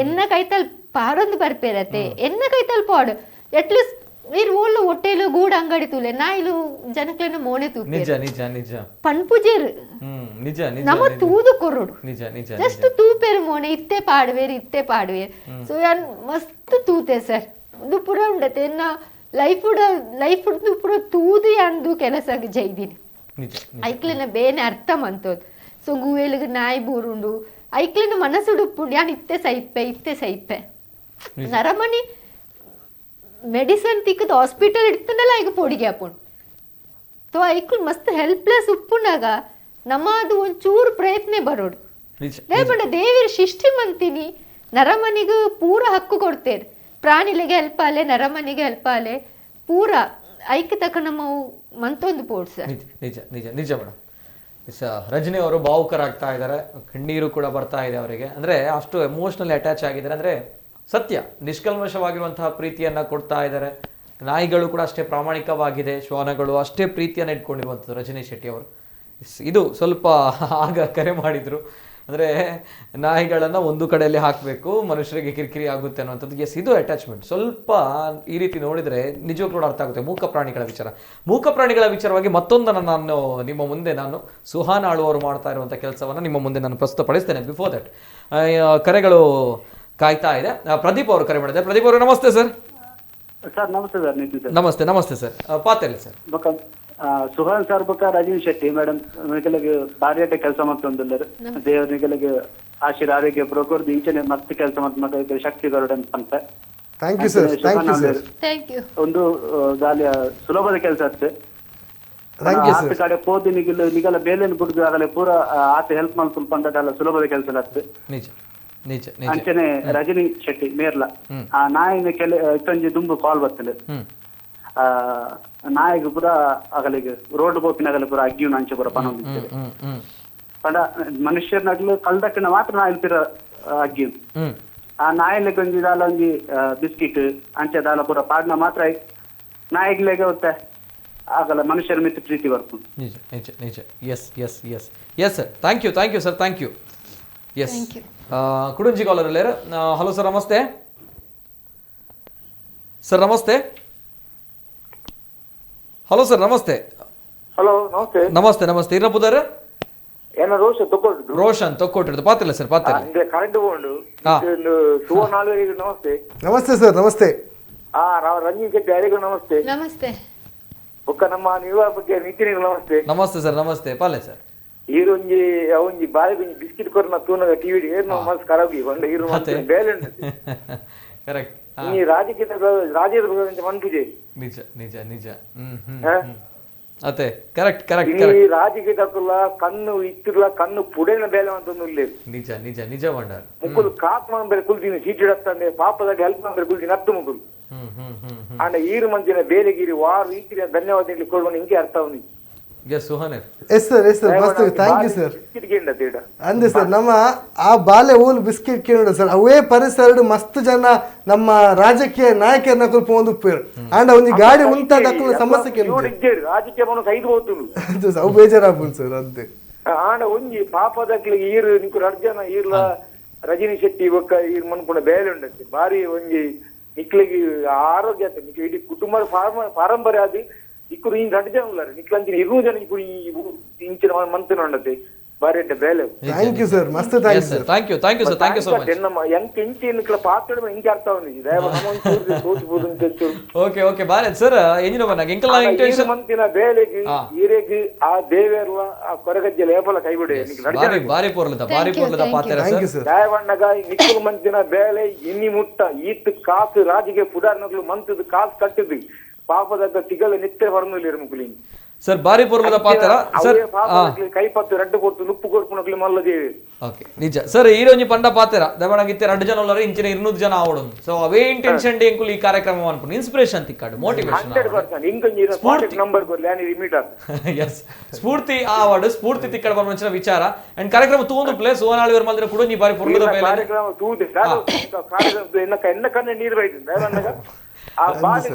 [SPEAKER 3] ಎನ್ನ ಕೈತಲ್ ಪಾರೊಂದು ಬರ್ಪೇರತೆ ಎನ್ನ ಕೈತಲ್ ಪಾಡು ಅಟ್ಲೀಸ್ಟ್ ನೀರ್ ಓಳ್ಳು ಹೊಟ್ಟೆಲು ಗೂಡ ಅಂಗಡಿ ತೂಲೆ ನಾಯಿಲು ಜನಕ್ಲೆನ ಮೋನೆ ತೂಪೆ
[SPEAKER 1] ನಿಜ
[SPEAKER 3] ಪನ್ಪುಜೇರು ನಮ್ಮ ತೂದು ಕೊರಡು ಜಸ್ಟ್ ತೂಪೇರು ಮೋನೆ ಇತ್ತೆ ಪಾಡುವೆ ಸೊ ಯಾನ್ ಮಸ್ತ್ ತೂತೆ ಸರ್ ಇದು ಪುರ ಉಂಡತೆ ಎನ್ನ ಲೈಫ್ ಪುರ ತೂದು ಅಂದು ಕೆಲಸ ಜೈದಿನಿ ಐಕ್ಲಿನ ಬೇನೆ ಅರ್ಥ ಮಂತೋದು. ಸೊ ಗುವೇಲಿಗೆ ನಾಯಿ ಬೂರುಂಡು ಐಕ್ಲಿನ ಮನಸ್ಸುಡುಪ್ಪುಂಡು ಯಾನ್ ಇತ್ತೆ ಸೈಪೆ ನರಮಣಿ ಮೆಡಿಸನ್ ತಿಕ್ಕದ ಹಾಸ್ಪಿಟಲ್ ಇಡ್ತನಲ್ಲ ಈಗ ಪೊಡಿಗೆ ಹಾಪುಂಡು. ತೋ ಐಕ್ಲು ಮಸ್ತ್ ಹೆಲ್ಪ್ಲೆಸ್ ಉಪ್ಪುಂಡಾಗ ನಮ್ಮ ಅದು ಒಂಚೂರು ಪ್ರಯತ್ನ ಬರೋಡು ಲೇಪಂಡ ದೇವಿರ ಶಿಷ್ಟಿ ಮಂತೀನಿ ನರಮನಿಗೂ ಪೂರ ಹಕ್ಕು ಕೊಡ್ತೇರು. ಪ್ರಾಣಿಲಿಗೆ ಹೆಲ್ಪ್ ಆಲೆ ನರಮನಿಗೆ ಹೆಲ್ಪ್ ಆಲೆ ಪೂರ ಐಕ್ಯ ತಕ ನಮ್ಮ ಮಂತೊಂದು ಪೋಡ್ ಸರ್.
[SPEAKER 1] ನಿಜ ಮೇಡಮ್. ರಜನಿ ಅವರು ಭಾವುಕರಾಗ್ತಾ ಇದ್ದಾರೆ, ಕಣ್ಣೀರು ಕೂಡ ಬರ್ತಾ ಇದೆ ಅವರಿಗೆ. ಅಂದ್ರೆ ಅಷ್ಟು ಎಮೋಷನಲಿ ಅಟ್ಯಾಚ್ ಆಗಿದ್ದಾರೆ. ಅಂದ್ರೆ ಸತ್ಯ ನಿಷ್ಕಲ್ಮಶವಾಗಿರುವಂತಹ ಪ್ರೀತಿಯನ್ನ ಕೊಡ್ತಾ ಇದ್ದಾರೆ. ನಾಯಿಗಳು ಕೂಡ ಅಷ್ಟೇ ಪ್ರಾಮಾಣಿಕವಾಗಿದೆ, ಶ್ವಾನಗಳು ಅಷ್ಟೇ ಪ್ರೀತಿಯನ್ನ ಇಟ್ಕೊಂಡಿರುವಂಥದ್ದು ರಜನಿ ಶೆಟ್ಟಿ ಅವರು. ಇದು ಸ್ವಲ್ಪ ಆಗ ಕರೆ ಮಾಡಿದ್ರು, ಅಂದರೆ ನಾಯಿಗಳನ್ನು ಒಂದು ಕಡೆಯಲ್ಲಿ ಹಾಕಬೇಕು, ಮನುಷ್ಯರಿಗೆ ಕಿರಿಕಿರಿ ಆಗುತ್ತೆ ಅನ್ನುವಂಥದ್ದು. ಎಸ್, ಇದು ಅಟ್ಯಾಚ್ಮೆಂಟ್. ಸ್ವಲ್ಪ ಈ ರೀತಿ ನೋಡಿದರೆ ನಿಜವಾಗ್ಲೂ ಕೂಡ ಅರ್ಥ ಆಗುತ್ತೆ. ಮೂಕ ಪ್ರಾಣಿಗಳ ವಿಚಾರವಾಗಿ ಮತ್ತೊಂದನ್ನು ನಾನು ನಿಮ್ಮ ಮುಂದೆ ಸುಹಾನ್ ಆಳುವರು ಮಾಡ್ತಾ ಇರುವಂಥ ಕೆಲಸವನ್ನು ನಿಮ್ಮ ಮುಂದೆ ನಾನು ಪ್ರಸ್ತುತಪಡಿಸ್ತೇನೆ. ಬಿಫೋರ್ ದಟ್ ಕರೆಗಳು ಕಾಯ್ತಾ ಇದೆ. ಪ್ರದೀಪ್ ಅವರು ಕರೆ ಮಾಡಿದ್ದಾರೆ. ಪ್ರದೀಪ್ ಅವರು ನಮಸ್ತೆ ಸರ್. ನಮಸ್ತೆ ಸರ್. ಪಾತೆಲ್ಲ ಸರ್
[SPEAKER 10] ಸುಹಾನ್ ಸರ್ ಬೊಕ್ಕ ರಜನಿ ಶೆಟ್ಟಿ ಮೇಡಮ್ ನಿಗಲಿಗೆ ಬಾರಿಯಟ ಕೆಲಸ ಮಾಡ್ತೊಂದಿಲ್ಲರು ದೇವ್ರ ನಿಗಲಿಗೆ ಆರೋಗ್ಯ ಪ್ರಕೃತಿ ಇಂಚನೆ ಮಸ್ತ್ ಕೆಲಸ ಮಾಡ್ತಾರೆ ಶಕ್ತಿ ಗರುಡನ್ ಅಂತ ಒಂದು ದಾಲಿಯ ಸುಲಭದ ಕೆಲಸ ಅಷ್ಟೇ. ಆತ ಕಡೆ ಪೋದಿ ನಿಗಲ ಬೇಲೆನ್ ಬಿಡುದು ಆಗಲೇ ಪೂರ ಆತ ಹೆಲ್ಪ್ ಮಾಡ್ಕೊಂಡು ಪಂಡದಲ್ಲ ಸುಲಭದ ಕೆಲಸ ಅಷ್ಟೇ. ಅಂಚನೆ ರಜನಿ ಶೆಟ್ಟಿ ಮೇರ್ಲ ಆ ನಾಯಿನ ಇತ್ತೊಂಜಿ ದುಂಬು ಕಾಲ್ ಬರ್ತದೆ ನಾಯಿಗೆ ಪೂರ ಆಗಲಿಗೆ ರೋಡ್ ಬೋಪಿನಾಗಲಿ ಪೂರ ಅಗ್ಗಿಯು ಅಂಚೆ ಪೂರ ಪನೊಂದಿದ್ದೇವೆ ಪಂಡ ಮನುಷ್ಯರ್ನಾಗ್ಲು ಕಲ್ದಕ್ಕಿನ ಮಾತ್ರ ನಾಯಿ ಪಿರ ಅಗ್ಗಿಯು ಆ ನಾಯಿಲೆ ಒಂಜಿ ದಾಲ ಒಂಜಿ ಬಿಸ್ಕಿಟ್ ಅಂಚೆ ದಾಲ ಪೂರ ಪಾಡ್ನ ಮಾತ್ರ ನಾಯಿಗ್ಲೆಗೆ ಹೋಗ್ತೆ ಆಗಲ್ಲ ಮನುಷ್ಯರ ಮಿತ್ರ ಪ್ರೀತಿ ಬರ್ತದೆ.
[SPEAKER 1] ನಿಜ. Yes sir. Thank you sir. Thank you. Yes, ಕುಡುಂಜಿ ಕಾಲರ್ ಅಲ್ಲೇ. ಹಲೋ ಸರ್, ನಮಸ್ತೆ ಸರ್. ಹಲೋ ಸರ್, ನಮಸ್ತೆ.
[SPEAKER 11] ಹಲೋ
[SPEAKER 1] ನಮಸ್ತೆ. ಇರ್ನಪುದರ್
[SPEAKER 11] ಏನೋ
[SPEAKER 1] ರೋಷನ್ ತೊಕ್ಕೊಟ್ಟಿರೋದು ಪಾತಿಲ್ಲ ಸರ್. ಪಾತಿಲ್ಲ
[SPEAKER 11] ಕರೆಂಟ್ ಬೋಂಡು ಸುವರ್ಣ
[SPEAKER 2] ನಮಸ್ತೆ ಸರ್. ನಮಸ್ತೆ.
[SPEAKER 11] ರಂಜಿನ್ ಶೆಟ್ಟಿ ಯಾರಿಗೂ ನಮಸ್ತೆ.
[SPEAKER 3] ನಮಸ್ತೆ.
[SPEAKER 11] ಒಕ್ಕ ನಮ್ಮ ನಿವಾರ ಬಗ್ಗೆ ನಿತಿನಿಗೂ ನಮಸ್ತೆ.
[SPEAKER 1] ನಮಸ್ತೆ ಸರ್. ನಮಸ್ತೆ ಪಾಲೆ ಸರ್.
[SPEAKER 11] ಈರೊಂಜಿ ಅವಂಜಿ ಬಾಯಿ ಒಂಜಿ ಬಿಸ್ಕಿಟ್ ಕೊರ್ನ ತೂನಗ ಟಿವಿ ಏರ್ ನಾವು ಮಸ್ ಕರಾಗಿ ಬಂದ ಈರು ಬೇಲೆ
[SPEAKER 1] ಕರೆಕ್ಟ್
[SPEAKER 11] ಈ ರಾಜಕೀಯ ಮನ್ಪುಜೆ
[SPEAKER 1] ನಿಜ ನಿಜ ನಿಜ ಅದೇ ಕರೆಕ್ಟ್ ಕರೆಕ್ಟ್
[SPEAKER 11] ಈ ರಾಜಕೀಯದಕ್ಕಲ್ಲ ಕಣ್ಣು ಇತ್ತಿರ್ಲ ಕಣ್ಣು ಪುಡೇನ ಬೇಲೆ ಅಂತ
[SPEAKER 1] ನಿಜ ನಿಜ ನಿಜ ಬಂಡಾರ
[SPEAKER 11] ಮುಕ್ಕುಲು ಕಾತ್ ಬೇರೆ ಕುಲ್ತೀನಿ ಸೀಟ್ ಇಡತ್ತಂದೆ ಪಾಪದಾಗ ಹೆಲ್ಪ್ ಬೇರೆ ಕುಲ್ತೀನಿ ಹತ್ತು ಮುಕ್ಕುಲು ಅಂಡ ಈರು ಮಂಜಿನ ಬೇಲೆಗಿರಿ ವಾರು ಈಕಿರಿಯ ಧನ್ಯವಾದ ಕೊಡುವ ಹಿಂಗೆ ಅರ್ಥ ಅವನಿಗೆ
[SPEAKER 2] ಎಸ್ ಸರ್ ಮಸ್ತ್ ಥ್ಯಾಂಕ್ ಯು ಸರ್ ಅಂದೆ ಸರ್ ನಮ್ಮ ಆ ಬಾಲ್ಯ ಓಲ್ ಬಿಸ್ಕೆಟ್ ಕೇಳೋಣ ಸರ್ ಅವೇ ಪರಿಸರ ಮಸ್ತ್ ಜನ ನಮ್ಮ ರಾಜಕೀಯ ನಾಯಕರನ್ನ ಕುಲ್ಪ ಒಂದು ಉಪ್ಪೇರು ಅಂಡ ಒಂಜಿ ಗಾಡಿ ಉಂಟಾದ ಸಮಸ್ಯೆ ಕೇಳಿದ್ರು
[SPEAKER 11] ರಾಜಕೀಯ ಐದು ಹೋಗ್ತು
[SPEAKER 2] ಅವು ಬೇಜಾರಾಗ್ಬೋದು ಸರ್ ಅಂತೆ
[SPEAKER 11] ಆಂಡ ಒಂಜಿ ಪಾಪದಕ್ಲಿ ಈರು ನಿಂಕು ಅರ್ಜನ ಈರ್ಲ ರಜನಿ ಶೆಟ್ಟಿ ಬೊಕ್ಕ ಈರ್ ಮನ್ಪುಣ ಬೇಲೆ ಉಂಡತ್ತೆ ಬಾರಿ ಒಂಜಿ ನಿಕ್ಲಿಗೆ ಆರೋಗ್ಯ ಇಡೀ ಕುಟುಂಬದ ಪಾರಂಪರ್ಯ ಆದಿ ಇಕ್ಕರು ಹಿಂಗ್ ಗಂಟೆ ಜನ ಉಳ್ಳಾರೆ ನಿಕ್ಲಂಚಿನ 200 ಜನ ಇಕ್ಕರು ಇಂಚಿನ ಮಂತನ ಉಂಡತೆ ಬಾರಿ ಬೇಲೆ
[SPEAKER 2] ಥ್ಯಾಂಕ್ ಯು ಸರ್ ಮಸ್ತ್ ಥ್ಯಾಂಕ್ ಯು
[SPEAKER 1] ಸೊ ಮಚ್
[SPEAKER 11] ಎಂಕ ಇಂಚಿ ನಿಕ್ಲ ಪಾತ್ರ ಹಿಂಗೆ ಅರ್ಥ ಅವನಿಗೆ ದಯವ ನಮ್ಮೊಂದು ತೋಚಬಹುದು ಅಂತ
[SPEAKER 1] ಓಕೆ ಓಕೆ ಬಾರೆ ಸರ್ ಎಂಜಿನ ಬನ್ನಾಗ ಎಂಕಲ ಇಂಟೆನ್ಷನ್
[SPEAKER 11] ಮಂತಿನ ಬೇಲೆಗೆ ಈರೆಗೆ ಆ ದೇವೇರ್ಲ ಆ ಕೊರಗಜ್ಜೆ ಲೇಬಲ ಕೈಬಿಡೆ
[SPEAKER 1] ಬಾರಿ ಪೋರ್ಲದ ಪಾತ್ರ
[SPEAKER 11] ಸರ್ ದಯವಣ್ಣಗ ನಿಕ್ಕಲು ಮಂತಿನ ಬೇಲೆ ಇನ್ನಿ ಮುಟ್ಟ ಈತ್ ಕಾಸು ರಾಜಿಗೆ ಪುಡಾರ್ನಗಳು ಮಂತದ ಕಾಸು ಕಟ್ಟಿದ್ವಿ ಪಾಪದ ತಿಗಲ ನಿತ್ಯ ಹೊರನಲ್ಲಿರು ಮುಗುಲಿ
[SPEAKER 1] ಸರ್ ಬಾರಿ ಪೂರ್ವದ ಪಾತ್ರ ಸರ್
[SPEAKER 11] ಕೈಪತ್ತು ರಡ್ಡು ಕೊಟ್ಟು ನುಪ್ಪು ಕೊಡ್ಕೊಂಡು ಮಲ್ಲದೇವಿ
[SPEAKER 1] ಓಕೆ ನಿಜ ಸರ್ ಈರೋಂಜಿ ಪಂಡ ಪಾತ್ರ ದವಣಗಿತ್ತೆ 2 ಜನ ಉಳ್ಳಾರೆ ಇಂಚಿನ 200 ಜನ ಆವಡೊಂದು ಸೊ ಅವೇ ಇಂಟೆನ್ಷನ್ ಡಿ ಎಂಕುಲು ಈ ಕಾರ್ಯಕ್ರಮ ಅನ್ಕೊಂಡು ಇನ್ಸ್ಪಿರೇಷನ್ ತಿಕ್ಕಾಡು ಮೋಟಿವೇಶನ್
[SPEAKER 11] 100% ಇಂಕೊಂಜಿ ಸ್ಪಾಟ್ ನಂಬರ್ ಕೊರ್ಲಿ ಆನಿ ರಿಮೀಟ್
[SPEAKER 1] ಎಸ್ ಸ್ಫೂರ್ತಿ ಆವಡ್ ಸ್ಫೂರ್ತಿ ತಿಕ್ಕಡ ಬಂದ ವಿಚಾರ ಅಂಡ್ ಕಾರ್ಯಕ್ರಮ ತೂಂದು ಪ್ಲೇಸ್ ಓನಾಳಿವರ್ ಮಲ್ದಿನ ಕೂಡ ನೀ ಬಾರಿ ಪೂರ್ವದ ಬೇಲೆ
[SPEAKER 11] ಕಾರ್ಯಕ್ರಮ ತೂದೆ ಕಾರ್ಯಕ್ರಮ ಎನ್ನ ಕಣ್ಣ ನೀರು ಬೈದಿದೆ ದಯವಣ್ಣಗ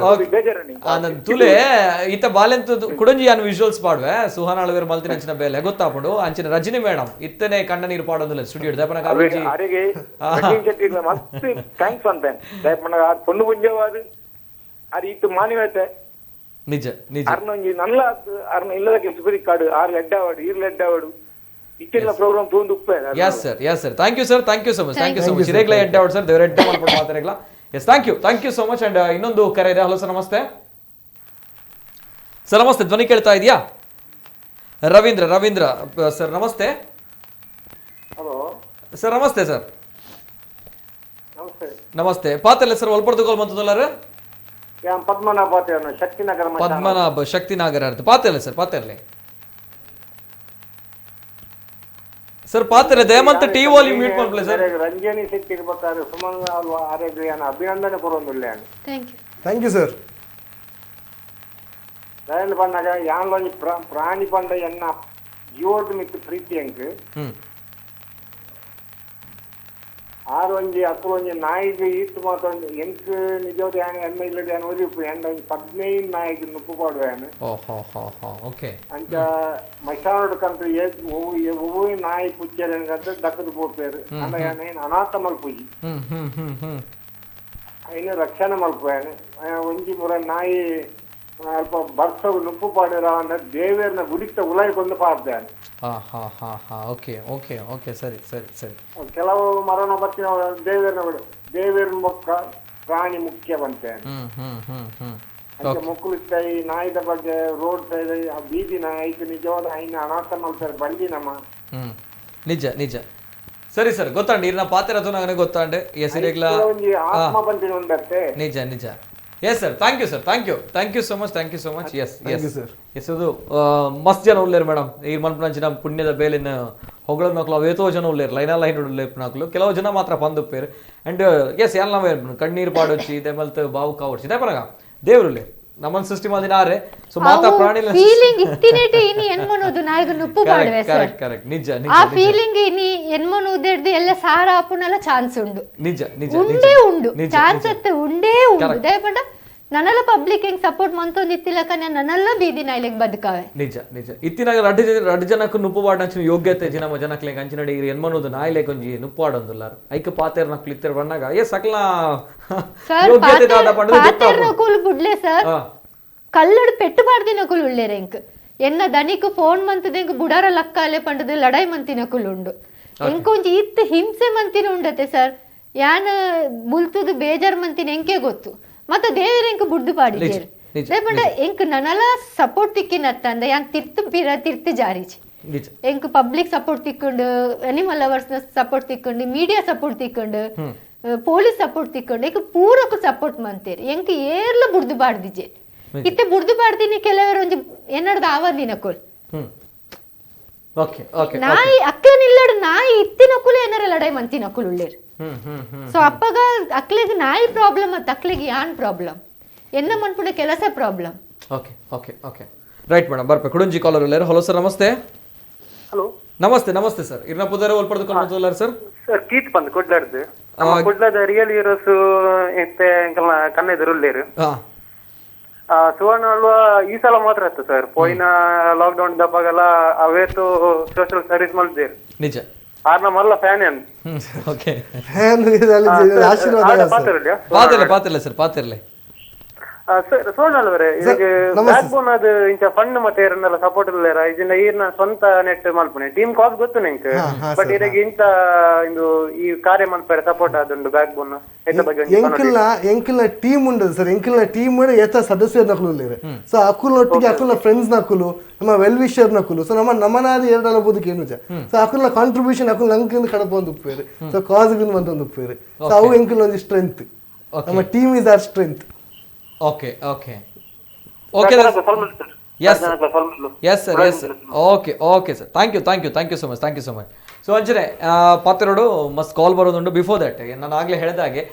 [SPEAKER 1] ತುಲೆ ಈತ ಬಾಲೆಂತ ಕುಡಂಜಿ ಯಾನು ವಿಜುವಲ್ಸ್ ಪಾಡುವೆ ಸುಹಾನ ಅಳವೇರ್ ಮಲ್ತಿನ ಅಂಚಿನ ಬೇಲೆ ಗೊತ್ತಾಪಡು ಅಂಚಿನ ರಜನಿ ಮೇಡಮ್ ಇತ್ತನೆ ಕಣ್ಣ ನೀರು ಪಾಡೋದಿಲ್ಲ ಸ್ಟುಡಿಯೋ ದಯಪನ ಕಾಲೇಜಿ
[SPEAKER 11] ಥ್ಯಾಂಕ್ಸ್ ಅಂತ ದಯಪನ ಪೊಣ್ಣು ಪುಂಜವಾದ ಅದು ಇತ್ತು ಮಾನಿವತೆ
[SPEAKER 1] ನಿಜ ನಿಜ
[SPEAKER 11] ಅರ್ನೊಂಜಿ ನಲ್ಲ ಅರ್ನ ಇಲ್ಲದ ಕೆಲಸ ಕಾಡು ಆರ್ಲ ಎಡ್ಡಾವಾಡು ಈರ್ಲ ಎಡ್ಡಾವಾಡು ಇಕ್ಕೆಲ್ಲ ಪ್ರೋಗ್ರಾಮ್ ತಗೊಂಡು ಉಪ್ಪೆ
[SPEAKER 1] yes sir thank you so much ಇರೇಗ್ಲ ಎಡ್ಡಾವಾಡು ಸರ್ ದೇವರ ಎಡ್ಡ ಮಾಡ್ಕೊಂಡು ಮಾತಾಡಲ್ಲ yes thank you so much and ಇನ್ನೊಂದು ಕರೆ ಇದೆ ಹಲೋ ಸರ್ ನಮಸ್ತೆ ಸರ್ ನಮಸ್ತೆ ಧ್ವನಿ ಕೇಳ್ತಾ ಇದೆಯಾ ರವೀಂದ್ರ ಸರ್ ನಮಸ್ತೆ ಸರ್ ನಮಸ್ತೆ ಸರ್ ನಮಸ್ತೆ ಪಾತಲ್ಲ ಸರ್ ಒಲ್ಪಡ್ದುಗೋಲ್ ಮಂತದಲ್ಲರ ಪದ್ಮನಾಭ ಶಕ್ತಿನಗರ ಅರ್ಥ ಪಾತಲ್ಲ ಸರ್ ಪಾತರ್ಲೆ ಸರ್ ಪಾತ್ರ ದಯಮಂತ ಟಿ ವಾಲ್ಯೂಮ್ ಮ್ಯೂಟ್ ಮಾಡ್ಕೊಳ್ಳಿ ಸರ್
[SPEAKER 11] ರಂಜನಿ ಶೆಟ್ಟಿ ಇರ್ಬೇಕಾದ್ರೆ ಸುಮನ್ ಆರೋಗ್ಯನ ಅಭಿನಂದನೆ ಕೊರೊಂದುಲ್ಲೆ
[SPEAKER 2] ಥ್ಯಾಂಕ್ ಯು ಸರ್
[SPEAKER 11] ದಯಲ್ ಬಂದಾಗ ಯಾನ್ಲೊಂಜಿ ಪ್ರಾಣಿ ಪಂಡ ಎನ್ನ ಜೀವೋಡ್ ಮಿತ್ತು ಪ್ರೀತಿ ಅಂಕ್ ಆರೊಂಜಿ ಅಕ್ಕಲೊಂಜಿ ನಾಯಿಗೆ ಈತು ಮಾತೊಂದು ಎಂಕ್ ನಿಜವಾದ ಯಾನ ಎಮ್ಮೆ ಇಲ್ಲದ ಯಾನ ಓದಿ ಎಂಡ 15 ನಾಯಿಗೆ ನುಪ್ಪು ಪಾಡುವಾನ
[SPEAKER 1] ಓಕೆ
[SPEAKER 11] ಅಂಚ ಮಶಾನೋಡ್ ಕಂತ ಒವ್ವು ನಾಯಿ ಪುಚ್ಚರಂಗದ ದಕ್ಕದ ಬೋಪೇರು ಅಂಡ ಯಾನ ಏನು ಅನಾಥ ಮಲ್ಪುಜಿ ಐನು ರಕ್ಷಣೆ ಮಲ್ಪುವಾನ ಒಂಜಿ ಮುರ ನಾಯಿ ಅಲ್ಪ ಬರ್ಸ ನುಪ್ಪು ಪಾಡಿರ ಅಂದ ದೇವೇರ್ನ ಗುಡಿತ ಉಲಾಯ್ಕೊಂಡು ಪಾಡ್ದಾನೆ
[SPEAKER 1] ಓಕೆ ಸರಿ
[SPEAKER 11] ಕೆಲವು ಮರಣ ಬತ್ತಿನ ದೇವೇರ್ನ ಮೊಕ್ಕ ಪ್ರಾಣಿ ಮುಖ್ಯ ಬಂತೆ ಮಕ್ಕಳು ಈ ನಾಯಿದ ಬಗ್ಗೆ ರೋಡ್ ಸೈಡ್ ಬೀದಿ ನಾಯಿ ನಿಜವಾದ ಐನ ಅನಾಥ ಮಾಡ್ತಾರೆ ಬಳ್ಳಿ ನಮ್ಮ
[SPEAKER 1] ನಿಜ ಸರಿ ಸರ್ ಗೊತ್ತಾಂಡಿ ಇರ್ನ ಪಾತ್ರ ನನಗೆ ಗೊತ್ತಾಂಡೆ ಎಸ್ ಇರೆಗ್ಲ
[SPEAKER 11] ಆತ್ಮ ಬಂದಿನ ಉಂಡತ್ತೆ
[SPEAKER 1] ನಿಜ yes sir thank you so much yes ಅದು ಮಸ್ತ್ ಜನ ಉಳ್ಳೇರು ಮೇಡಮ್ ಈ ಮನ್ಪುನಂಚಿನ ಪುಣ್ಯದ ಬೇಲಿನ ಹೊಗಳ ನಕ್ಲು ಅವೇತೋ ಜನ ಉಳ್ಳೇರು ಲೈನ್ ಉಳ್ಳೇರು ನಕ್ಲು ಕೆಲವು ಜನ ಮಾತ್ರ ಪಂದುಪ್ಪೇರು ಅಂಡ್ ಎಸ್ ಎಲ್ಲ ಕಣ್ಣೀರು ಪಾಡೋಚಿ ಇದೇ ಮಲ್ತ ಬಾವು ಕಾವಡ್ಸಿ ಇದೇ ಪರಗ ದೇವ್ರುಲ್ಲೇ ನಮ್ಮನ್ ಸೃಷ್ಟಿ ಮಾಡಿನಾರೆ ಸೊ ಮಾತಾ ಪ್ರಾಣಿ
[SPEAKER 3] ಫೀಲಿಂಗ್ ಇತ್ತಿನೇಟಿ ಇನಿ ಎನ್ಮನೋದು ನಾಯಿಗ ನುಪ್ಪು ಪಾಡುವೆ ಸರ್
[SPEAKER 1] ಕರೆಕ್ಟ್ ನಿಜ
[SPEAKER 3] ಆ ಫೀಲಿಂಗ್ ಇನಿ ಎನ್ಮನೋದೆರ್ದು ಎಲ್ಲ ಸಾರ ಆಪುನಲ್ಲ ಚಾನ್ಸ್ ಉಂಡು
[SPEAKER 1] ನಿಜ
[SPEAKER 3] ಉಂಡು ಚಾನ್ಸ್ ಅತ್ತೆ ಉಂಡು ದಯಪಂಡ ನನ್ನಲ್ಲ ಪಬ್ಲಿಕ್ ಹೆಂಗ್ ಸಪೋರ್ಟ್ ಮಂತೊಂದು ಇತ್ತಿಲಕ ನನ್ನಲ್ಲ ಬೀದಿ ನಾಯಿಲೆಗ್ ಬದುಕಾವೆ
[SPEAKER 1] ನಿಜ ಇತ್ತಿನಾಗ ರಡ್ಡು ಜನಕ್ಕೆ ನುಪ್ಪು ಪಾಡಂಚಿನ ಯೋಗ್ಯತೆ ನಮ್ಮ ಜನಕ್ಲೆ ಅಂಚಿನಡಿ ಎನ್ಮನೋದು ನಾಯಿಲೆ ಕೊಂಜಿ ನುಪ್ಪು ಆಡೊಂದುಲ್ಲಾರು ಐಕ ಪಾತೆರ್ ನಕ್ಲು ಇತ್ತರ ಬಣ್ಣಾಗ ಏ ಸಕಲ ಯೋಗ್ಯತೆ ದಾಟ
[SPEAKER 3] ಪಾತೆರ್ ಬುಡ್ಲೆ ಸರ್ ಕಲ್ಲಡು ಪೆಟ್ಟು ಪಾಡ್ದಿನಕುಲು ಉಳ್ಳೇರೆ ಎಂಕ್ ಎನ್ನ ದನಿಕ್ ಫೋನ್ ಮಂತದೆಂಕ್ ಬುಡಾರ ಲಕ್ಕಾಲೆ ಪಂಡದು ಲಡಾಯಿ ಮಂತಿನಕುಲು ಉಂಡು ಎಂಕೊಂಜಿ ಇತ್ತು ಹಿಂಸೆ ಮಂತಿನ ಉಂಡತೆ ಸರ್ ಯಾನ ಬುಲ್ತುದು ಬೇಜಾರ್ ಮಂತಿನ ಎಂಕೆ ಗೊತ್ತು ಮತ್ತೆ ದೇವರ ಎಂಕ್ ಬುಡ್ದು ಪಾಡಿದೇರು ದೇಪಂಡ ಎಂಕ್ ನನಲ ಸಪೋರ್ಟ್ ತಿಕ್ಕಿನತ್ತ ಅಂದ ಯಾನ್ ತಿರ್ತು ಜಾರಿಚಿ ಎಂಕ್ ಪಬ್ಲಿಕ್ ಸಪೋರ್ಟ್ ತಿಕ್ಕೊಂಡು ಅನಿಮಲ್ ಲವರ್ಸ್ ನ ಸಪೋರ್ಟ್ ತಿಕ್ಕೊಂಡು ಮೀಡಿಯಾ ಸಪೋರ್ಟ್ ತಿಕ್ಕೊಂಡು ಪೊಲೀಸ್ ಸಪೋರ್ಟ್ ತಿಕ್ಕೊಂಡು ಎಂಕ್ ಪೂರಕ್ಕೂ ಸಪೋರ್ಟ್ ಮಂತೇರಿ ಎಂಕ್ ಏರ್ಲ ಬುಡ್ದು ಬಾಡ್ದಿಜೆ ಇತ್ತೆ ಬುಡ್ದು ಬಾಡ್ದಿನಿ ಕೆಲವರು ಒಂಜಿ ಏನಡ್ದ ಆವದಿನಕುಲ್ ನಾಯಿ ಅಕ್ಕನಿಲ್ಲಡ್ ನಾಯಿ ಇತ್ತಿನಕುಲು ಏನಾರ ಲಡಾಯಿ ಮಂತಿನಕುಲ್ ಉಳ್ಳೇರು ಸೊ ಅಪ್ಪಗ ಅಕ್ಲಿಗೆ ನಾಯಿ ಪ್ರಾಬ್ಲಮ್ ಅತ್ತ ಅಕ್ಲಿಗೆ ಯಾನ್ ಪ್ರಾಬ್ಲಮ್ ಎನ್ನ ಮನ್ಪುಡ ಕೆಲಸ problem.
[SPEAKER 1] Okay okay okay right madam ಬರ್ಬೇಕು ಕುಡುಂಜಿ ಕಾಲರ್ ಇಲ್ಲಾರು. ಹಲೋ ಸರ್ ನಮಸ್ತೆ.
[SPEAKER 5] ಹಲೋ
[SPEAKER 1] ನಮಸ್ತೆ ನಮಸ್ತೆ ಸರ್ ಇರ್ನ ಪುದರ ಒಲ್ಪಡ್ದು ಸರ್
[SPEAKER 5] ಸರ್ ಕೀತ್ ಬಂದು ಕೊಡ್ಲಾರ್ದು ಕೊಡ್ಲಾದ ರಿಯಲ್ ಹೀರೋಸ್ ಎಂತೆ ಕಣ್ಣೆದುರುಳ್ಳೇರು ಸುವರ್ಣ ಅಲ್ವಾ ಈ ಸಲ ಮಾತ್ರ ಇತ್ತು ಸರ್ ಪೋಯಿನ ಲಾಕ್ಡೌನ್ ದಬ್ಬಾಗೆಲ್ಲ ಅವೇತು ಸೋಷಿಯಲ್ ಸರ್ವಿಸ್ ಮಾಡಿದ್ದೇರು
[SPEAKER 1] ನಿಜ
[SPEAKER 5] ಆರ್ ನಮ್ಮಲ್ಲ ಫ್ಯಾನ್ ಏನು
[SPEAKER 1] ಓಕೆ
[SPEAKER 2] ಆಶೀರ್ವಾದ
[SPEAKER 1] ಪಾತಿರ್ಲೆ ಸರ್ ಪಾತಿರ್ಲೆ
[SPEAKER 5] ಸರ್ ಸೋನಲ್ವರೆ ಇದಕ್ಕೆ ಬ್ಯಾಕ್ ಬೋನ್ ಅದು ಇಂಚ ಫಂಡ್ ಮತ್ತೆ ಏರನ್ನೆಲ್ಲ ಸಪೋರ್ಟ್ ಇಲ್ಲ ಇದನ್ನ ಈರ್ನ ಸ್ವಂತ ನೆಟ್ ಮಲ್ಪನೆ ಟೀಮ್ ಕಾಸ್ ಗೊತ್ತು ನಿಂಗೆ ಬಟ್ ಇದಕ್ಕೆ ಇಂತ ಇದು ಈ ಕಾರ್ಯ ಮಲ್ಪರೆ ಸಪೋರ್ಟ್ ಆದುಂಡು ಬ್ಯಾಕ್ ಬೋನ್
[SPEAKER 2] ಎಂಕಿಲ್ನ ಟೀಮ್ ಉಂಡದು ಸರ್ ಎಂಕಿಲ್ನ ಟೀಮ್ ಎತ್ತ ಸದಸ್ಯರ ನಕಲು ಇಲ್ಲರೆ ಸೊ ಅಕುಲ್ ಒಟ್ಟಿಗೆ ಅಕುಲ್ನ ಫ್ರೆಂಡ್ಸ್ ನಕುಲು ನಮ್ಮ ವೆಲ್ ವಿಷರ್ ನಕುಲು ಸೊ ನಮ್ಮನಾದ ಎರಡಲ್ಲ ಬೋದಕ್ಕೆ ಏನು ಸೊ ಅಕುಲ್ನ ಕಾಂಟ್ರಿಬ್ಯೂಷನ್ ಅಕುಲ್ ನಂಗಿಂದ ಕಡಪ ಒಂದು ಉಪ್ಪೇರು ಸೊ ಕಾಸ್ಗಿಂದ ಒಂದು ಉಪ್ಪೇರು ಸೊ ಅವು ಎಂಕಿಲ್ ಒಂದು ಸ್ಟ್ರೆಂತ್ ನಮ್ಮ team is our strength.
[SPEAKER 1] Okay okay okay yes yes sir yes okay okay sir thank you so much. So ಅಂಚನೆ ಪಾತ್ರೋಡು ಮಸ್ಟ್ ಕಾಲ್ ಬರೋದುಂಟು. ಬಿಫೋರ್ ದಟ್ ನಾನು ಆಗಲೇ ಹೇಳಿದ ಹಾಗೆ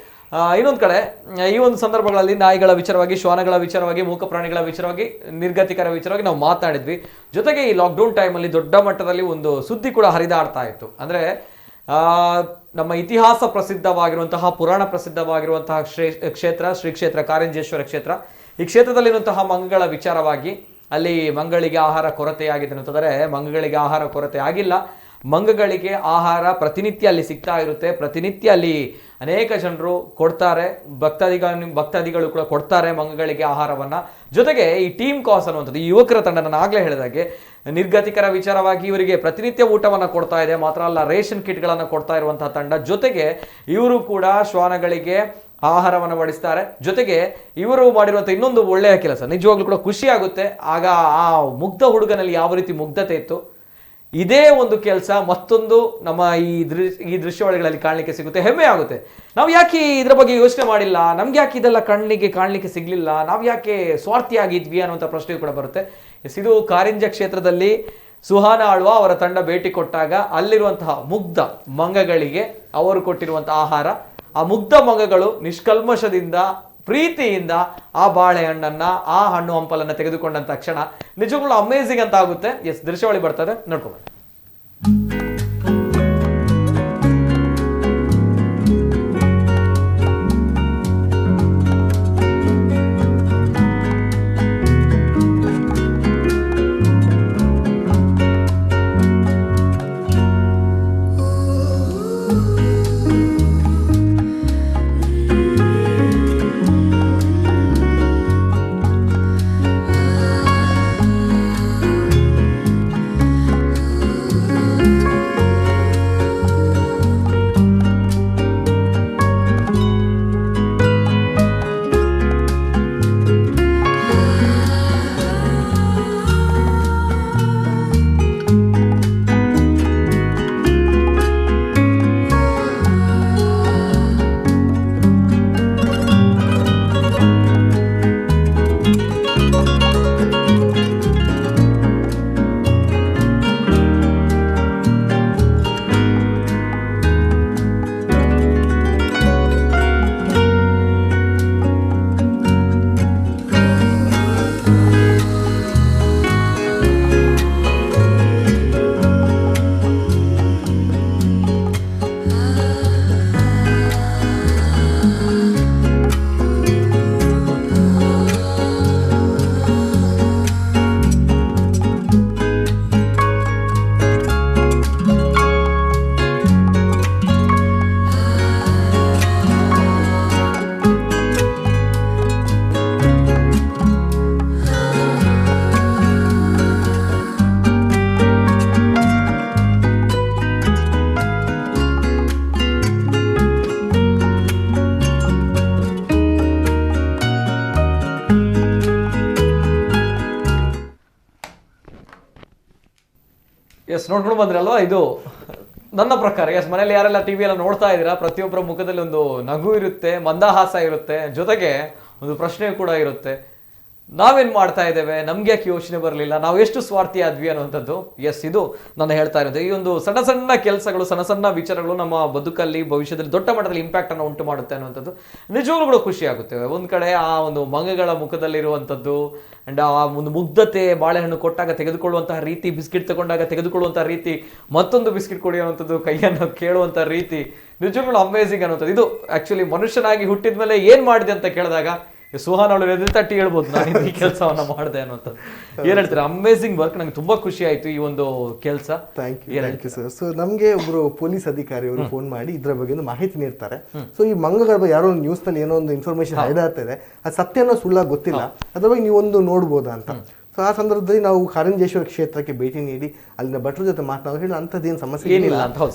[SPEAKER 1] ಇನ್ನೊಂದು ಕಡೆ ಈ ಒಂದು ಸಂದರ್ಭಗಳಲ್ಲಿ ನಾಯಿಗಳ ವಿಚಾರವಾಗಿ, ಶ್ವಾನಗಳ ವಿಚಾರವಾಗಿ, ಮೂಕ ಪ್ರಾಣಿಗಳ ವಿಚಾರವಾಗಿ, ನಿರ್ಗತಿಕರ ವಿಚಾರವಾಗಿ ನಾವು ಮಾತನಾಡಿದ್ವಿ. ಜೊತೆಗೆ ಈ ಲಾಕ್ಡೌನ್ ಟೈಮಲ್ಲಿ ದೊಡ್ಡ ಮಟ್ಟದಲ್ಲಿ ಒಂದು ಸುದ್ದಿ ಕೂಡ ಹರಿದಾಡ್ತಾ ಇತ್ತು. ಅಂದರೆ ನಮ್ಮ ಇತಿಹಾಸ ಪ್ರಸಿದ್ಧವಾಗಿರುವಂತಹ, ಪುರಾಣ ಪ್ರಸಿದ್ಧವಾಗಿರುವಂತಹ ಕ್ಷೇತ್ರ ಶ್ರೀ ಕ್ಷೇತ್ರ ಕಾರಂಜೇಶ್ವರ ಕ್ಷೇತ್ರ. ಈ ಕ್ಷೇತ್ರದಲ್ಲಿರುವಂತಹ ಮಂಗಗಳ ವಿಚಾರವಾಗಿ ಅಲ್ಲಿ ಮಂಗಳಿಗೆ ಆಹಾರ ಕೊರತೆಯಾಗಿದೆ ಅಂತಂದರೆ ಮಂಗಗಳಿಗೆ ಆಹಾರ ಕೊರತೆ ಆಗಿಲ್ಲ. ಮಂಗಗಳಿಗೆ ಆಹಾರ ಪ್ರತಿನಿತ್ಯ ಅಲ್ಲಿ ಸಿಗ್ತಾ ಇರುತ್ತೆ. ಪ್ರತಿನಿತ್ಯ ಅಲ್ಲಿ ಅನೇಕ ಜನರು ಕೊಡ್ತಾರೆ, ಭಕ್ತಾದಿಗಳು ಕೂಡ ಕೊಡ್ತಾರೆ ಮಂಗಗಳಿಗೆ ಆಹಾರವನ್ನು. ಜೊತೆಗೆ ಈ ಟೀಮ್ ಕಾಸ್ ಅನ್ನುವಂಥದ್ದು ಈ ಯುವಕರ ತಂಡ, ನಾನು ಆಗಲೇ ಹೇಳಿದಾಗೆ ನಿರ್ಗತಿಕರ ವಿಚಾರವಾಗಿ ಇವರಿಗೆ ಪ್ರತಿನಿತ್ಯ ಊಟವನ್ನು ಕೊಡ್ತಾ ಇದೆ. ಮಾತ್ರ ಅಲ್ಲ, ರೇಷನ್ ಕಿಟ್ಗಳನ್ನು ಕೊಡ್ತಾ ಇರುವಂತಹ ತಂಡ. ಜೊತೆಗೆ ಇವರು ಕೂಡ ಶ್ವಾನಗಳಿಗೆ ಆಹಾರವನ್ನು ಬಡಿಸ್ತಾರೆ. ಜೊತೆಗೆ ಇವರು ಮಾಡಿರುವಂಥ ಇನ್ನೊಂದು ಒಳ್ಳೆಯ ಕೆಲಸ, ನಿಜವಾಗ್ಲೂ ಕೂಡ ಖುಷಿ ಆಗುತ್ತೆ. ಆಗ ಆ ಮುಗ್ಧ ಹುಡುಗನಲ್ಲಿ ಯಾವ ರೀತಿ ಮುಗ್ಧತೆ ಇತ್ತು, ಇದೇ ಒಂದು ಕೆಲಸ ಮತ್ತೊಂದು ನಮ್ಮ ಈ ದೃಶ್ಯಾವಳಿಗಳಲ್ಲಿ ಕಾಣಲಿಕ್ಕೆ ಸಿಗುತ್ತೆ. ಹೆಮ್ಮೆ ಆಗುತ್ತೆ. ನಾವು ಯಾಕೆ ಇದರ ಬಗ್ಗೆ ಯೋಚನೆ ಮಾಡಿಲ್ಲ, ನಮ್ಗೆ ಯಾಕೆ ಇದೆಲ್ಲ ಕಣ್ಣಿಗೆ ಕಾಣಲಿಕ್ಕೆ ಸಿಗ್ಲಿಲ್ಲ, ನಾವು ಯಾಕೆ ಸ್ವಾರ್ಥಿಯಾಗಿದ್ವಿ ಅನ್ನುವಂಥ ಪ್ರಶ್ನೆ ಕೂಡ ಬರುತ್ತೆ. ಇದು ಕಾರಿಂಜ ಕ್ಷೇತ್ರದಲ್ಲಿ ಸುಹಾನ ಆಳ್ವ ಅವರ ತಂಡ ಭೇಟಿ ಕೊಟ್ಟಾಗ ಅಲ್ಲಿರುವಂತಹ ಮುಗ್ಧ ಮಂಗಗಳಿಗೆ ಅವರು ಕೊಟ್ಟಿರುವಂತಹ ಆಹಾರ, ಆ ಮುಗ್ಧ ಮಂಗಗಳು ನಿಷ್ಕಲ್ಮಶದಿಂದ ಪ್ರೀತಿಯಿಂದ ಆ ಬಾಳೆಹಣ್ಣನ್ನ, ಆ ಹಣ್ಣು ಹಂಪಲನ್ನ ತೆಗೆದುಕೊಂಡಂತ ಕ್ಷಣ ನಿಜವಾಗ್ಲೂ ಅಮೇಜಿಂಗ್ ಅಂತ ಆಗುತ್ತೆ. ಎಸ್, ದೃಶ್ಯಾವಳಿ ಬರ್ತದೆ, ನೋಡ್ಕೊಂಡು. ಎಸ್, ನೋಡ್ಕೊಂಡು ಬಂದ್ರಲ್ವಾ, ಇದು ನನ್ನ ಪ್ರಕಾರ ಎಸ್ ಮನೇಲಿ ಯಾರೆಲ್ಲ ಟಿವಿ ಎಲ್ಲ ನೋಡ್ತಾ ಇದ್ದೀರಾ, ಪ್ರತಿಯೊಬ್ಬರ ಮುಖದಲ್ಲಿ ಒಂದು ನಗು ಇರುತ್ತೆ, ಮಂದಹಾಸ ಇರುತ್ತೆ, ಜೊತೆಗೆ ಒಂದು ಪ್ರಶ್ನೆ ಕೂಡ ಇರುತ್ತೆ. ನಾವೇನ್ ಮಾಡ್ತಾ ಇದ್ದೇವೆ, ನಮ್ಗೆ ಯಾಕೆ ಯೋಚನೆ ಬರಲಿಲ್ಲ, ನಾವು ಎಷ್ಟು ಸ್ವಾರ್ಥಿ ಆದ್ವಿ ಅನ್ನುವಂಥದ್ದು. ಎಸ್, ಇದು ನಾನು ಹೇಳ್ತಾ ಇರೋದು. ಈ ಒಂದು ಸಣ್ಣ ಸಣ್ಣ ಕೆಲಸಗಳು, ಸಣ್ಣ ಸಣ್ಣ ವಿಚಾರಗಳು ನಮ್ಮ ಬದುಕಲ್ಲಿ ಭವಿಷ್ಯದಲ್ಲಿ ದೊಡ್ಡ ಮಟ್ಟದಲ್ಲಿ ಇಂಪ್ಯಾಕ್ಟ್ ಅನ್ನು ಉಂಟು ಮಾಡುತ್ತೆ ಅನ್ನುವಂಥದ್ದು ನಿಜವಾಗ್ಲೂ ಕೂಡ ಖುಷಿ ಆಗುತ್ತೆ. ಒಂದ್ ಕಡೆ ಆ ಒಂದು ಮಂಗಗಳ ಮುಖದಲ್ಲಿರುವಂಥದ್ದು ಅಂಡ್ ಆ ಒಂದು ಮುಗ್ಧತೆ, ಬಾಳೆಹಣ್ಣು ಕೊಟ್ಟಾಗ ತೆಗೆದುಕೊಳ್ಳುವಂತಹ ರೀತಿ, ಬಿಸ್ಕಿಟ್ ತಗೊಂಡಾಗ ತೆಗೆದುಕೊಳ್ಳುವಂತಹ ರೀತಿ, ಮತ್ತೊಂದು ಬಿಸ್ಕಿಟ್ ಕೊಡುವಂಥದ್ದು, ಕೈಯನ್ನು ಕೇಳುವಂತಹ ರೀತಿ ನಿಜವಾಗ್ಲೂ ಅಮೇಸಿಂಗ್ ಅನ್ನುವಂಥದ್ದು. ಇದು ಆಕ್ಚುಲಿ ಮನುಷ್ಯನಾಗಿ ಹುಟ್ಟಿದ ಮೇಲೆ ಏನ್ ಮಾಡಿದೆ ಅಂತ ಕೇಳಿದಾಗ ಸುಹಾನ್ ಅವಳು ಎದುರು ತಟ್ಟಿ ಹೇಳ್ಬೋದು, ನಾನು ಈ ಕೆಲಸವನ್ನ ಮಾಡಿದೆ ಅನ್ನೋಂಥದ್ದು. ಏನ್ ಹೇಳ್ತಾರೆ, ಅಮೇಸಿಂಗ್ ವರ್ಕ್. ನಂಗೆ ತುಂಬಾ ಖುಷಿ ಆಯ್ತು ಈ ಒಂದು ಕೆಲಸ.
[SPEAKER 2] Thank you sir. ಸೊ ನಮ್ಗೆ ಒಬ್ರು ಪೊಲೀಸ್ ಅಧಿಕಾರಿ ಅವರು ಫೋನ್ ಮಾಡಿ ಇದ್ರ ಬಗ್ಗೆ ಒಂದು ಮಾಹಿತಿ ನೀಡ್ತಾರೆ. ಸೊ ಈ ಮಂಗಗಳ ಬಗ್ಗೆ ಯಾರೋ ಒಂದು ನ್ಯೂಸ್ ನಲ್ಲಿ ಏನೋ ಒಂದು ಇನ್ಫಾರ್ಮೇಶನ್ ಹರಡ್ತಾ ಇದೆ, ಅದು ಸತ್ಯನೋ ಸುಳ್ಳ ಗೊತ್ತಿಲ್ಲ, ಅದ್ರ ಬಗ್ಗೆ ನೀವೊಂದು ನೋಡ್ಬೋದಾ ಅಂತ. ಸೊ ಆ ಸಂದರ್ಭದಲ್ಲಿ ನಾವು ಕಾರಂಜೇಶ್ವರ ಕ್ಷೇತ್ರಕ್ಕೆ ಭೇಟಿ ನೀಡಿ ಅಲ್ಲಿನ ಭಟ್ರ ಜೊತೆ ಮಾತನಾಡಿ ಹೇಳಿ ಅಂಥದ್ದೇನು ಸಮಸ್ಯೆ ಏನಿಲ್ಲ,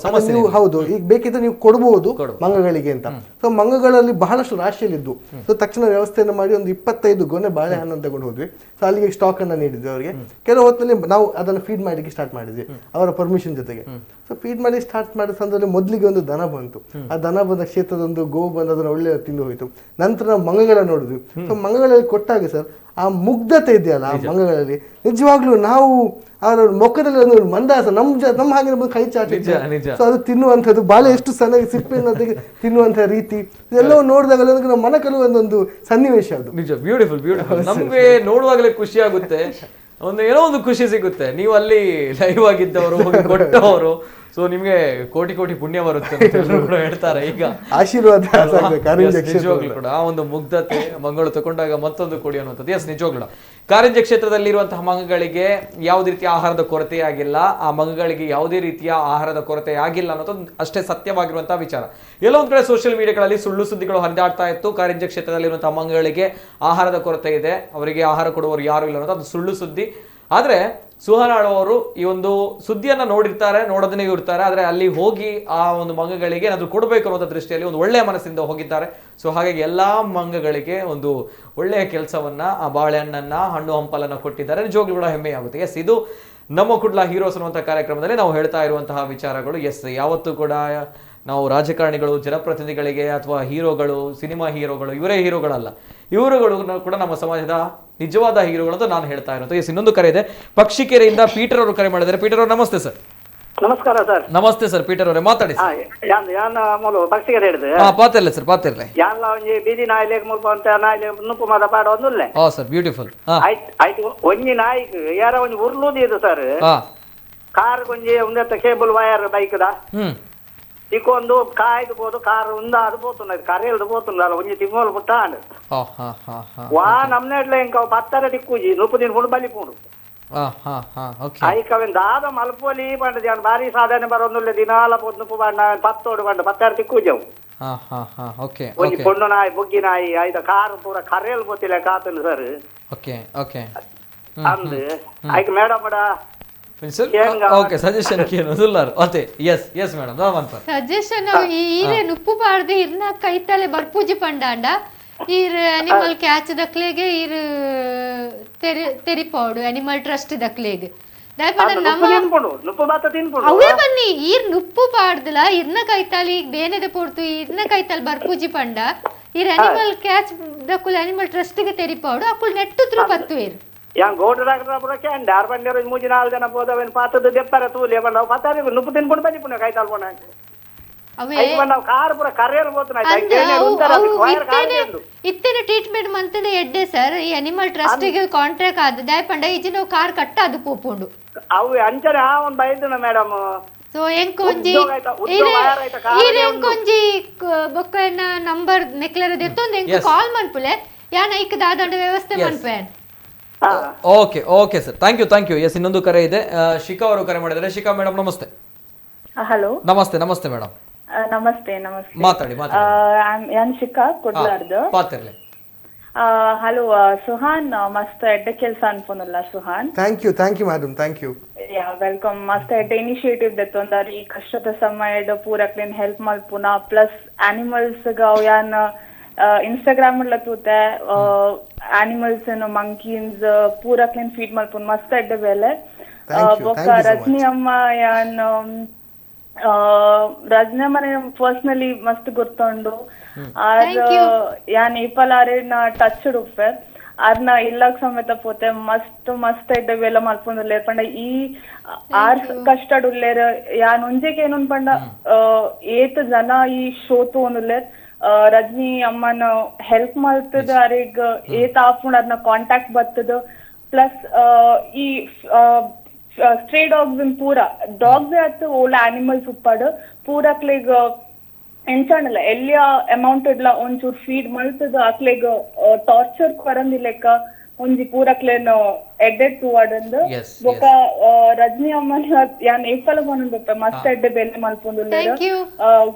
[SPEAKER 2] ನೀವು ಹೌದು ಈಗ ಬೇಕಿದ್ರೆ ನೀವು ಕೊಡ್ಬೋದು ಮಂಗಗಳಿಗೆ ಅಂತ. ಸೊ ಮಂಗಗಳಲ್ಲಿ ಬಹಳಷ್ಟು ರಾಶಿಯಲ್ಲಿದ್ದು, ಸೊ ತಕ್ಷಣ ವ್ಯವಸ್ಥೆಯನ್ನು ಮಾಡಿ ಒಂದು 25 ಗೊನೆ ಬಾಳೆಹಣ್ಣನ್ನು ತಗೊಂಡು ಹೋದ್ವಿ. ಸೊ ಅಲ್ಲಿಗೆ ಸ್ಟಾಕ್ ಅನ್ನ ನೀಡಿದ್ವಿ ಅವರಿಗೆ. ಕೆಲವು ಹೊತ್ತಿನಲ್ಲಿ ನಾವು ಅದನ್ನು ಫೀಡ್ ಮಾಡಲಿಕ್ಕೆ ಸ್ಟಾರ್ಟ್ ಮಾಡಿದ್ವಿ ಅವರ ಪರ್ಮಿಷನ್ ಜೊತೆಗೆ. ಸೊ ಫೀಡ್ ಮಾಡಿ ಸ್ಟಾರ್ಟ್ ಮಾಡಿದ ಸಂದರ್ಭದಲ್ಲಿ ಮೊದಲಿಗೆ ಒಂದು ದನ ಬಂತು. ಆ ದನ ಬಂದ ಕ್ಷೇತ್ರದೊಂದು ಗೋ ಬಂದು ಅದನ್ನು ಒಳ್ಳೆ ತಿಂದು ಹೋಯ್ತು. ನಂತರ ನಾವು ಮಂಗಗಳ ನೋಡಿದ್ವಿ. ಸೊ ಮಂಗಗಳಲ್ಲಿ ಕೊಟ್ಟಾಗ ಸರ್ ಆ ಮುಗ್ಧತೆ ಇದೆಯಲ್ಲ ಆ ಮಂಗಗಳಲ್ಲಿ, ನಿಜವಾಗ್ಲೂ ನಾವು ಅವರ ಮುಖದಲ್ಲಿ ಒಂದು ಮಂದಾಸ, ನಮ್ಮ ಹಾಗೆ ಕೈ ಚಾಚಿದ್ದೆ. ಸೊ ಅದು ತಿನ್ನುವಂಥದ್ದು, ಬಾಳೆ ಎಷ್ಟು ಚೆನ್ನಾಗಿ ಸಿಪ್ಪೆಯನ್ನು ತಿನ್ನುವಂತಹ ರೀತಿ, ಇದೆಲ್ಲವೂ ನೋಡಿದಾಗ ನಮ್ಮ ಮನ ಕಲುವಂದೊಂದು ಸನ್ನಿವೇಶ ಅದು.
[SPEAKER 1] ನಿಜ, ಬ್ಯೂಟಿಫುಲ್ ಬ್ಯೂಟಿಫುಲ್. ನಮ್ಗೆ ನೋಡುವಾಗಲೇ ಖುಷಿ ಆಗುತ್ತೆ, ಏನೋ ಒಂದು ಖುಷಿ ಸಿಗುತ್ತೆ. ನೀವು ಅಲ್ಲಿ ಲೈವ್ ಆಗಿದ್ದವರು, ಕೊಟ್ಟವರು, ಸೊ ನಿಮ್ಗೆ ಕೋಟಿ ಕೋಟಿ ಪುಣ್ಯ ಬರುತ್ತೆ ಅಂತ ಎಲ್ಲರೂ ಕೂಡ ಹೇಳ್ತಾರೆ. ಈಗ
[SPEAKER 2] ಆಶೀರ್ವಾದ
[SPEAKER 1] ನಿಜವಾಗ್ಲೂ ಕೂಡ ಆ ಒಂದು ಮುಗ್ಧತೆ, ಮಂಗಳು ತಗೊಂಡಾಗ ಮತ್ತೊಂದು ಕೊಡಿ ಅನ್ನುವಂಥದ್ದು. ಎಸ್, ನಿಜವಾಗ್ಲೂ ಕಾರಂಜಿ ಕ್ಷೇತ್ರದಲ್ಲಿರುವಂತಹ ಮಂಗಗಳಿಗೆ ಯಾವುದೇ ರೀತಿಯ ಆಹಾರದ ಕೊರತೆ ಆಗಿಲ್ಲ, ಆ ಮಂಗಗಳಿಗೆ ಯಾವುದೇ ರೀತಿಯ ಆಹಾರದ ಕೊರತೆ ಆಗಿಲ್ಲ ಅನ್ನೋದು ಅಷ್ಟೇ ಸತ್ಯವಾಗಿರುವಂತಹ ವಿಚಾರ. ಎಲ್ಲೋ ಒಂದ್ ಕಡೆ ಸೋಷಿಯಲ್ ಮೀಡಿಯಾಗಳಲ್ಲಿ ಸುಳ್ಳು ಸುದ್ದಿಗಳು ಹರಿದಾಡ್ತಾ ಇತ್ತು. ಕಾರಂಜಿ ಕ್ಷೇತ್ರದಲ್ಲಿರುವಂತಹ ಮಂಗಗಳಿಗೆ ಆಹಾರದ ಕೊರತೆ ಇದೆ, ಅವರಿಗೆ ಆಹಾರ ಕೊಡುವವರು ಯಾರು ಇಲ್ಲ ಅನ್ನೋದು ಅದು ಸುಳ್ಳು ಸುದ್ದಿ. ಆದ್ರೆ ಸುಹಾನಾಳ್ ಅವರು ಈ ಒಂದು ಸುದ್ದಿಯನ್ನ ನೋಡಿರ್ತಾರೆ, ನೋಡೋದನ್ನೇ ಇರ್ತಾರೆ, ಆದ್ರೆ ಅಲ್ಲಿ ಹೋಗಿ ಆ ಒಂದು ಮಂಗಗಳಿಗೆ ಏನಾದ್ರು ಕೊಡಬೇಕು ಅನ್ನೋ ದೃಷ್ಟಿಯಲ್ಲಿ ಒಂದು ಒಳ್ಳೆಯ ಮನಸ್ಸಿಂದ ಹೋಗಿದ್ದಾರೆ. ಸೊ ಹಾಗಾಗಿ ಎಲ್ಲಾ ಮಂಗಗಳಿಗೆ ಒಂದು ಒಳ್ಳೆಯ ಕೆಲಸವನ್ನ, ಆ ಬಾಳೆಹಣ್ಣನ್ನ, ಹಣ್ಣು ಹಂಪಲನ್ನ ಕೊಟ್ಟಿದ್ದಾರೆ. ನಿಜವಾಗ್ಲೂ ಕೂಡ ಹೆಮ್ಮೆ ಆಗುತ್ತೆ. ಎಸ್, ಇದು ನಮ್ಮ ಕುಡ್ಲ ಹೀರೋಸ್ ಅನ್ನುವಂತಹ ಕಾರ್ಯಕ್ರಮದಲ್ಲಿ ನಾವು ಹೇಳ್ತಾ ಇರುವಂತಹ ವಿಚಾರಗಳು. ಎಸ್, ಯಾವತ್ತೂ ಕೂಡ ನಾವು ರಾಜಕಾರಣಿಗಳು, ಜನಪ್ರತಿನಿಧಿಗಳಿಗೆ ಅಥವಾ ಹೀರೋಗಳು, ಸಿನಿಮಾ ಹೀರೋಗಳು ಇವರೇ ಹೀರೋಗಳಲ್ಲ, ಇವರುಗಳು ಕೂಡ ನಮ್ಮ ಸಮಾಜದ ನಿಜವಾದ ಹೀರೋಗಳು ಅಂತ ನಾನು ಹೇಳ್ತಾ ಇರೋದು. ಎಸ್, ಇನ್ನೊಂದು ಕರೆ ಇದೆ, ಪಕ್ಷಿಕೆರೆಯಿಂದ ಪೀಟರ್ ಅವರು ಕರೆ ಮಾಡಿದ್ದಾರೆ. ಪೀಟರ್ ಅವರು ನಮಸ್ತೆ ಸರ್.
[SPEAKER 12] ನಮಸ್ಕಾರ ಸರ್.
[SPEAKER 1] ನಮಸ್ತೆ ಸರ್, ಪೀಟರ್ ಅವರೇ ಮಾತಾಡಿ.
[SPEAKER 12] ಪಕ್ಷಿಕೆರೆ ಹಿಡಿದು
[SPEAKER 1] ಪಾತಿರ್ಲೆ ಸರ್, ಪಾತಿರ್ಲೆ
[SPEAKER 12] ಯಾನ್ಲ ಒಂಜಿ ಬೀದಿ ನಾಯಿಲೆಗ್ ಮುಲ್ಪ ಅಂತ ನಾಯಿಲೆ ನುಪ್ಪು ಮಾದ ಪಾಡ ಒಂದುಲ್ಲೆ.
[SPEAKER 1] ಹಾ ಸರ್, ಬ್ಯೂಟಿಫುಲ್.
[SPEAKER 12] ಆಯ್ತು ಒಂಜಿ ನಾಯಿಗ್ ಯಾರ ಒಂಜಿ ಉರ್ಲೂದಿ ಇದು ಸರ್. ಕಾರ್ ಗೊಂಜಿ ಒಂದೆತ್ತ ಕೇಬಲ್ ವಯರ್ ಬೈಕ್ದ ಇಕ್ಕೊಂದು ಕಾಯ್ದು ಬೋದು ಕಾರ್ ಉಂದ ಅದು పోతున్నది కరేల్దు పోతున్నది ಒಂಜಿ ತಿಂಗೋಲ್ ಬುಟ್ಟಾಂಡ್ వా నమ్నేట్లే ఇంకా పత్తర టిక్కుజి నుప్పు దీని ఫుడ్ బలిపోడు ಐಕವೆನ್ ದಾದ ಮಲ್ಪೋಲಿ ಪಂಡ ಜಾನ್ ಬಾರಿ ಸಾಧನೆ ಬರೋನುಲ್ಲೆ ದಿನಾಲ ಪೊದ್ನುಪು ಪಂಡ ಪತ್ತೋಡು ಪಂಡ ಪತ್ತಾರ ತಿಕ್ಕುಜವು ಒಂಜಿ ಪೊಣ್ಣು ನಾಯಿ ಬುಗ್ಗಿ ನಾಯಿ ಐದ ಕಾರ್ ಪೂರ ಕರೇಲ್ ಬೋತಿಲೆ ಕಾತನು ಸರ್. ಅಂದ್ ಐಕ ಮೇಡಮ್
[SPEAKER 3] ಸಜೆಷನ್ ಈರೆ ನುಪ್ಪು ಪಾಡ್ದೆ ಇರ್ನ ಕೈತಲೆ ಬರ್ಪೂಜಿ ಪಂಡಾಂಡ ಈರ್ ಅನಿಮಲ್ ಕ್ಯಾಚ್ ದಕ್ಲೆಗೆ ಈರ್ ತೆರಿಪೋಡು ಅನಿಮಲ್ ಟ್ರಸ್ಟ್ ದಕ್ಲೆಗೆ ಅವೇ ಬನ್ನಿ ಈರ್ ನುಪ್ಪು ಪಾಡ್ದಲ ಇರ್ನ ಕೈತಾಲಿ ಬೇನೆದೆ ಪೋಡ್ತು ಇರ್ನ ಕೈತಾಲಿ ಬರ್ಪೂಜಿ ಪಂಡ ಈರ್ ಅನಿಮಲ್ ಕ್ಯಾಚ್ ದಕ್ಕುಲ್ ಅನಿಮಲ್ ಟ್ರಸ್ಟ್ ಗೆ ತೆರಿಪೋಡು ಅಕ್ಕುಲ್ ನೆಟ್ಟು ತ್ರೂ ಪತ್ತು ಇರ್
[SPEAKER 12] yang godu ragra pura kan dar bandero muji nal jana boda wen patadu deppara tu le bandaw patari nupu tin pun bani puna kaital puna
[SPEAKER 3] awe
[SPEAKER 12] ai bandaw kar pura karel botuna kai kene untara wire kar dendu
[SPEAKER 3] ittene treatment mantade edde sir ee animal trust ge contract adu dai panda ijino car katta adu popundu
[SPEAKER 12] awe anchare ha on baiduna madam
[SPEAKER 3] so enkonji ire enkonji bokkena number neklara dettonde enko call manpule yana ik dadande ವ್ಯವಸ್ಥೆ manpen.
[SPEAKER 1] Okay sir, thank you. Yes, ಇನ್ನೊಂದು ಕರೆ ಇದೆ, ಶಿಖಾ ಅವರು ಕರೆ ಮಾಡಿದ್ದಾರೆ. Shikha madam ನಮಸ್ತೆ.
[SPEAKER 13] Hello,
[SPEAKER 1] ನಮಸ್ತೆ madam.
[SPEAKER 13] ನಮಸ್ತೆ.
[SPEAKER 1] ಮಾತಾಡಿ.
[SPEAKER 13] ಯಾನ್ ಶಿಖಾ ಕೊಡ್ಲಾರ್ದು
[SPEAKER 1] ಪಾತಿರ್ಲೆ.
[SPEAKER 13] ಹಲೋ ಸುಹಾನ್, ಮಸ್ತ್ ಎಡ್ಡ ಕೆಲಸ ಅನ್ಪೋನಲ್ಲ Suhan.
[SPEAKER 2] Thank you madam, thank you.
[SPEAKER 13] Welcome. ಮಸ್ತ್ ಎಡ್ಡ ಇನಿಷಿಯೇಟಿವ್ ದೆತ್ತೊಂದಾರ ಈ ಕಷ್ಟದ ಸಮಯದ ಪೂರಕ್ಲೇನ್ ಹೆಲ್ಪ್ ಮಲ್ಪುನ ಪ್ಲಸ್ ಆನಿಮಲ್ಸ್ ಗ ಯಾನ್ ಇನ್ಸ್ಟಾಗ್ರಾಮ್ ತೂತೆ ಆನಿಮಲ್ಸ್ ಮಂಕೀಸ್ ಪೂರಕ್ಲೇನ್ ಫೀಡ್ ಮಲ್ಪುನ್ ಮಸ್ತ್ ಎಡ್ಡ ಬೇಲೆ ಬೊಕ್ಕ ರಜನಿ ಅಮ್ಮ ಯಾನ್ ರಜನಿ ಅಮ್ಮನೆ ಪರ್ಸನಲಿ ಮಸ್ತ್ ಗೊತ್ತುಂಡು ಯಾನ್ ಇಪ್ಪಲಾರಿನ ಟಚ್ ಉಪ್ಪೆ ಅರ್ನ ಇಲ್ಲಕ್ ಸಮೇತ ಪೋತೆ ಮಸ್ತ್ ಮಸ್ತ್ ಇಡ್ಡವೆಲ್ಲ ಮಲ್ಪೊಂದುಲ್ಲೇರ್ ಪಂಡ ಈ ಆರ್ ಕಷ್ಟಡ್ ಉಲ್ಲೇರ್ ಯಾನ್ ಒಂಜೆಗೆ ಏನೊಂದ್ ಪಂಡ ಏತ್ ಜನ ಈ ಶೋ ತಗೊಂಡುಲ್ಲೇರ್ ರಜನಿ ಅಮ್ಮನ ಹೆಲ್ಪ್ ಮಾಡ್ತದ ಅರಿಗ್ ಏತ್ ಆಪುಂಡ್ ಅದನ್ನ ಕಾಂಟ್ಯಾಕ್ಟ್ ಬರ್ತದ ಪ್ಲಸ್ ಈ ಸ್ಟ್ರೇ ಡಾಗ್ಸ್ ಪೂರ ಡಾಗ್ಸ್ ಆಯ್ತು ಓಲ್ಡ್ ಆನಿಮಲ್ಸ್ ಉಪ್ಪಾಡು ಪೂರಕ್ಲೆಗ್ ಎಂಚಾಣಲ್ಲ ಎಲ್ಲಿಯ ಅಮೌಂಟ್ ಇಡ್ಲ ಒಂಚೂರು ಫೀಡ್ ಮಲ್ತದ ಅಕ್ಲೆಗ್ ಟಾರ್ಚರ್ ಕೊರಂದಿಲೆಕ್ಕ ಒಂಜಿ ಪೂರಕ್ಲೇನು ಎಡ್ಡೆಡ್ ತೂವಾಡಂದು ಬೊಕ ರಜನಿ ಅಮ್ಮನ ಯಾನ್ ಏಫಲ ಬಂದ ಮಸ್ತ್ ಎಡ್ಡೆ ಬೆಲೆ ಮಲ್ಪೊಂದುಲ್ಲೇರ್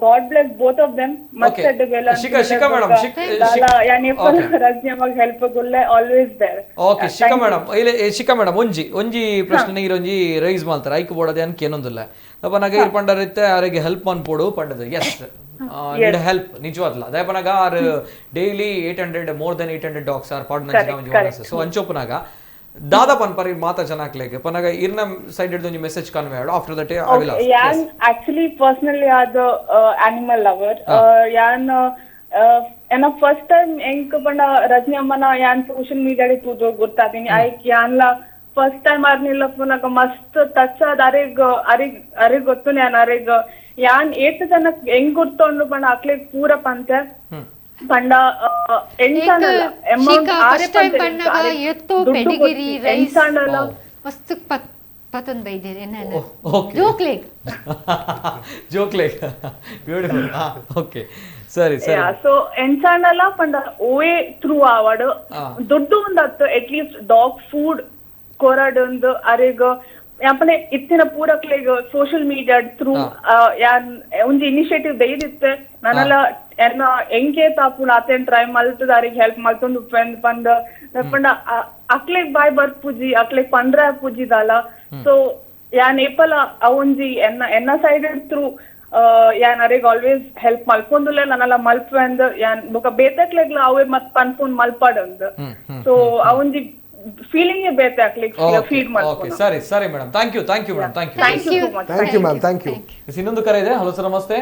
[SPEAKER 13] God bless both of them ಮಸ್ತ್ ಎಡ್ಡೆ ಬೆಲೆ ಯಾನ್ ಏಫಲ ರಜನಿ ಅಮ್ಮಗ ಹೆಲ್ಪ್ ಗುಲ್ಲೆ always there
[SPEAKER 1] okay Shikha madam ಒಂಜಿ ಪ್ರಶ್ನೆ ಇರೊಂಜಿ ರೈಸ್ ಮಾಡ್ತಾರೆ ಐಕ್ ಬೋಡದೆ ಅನ್ಕೆ ಏನೊಂದಿಲ್ಲ ಅಪ್ಪನಾಗ ಇರ್ ಪಂಡರಿತ್ತೆ ಅವರಿಗೆ ಹೆಲ್ಪ್ ಮಾಡ್ಕೊಡು ಪಂಡದು ಎಸ್ need help ನಿಜವಾದ್ಲ ದಯಪನಾಗ ಆರ್ daily 800 more than 800 dogs are part ನಂಚಿನ so ಅಂಚೋಪನಾಗ ದಾದಾ ಪನ್ಪರಿ ಮಾತಾ ಜನಕ್ಲೆಗೆ ಪನಾಗ ಇರ್ನ ಸೈಡ್ ಇಡ್ದು ಒಂಜಿ ಮೆಸೇಜ್ ಕನ್ವೆ ಆಡು after that I will ask
[SPEAKER 13] ಯಾನ್ ಆಕ್ಚುಲಿ ಪರ್ಸನಲಿ ಆದ ಅನಿಮಲ್ ಲವರ್ ಯಾನ್ ಏನ ಫಸ್ಟ್ ಟೈಮ್ ಎಂಕ್ ಪಂಡ ರಜನಿ ಅಮ್ಮನ ಯಾನ್ ಸೋಶಿಯಲ್ ಮೀಡಿಯಾಡಿ ತೂಜೋ ಗೊತ್ತಾದಿನಿ ಐಕ್ ಯಾನ್ಲ ಫಸ್ಟ್ ಟೈಮ್ ಆರ್ನಿಲ್ಲ ಪುನಗ ಮಸ್ತ್ ಟಚ್ ಆದ ಅರಿಗ್ ಗೊತ್ತು ಯಾನ್ ಅರಿಗ್ ಯಾನ್ ಏತ್ ಜನ ಹೆಂಗ್ ಗೊತ್ತೊಂಡು ಪಂಡ ಅಕ್ಲೆಗ್ ಪೂರ ಪಂಚ ಪಂಡ ಎಂಚಾನಲ್ಲ ಅಮೌಂಟ್ ಆರೆ ಎಂಚಾನಲ್ಲ
[SPEAKER 3] ಮಸ್ತ್ ಪತನ್ ಬೈದೇರಿ ಎನ್ನಲ್ಲ ಜೋಕ್ಲೇಗ್
[SPEAKER 1] ಬ್ಯೂಟಿಫುಲ್ ಓಕೆ ಸರಿ ಸರಿ
[SPEAKER 13] ಸೊ ಎಂಚಾನಲ್ಲ ಪಂಡ ಓವೆ ಥ್ರೂ ಆವಡ್ ದೊಡ್ಡ ಒಂದತ್ತು ಅಟ್ ಲೀಸ್ಟ್ ಡಾಗ್ ಫುಡ್ ಕೊರಡೊಂದು ಅರೆಗ ಯಾಪನೆ ಇತ್ತಿನ ಪೂರಕ್ಲೆಗ್ ಸೋಶಿಯಲ್ ಮೀಡಿಯಾ ಥ್ರೂ ಯಾನ್ ಒಂಜಿ ಇನಿಷಿಯೇಟಿವ್ ದೈದಿತ್ತೆ ನನ್ನಲ್ಲ ಎನ್ನ ಎಂಗೆ ತಾಪುನ ಅತೆನ್ ಟ್ರೈ ಮಲ್ತದ ಅರಿಗೆ ಹೆಲ್ಪ್ ಮಲ್ತೊಂದು ಪಂಡ ಪಂಡ ಅಕ್ಲೆಗ್ ಬಾಯ್ ಬರ್ಪುಜಿ ಅಕ್ಲೆಗ್ ಪಂಡ್ರ ಪೂಜಿದಲ್ಲ ಸೊ ಯಾನ್ ಏಪಲ ಅವೊಂಜಿ ಎನ್ನ ಸೈಡ್ ಥ್ರೂ ಯಾನ್ ಅರಿಗೆ ಆಲ್ವೇಸ್ ಹೆಲ್ಪ್ ಮಲ್ಪೊಂದುಲ್ಲ ನನ್ನಲ್ಲ ಮಲ್ಪಂದ್ ಯಾನ್ ಬೊಕ ಬೇತಕ್ಲೆಗ್ಲ ಅವೇ ಮತ್ ಪನ್ಪುಂಡ್ ಮಲ್ಪಾಡಂದ್ ಸೊ ಅವೊಂಜಿ ಫೀಲಿಂಗ್ ಬೇತೆ ಅಕ್ಲೆಗ್ ಫೀಡ್ ಮಾಡ್ಕೊಂಡು
[SPEAKER 1] ಸರಿ ಸರಿ madam thank you madam thank you ಇನ್ನೊಂದು ಕರೆ ಇದೆ ಹಲೋ ಸರ್ ನಮಸ್ತೆ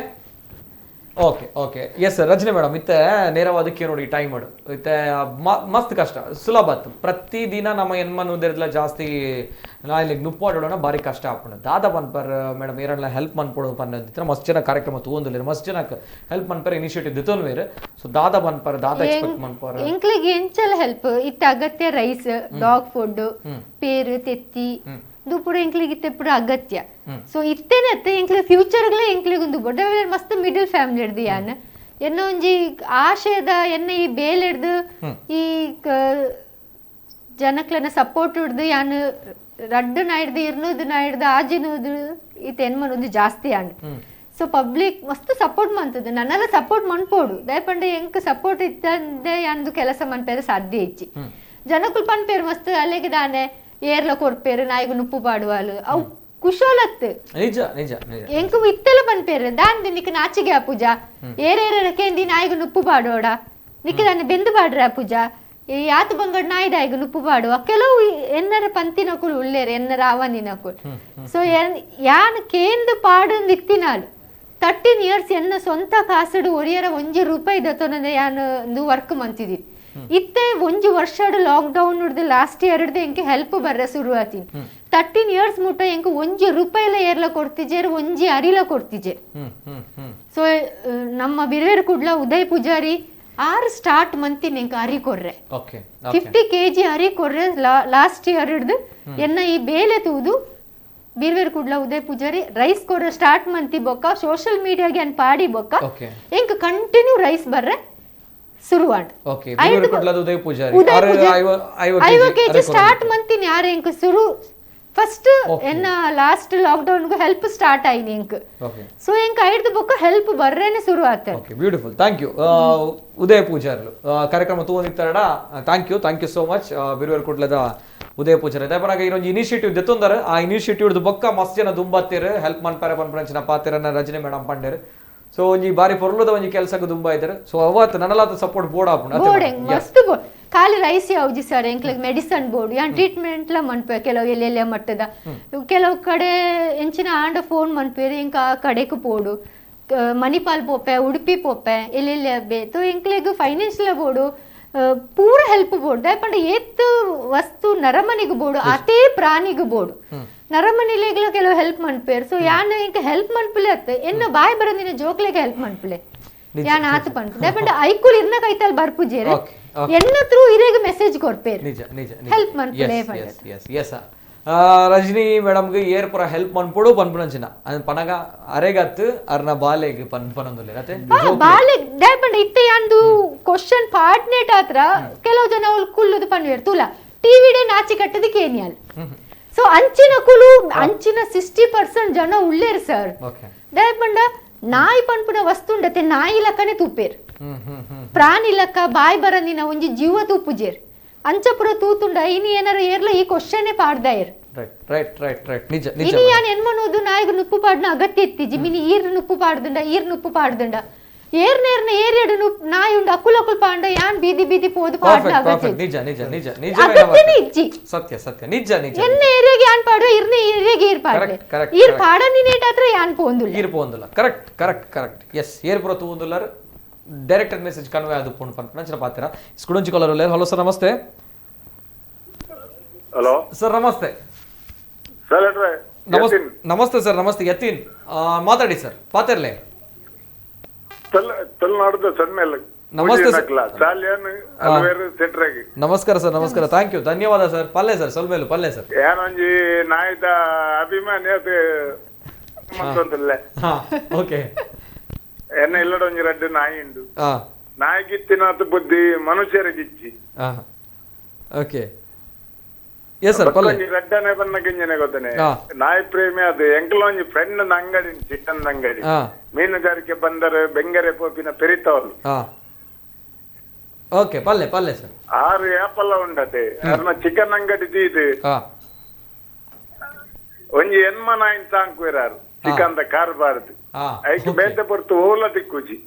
[SPEAKER 1] ಓಕೆ ಎಸ್ ರಜನಿ ಮೇಡಮ್ ಇತ್ತೆ ನೇರವಾದಕ್ಕೆ ನೋಡಿ ಟೈಮ್ ಮಾಡು ಇತ್ತೆ ಮಸ್ತ್ ಕಷ್ಟ ಸುಲಭ ಆಯ್ತು ಪ್ರತಿದಿನ ನಮ್ಮ ಎನ್ಮನ್ನುದಿರಲ್ಲ ಜಾಸ್ತಿ ನಾ ಇಲ್ಲಿಗೆ ನುಪ್ಪಾಡೋಣ ಭಾರಿ ಕಷ್ಟ ಹಾಕೊಂಡು ದಾದಾ ಪನ್ಪರ್ ಮೇಡಮ್ ಏರಲ್ಲ ಹೆಲ್ಪ್ ಮಾಡ್ಕೊಡೋದು ಪನ್ನದಿತ್ರ ಮಸ್ತ್ ಜನ ಕಾರ್ಯಕ್ರಮ ತಗೊಂದಿಲ್ಲ ಮಸ್ತ್ ಜನಕ್ಕೆ ಹೆಲ್ಪ್ ಮನ್ಪರ್ ಇನಿಷಿಯೇಟಿವ್ ದಿತ್ತೋನ್ ಬೇರೆ ಸೊ ದಾದಾ ಪನ್ಪರ್ ದಾದಾ ಎಕ್ಸ್ಪೆಕ್ಟ್ ಮನ್ಪರ್
[SPEAKER 3] ಎಂಕ್ಲಿಗೆ ಎಂಚಲ ಹೆಲ್ಪ್ ಇತ್ತ ಅಗತ್ಯ ರೈಸ್ ಡಾಗ್ ಫುಡ್ ಪೇರು ತೆತ್ತಿ ದುಪುರ ಎಂಕ್ಲಿಗೆ ಇತ್ತೆ ಪುರ ಅಗತ್ಯ ಸೊ ಇತ್ತೇನೆ ಅತ್ತೆ ಎಂಕ್ಲಿ ಫ್ಯೂಚರ್ಗಳೇ ಎಂಕ್ಲಿಗೆ ಒಂದು ಬೊಡ್ಡ ಮಸ್ತ್ ಮಿಡಲ್ ಫ್ಯಾಮಿಲಿ ಹಿಡ್ದು ಯಾನ್ ಎನ್ನ ಒಂಜಿ ಆಶಯದ ಎನ್ನ ಈ ಬೇಲ್ ಹಿಡ್ದು ಈ ಜನಕ್ಲನ್ನ ಸಪೋರ್ಟ್ ಹಿಡ್ದು ಯಾನ್ ರಡ್ಡು ನಾಯ್ದು ಇರ್ನೂದು ನಾಯ್ದು ಆಜಿನೂದು ಇತ್ತು ಎನ್ಮನೊಂದು ಜಾಸ್ತಿ ಆಂಡ್ ಸೊ ಪಬ್ಲಿಕ್ ಮಸ್ತ್ ಸಪೋರ್ಟ್ ಮಾಡ್ತದೆ ನನ್ನೆಲ್ಲ ಸಪೋರ್ಟ್ ಮನ್ಪೋಡು ದಯಪಂಡ ಎಂಕ್ ಸಪೋರ್ಟ್ ಇತ್ತಂದೆ ಅಂದು ಕೆಲಸ ಮನ್ಪೇರು ಸಾಧ್ಯ ಹೆಚ್ಚಿ ಜನಕ್ಕೂ ಪನ್ಪೇರು ಮಸ್ತ್ ಅಲ್ಲಿಗೆ ದಾನೆ ಏರ್ಲ ಕೊಡ್ಪೇರು ನಾಯಿಗೂ ನುಪ್ಪು ಪಾಡುವಾಲು ಅವು ಕುಶಲತ್ತು
[SPEAKER 1] ನಿಜ ನಿಜ
[SPEAKER 3] ಎಂಕು ಇತ್ತೆಲ್ಲ ಪನ್ಪೇರು ದಾನ್ ನಿಕ್ಕ ನಾಚಿಗೆ ಆ ಪೂಜಾ ಏರೇರೇಂದಿ ನಾಯಿಗೂ ನುಪ್ಪು ಪಾಡೋಡ ನಿಕ್ಕ ದಾನೆ ಬೆಂದು ಪಾಡ್ರೆ ಆ ಪೂಜಾ ಈ ಆತು ಬಂಗಡ್ ನಾಯ್ದಾಯಿಗೂ ನುಪ್ಪು ಪಾಡುವ ಕೆಲವು ಎನ್ನರ ಪಂತಿನಕುಲು ಉಳ್ಳೇರು ಎನ್ನರ ಅವನಿನಕುಲು ಸೊ ಯಾನ್ ಕೇಂದು ಪಾಡು ಇತ್ತಿನಾಳು 13 years ಎನ್ನ ಸ್ವಂತ ಕಾಸಡು ಒರಿಯರ ₹1 ದತ್ತೊಂದೆ ಯಾನ್ ವರ್ಕ್ ಮಂತಿದ್ದೀನಿ ಇತ್ತೆ 1 ವರ್ಷ ಲಾಕ್ಡೌನ್ ಹಿಡ್ದು ಲಾಸ್ಟ್ ಇಯರ್ ಹಿಡ್ದು ಎಂಕೆ ಹೆಲ್ಪ್ ಬರ್ರೆ ಶುರುವಾತೀನಿ 13 years ಮುಟ್ಟ ಎಂಕು ₹1 ಏರ್ಲ ಕೊಡ್ತಿಜೇರು ಒಂಜಿ ಅರಿಲ ಕೊಡ್ತಿಜೆ ಸೊ ನಮ್ಮ ಬಿರ್ವೇರ್ ಕುಡ್ಲ ಉದಯ್ ಪೂಜಾರಿ 6 ಸ್ಟಾರ್ಟ್ ಮಂತಿನ ಎಂಕ ಅರಿ ಕೊರ್ರೆ 50 kg ಅರಿ ಕೊರ್ರೆ ಲಾಸ್ಟ್ ಇಯರ್ ಹಿಡ್ದು ಎನ್ನ ಈ ಬೇಲೆ ತೂದು ಬೀರ್ವೇರ್ ಕುಡ್ಲ ಉದಯ್ ಪೂಜಾರಿ ರೈಸ್ ಕೊರ್ರೆ ಸ್ಟಾರ್ಟ್ ಮಂತಿ ಬೊಕ್ಕ ಸೋಶಿಯಲ್ ಮೀಡಿಯಾಗೆ ಅನ್ ಪಾಡಿ ಬೊಕ್ಕ ಎಂಕ ಕಂಟಿನ್ಯೂ ರೈಸ್ ಬರ್ರೆ ಶುರುವಾಂಡ್ 5 kg ಸ್ಟಾರ್ಟ್ ಮಂತಿನ ಯಾರು ಎಂಕ ಶುರು ಫಸ್ಟ್ ಎನ್ನ ಲಾಸ್ಟ್ ಲಾಕ್ಡೌನ್ ಗೂ ಹೆಲ್ಪ್ ಸ್ಟಾರ್ಟ್ ಆಯ್ನಿ ಎಂಕ್ ಸೊ ಎಂಕ ಐದು ಬೊಕ್ಕ ಹೆಲ್ಪ್ ಬರ್ರೇನೆ ಶುರು ಆತ
[SPEAKER 1] ಬ್ಯೂಟಿಫುಲ್ ಥ್ಯಾಂಕ್ ಯು ಉದಯ ಪೂಜಾರ್ಲು ಕಾರ್ಯಕ್ರಮ ತಗೊಂಡಿರ್ತಾರಡ ಥ್ಯಾಂಕ್ ಯು ಸೋ ಮಚ್ ಬಿರ್ವೇರ್ ಕುಡ್ಲದ ಉದಯ ಪೂಜಾರಿ ದಯಪನಾಗ ಇರೊಂದು ಇನಿಷಿಯೇಟಿವ್ ದೆತ್ತೊಂದರ ಆ ಇನಿಷಿಯೇಟಿವ್ ಬೊಕ್ಕ ಮಸ್ತ್ ಜನ ದುಂಬತ್ತೇರು ಹೆಲ್ಪ್ ಮನ್ಪಾರೆ ಪನ್ಪಂಚಿನ ಪಾತಿರನ್ನ ರಜನಿ ಮೇಡಮ್ ಪಂಡೇರು ಸೊ ಒಂಜಿ ಬಾರಿ ಪೊರ್ಲದ ಒಂಜಿ ಕೆಲಸಕ್ಕೆ ದುಂಬ ಇದ್ದಾರೆ ಸೊ ಅವತ್ತು ನನ್ನಲಾತ ಸಪೋರ್ಟ್ ಬೋರ್ಡ್ ಆಪುಂಡು
[SPEAKER 3] ಮಸ್ತ್ ಖಾಲಿ ರೈಸ್ ಯಾವ್ದು ಸರ್ ಎಂಕ್ಲಿಗೆ ಮೆಡಿಸನ್ ಬೋರ್ಡ್ ಯಾನ್ ಟ್ರೀಟ್ಮೆಂಟ್ ಲ ಮನ್ಪೆ ಕೆಲವು ಎಲ್ಲೆಲ್ಲ ಮಟ್ಟದ ಕೆಲವು ಕಡೆ ಎಂಚಿನ ಆಂಡ ಫೋನ್ ಮನ್ಪೇರು ಇಂಕ ಆ ಕಡೆಗೆ ಪೋಡು ಮಣಿಪಾಲ್ ಪೋಪೆ ಉಡುಪಿ ಪೋಪೆ ಎಲ್ಲೆಲ್ಲ ಬೇತು ಎಂಕ್ಲಿಗೆ ಫೈನಾನ್ಷಿಯಲ್ ಬೋರ್ಡು ಪೂರ ಹೆಲ್ಪ್ ಬೋರ್ಡ್ ದಾಯಪಂಡ ಏತ್ ವಸ್ತು ನರಮನಿಗೆ ಬೋರ್ಡು ಅದೇ ಪ್ರಾಣಿಗೆ ಬೋರ್ಡು ನರಮನಿಲೆಗ್ಲ ಕೆಲವು ಹೆಲ್ಪ್ ಮನ್ಪೇರು ಸೊ ಯಾನ್ ಇಂಕ ಹೆಲ್ಪ್ ಮನ್ಪಿಲೆ ಅತ್ತ ಎನ್ನ ಬಾಯ್ ಬರೋದಿನ ಜೋಕ್ಲೆಗೆ ಹೆಲ್ಪ್ ಮನ್ಪಿಲೆ ಯಾನ್ ಆತು ಪನ್ಪು ದಾಯಪಂಡ ಐಕುಲ್ ಇರ್ನ ಕೈತಲ್ ಬರ್ಪುಜೇರೆ ಎನ್ನ ತ್ರೂ ಇರೆಗೆ ಮೆಸೇಜ್ ಕೊರ್ಪೇರು
[SPEAKER 1] ನಿಜ ನಿಜ
[SPEAKER 3] ಹೆಲ್ಪ್ ಮನ್ಪಿಲೆ
[SPEAKER 1] ಎಸ್ ರಜನಿ ಮೇಡಮ್ಗೆ ಏರ್ ಪುರ ಹೆಲ್ಪ್ ಮನ್ಪುಡು ಪನ್ಪುನಂಚಿನ ಅದು ಪನಗ ಅರೆಗತ್ತು ಅರ್ನ ಬಾಲೆಗ್ ಪನೊಂದುಲ್ಲೆ
[SPEAKER 3] ಬಾಲೆ ದಾಯಪಂಡ ಇತ್ತೆ ಯಾಂದು ಕ್ವಶನ್ ಪಾರ್ಟ್ನೇಟ್ ಆತ್ರ ಕೆಲವು ಜನ ಅವ್ಲು ಕುಲ್ಲುದು ಪನ್ವೇರ್ ತುಲ ಟಿವಿಡೆ ನಾಚಿ ಕಟ್ಟದಕ್ಕೆ ಏನಿಯಲ್ ಸೊ ಅಂಚಿನ ಕುಲು ಅಂಚಿನ 60% ಜನ ಉಳ್ಳೇರು ಸರ್ ದಾಯಪಂಡ ನಾಯಿ ಪನ್ಪುನ ವಸ್ತು ಉಂಡತೆ ನಾಯಿ ಲಕ್ಕನೆ ತುಪ್ಪೇರ್ ಪ್ರಾಣಿ ಲಕ್ಕ ಬಾಯ್ ಬರಂದಿನ ಒಂಜಿ ಜೀವ ತುಪ್ಪುಜೇರ್ ಅಂಚಪುರ ತೂತುಂಡ ಇನಿ ಏನಾರ ಏರ್ಲ ಈ ಕ್ವಶನ್ ಪಾಡ್ದಾಯರ್ ಇನಿ ಯಾನ್ ಎನ್ಮನೋದು ನಾಯಿಗ ನುಪ್ಪು ಪಾಡ್ನ ಅಗತ್ಯ ಇತ್ತಿಜಿ ಮಿನಿ ಈರ್ ನುಪ್ಪು ಪಾಡ್ದುಂಡ ಈರ್ ನುಪ್ಪು ಪಾಡ್ದುಂಡ ಏರ್ನೇರ್ನ ಏರಿಯಡು ನಾಯಿ ಉಂಡು ಅಕುಲ್ ಅಕುಲ್ ಪಾಂಡ ಯಾನ್ ಬೀದಿ ಬೀದಿ ಪೋದು ಪಾಡ್ನ ಅಗತ್ಯ
[SPEAKER 1] ನಿಜ ನಿಜ ನಿಜ ನಿಜ
[SPEAKER 3] ಅಗತ್ಯನೇ ಇಜ್ಜಿ
[SPEAKER 1] ಸತ್ಯ ಸತ್ಯ ನಿಜ ನಿಜ
[SPEAKER 3] ಎನ್ನ ಏರಿಯಾಗೆ ಯಾನ್ ಪಾಡು ಇರ್ನ ಏರಿಯಾಗೆ ಈರ್ ಪಾಡ್ಲೆ ಈರ್ ಪಾಡ ನಿನೇಟ್ ಆತ್ರ ಯಾನ್ ಪೋಂದುಲ್ಲ
[SPEAKER 1] ಈರ್ ಪೋಂದುಲ್ಲ ಕರೆಕ್ಟ್ ಕರೆಕ್ಟ್ ಕರೆಕ್ಟ್ ಎಸ್ ಏರ್ ಪುರ ತೂಂದುಲ್ಲರ್ ಡೈರೆಕ್ಟೆಡ್ ಮೆಸೇಜ್ ಕನ್ವೆ ಆದು ಪೋನ್ ಪಂಪನ ಪಾತ್ರ ಸ್ಕೂಡಂಚಿ ಕಾಲರ್ ಹಲೋ ಸರ್ ನಮಸ್ತೆ
[SPEAKER 7] ಹಲೋ
[SPEAKER 1] ಸರ್ ನಮಸ್ತೆ
[SPEAKER 7] ಸರ್
[SPEAKER 1] ನಮಸ್ತೆ ಸರ್ ನಮಸ್ತೆ ಯತೀನ್ ಮಾತಾಡಿ ಸರ್ ಪಾತಿರ್ಲೆ
[SPEAKER 7] ತಲೆನಾಡು ಸನ್ಮೇಲೆ
[SPEAKER 1] ನಮಸ್ತೆ
[SPEAKER 7] ನಮಸ್ಕಾರ
[SPEAKER 1] ಸರ್ ನಮಸ್ಕಾರ ಥ್ಯಾಂಕ್ ಯು ಧನ್ಯವಾದ ಸರ್ ಪಲ್ಲೆ ಸರ್ ಸ್ವಲ್ಪ ಪಲ್ಲೆ ಸರ್
[SPEAKER 7] ಏನೊಂಜಿ ನಾಯ್ದ ಅಭಿಮಾನಿ ಅದು
[SPEAKER 1] ಓಕೆ
[SPEAKER 7] ಎನ್ನ ಇಲ್ಲಡೊಂಜಿ ರಡ್ಡು ನಾಯಿ ಉಂಡು ನಾಯಿಗಿತ್ತಿನಾತ್ ಬುದ್ಧಿ ಮನುಷ್ಯರಿಗಿಚ್ಚಿ
[SPEAKER 1] ಓಕೆ ಎಸ್ ಸರ್ ಪಲ್ಲೆ
[SPEAKER 7] ರಡ್ಡನೆ ಬನ್ನ ಗಿಂಜನೆ ಗೊತ್ತನೆ ನಾಯಿ ಪ್ರೇಮಿ ಅದು ಎಂಕ್ಲೊಂಜಿ ಫ್ರೆಂಡ್ ಅಂಗಡಿ ಚಿಕನ್ ಅಂಗಡಿ ಮೀನುಗಾರಿಕೆ ಬಂದರೆ ಬೆಂಗರೆ ಪೋಪಿನ ಪೆರಿತವಲು
[SPEAKER 1] ಓಕೆ ಪಲ್ಲೆ ಪಲ್ಲೆ ಸರ್
[SPEAKER 7] 6 ಆಪಲ್ ಉಂಡತೆ ಅರ್ನ ಚಿಕನ್ ಅಂಗಡಿ ಇದು ಒಂಜಿ ಎನ್ಮ ನಾಯಿನ್ ಸಾಂಕ್ವೇರಾರು ಚಿಕನ್ ದ ಕಾರ್ಬಾರ್ದು ಐಕ್ ಬೇತೆ ಪೊರ್ತು ಓಲ ದಿಕ್ಕುಜಿ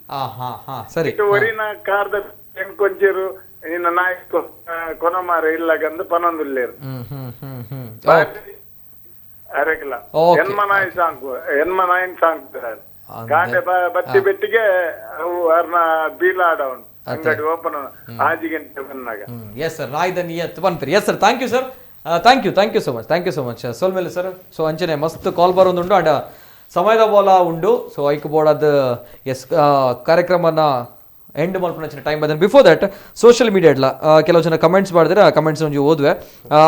[SPEAKER 1] ಸರಿ
[SPEAKER 7] ಒರಿನ ಕಾರ್ದ ಕೊಂಚರು ಇನ್ನ ನಾಯಿ ಕೊನಮಾರ ಇಲ್ಲಗಂದು ಪನೊಂದುಲ್ಲೇರು ಅರೆಗ್ಲ ಎನ್ಮ ನಾಯಿನ್ ಸಾಂಕ್ವೇರಾರು ಕಾಂಡೆ ಬತ್ತಿ ಬೆಟ್ಟಿಗೆ ಅವು ಅರ್ನ ಬೀಲಾಡ ಉಂಟು ಅಂಗಡಿ ಓಪನ್ ಆಜಿ ಗಂಟೆ ಬಂದಾಗ
[SPEAKER 1] ಎಸ್ ಸರ್ ನಾಯ್ದ ನಿಯತ್ ಬಂದ್ರಿ yes sir thank you so much ಸೋಲ್ಮೇಲೆ ಸರ್ ಸೊ ಅಂಚನೆ ಮಸ್ತ್ ಕಾಲ್ ಬರೋದುಂಡು ಅಂಡ್ ಸಮಯದ ಬೋಲ ಉಂಡು ಸೊ ಐಕ್ ಬೋರ್ಡ್ ಎಸ್ ಕಾರ್ಯಕ್ರಮನ ಎಂಡ್ ಮಲ್ಪನ ಟೈಮ್ ಬಂದ ಬಿಫೋರ್ ದಟ್ ಸೋಷಿಯಲ್ ಮೀಡಿಯಾ ಇಡ್ಲ ಕೆಲವು ಜನ ಕಮೆಂಟ್ಸ್ ಮಾಡಿದ್ರೆ ಆ ಕಮೆಂಟ್ಸ್ ಒಂಜಿ ಓದ್ವೆ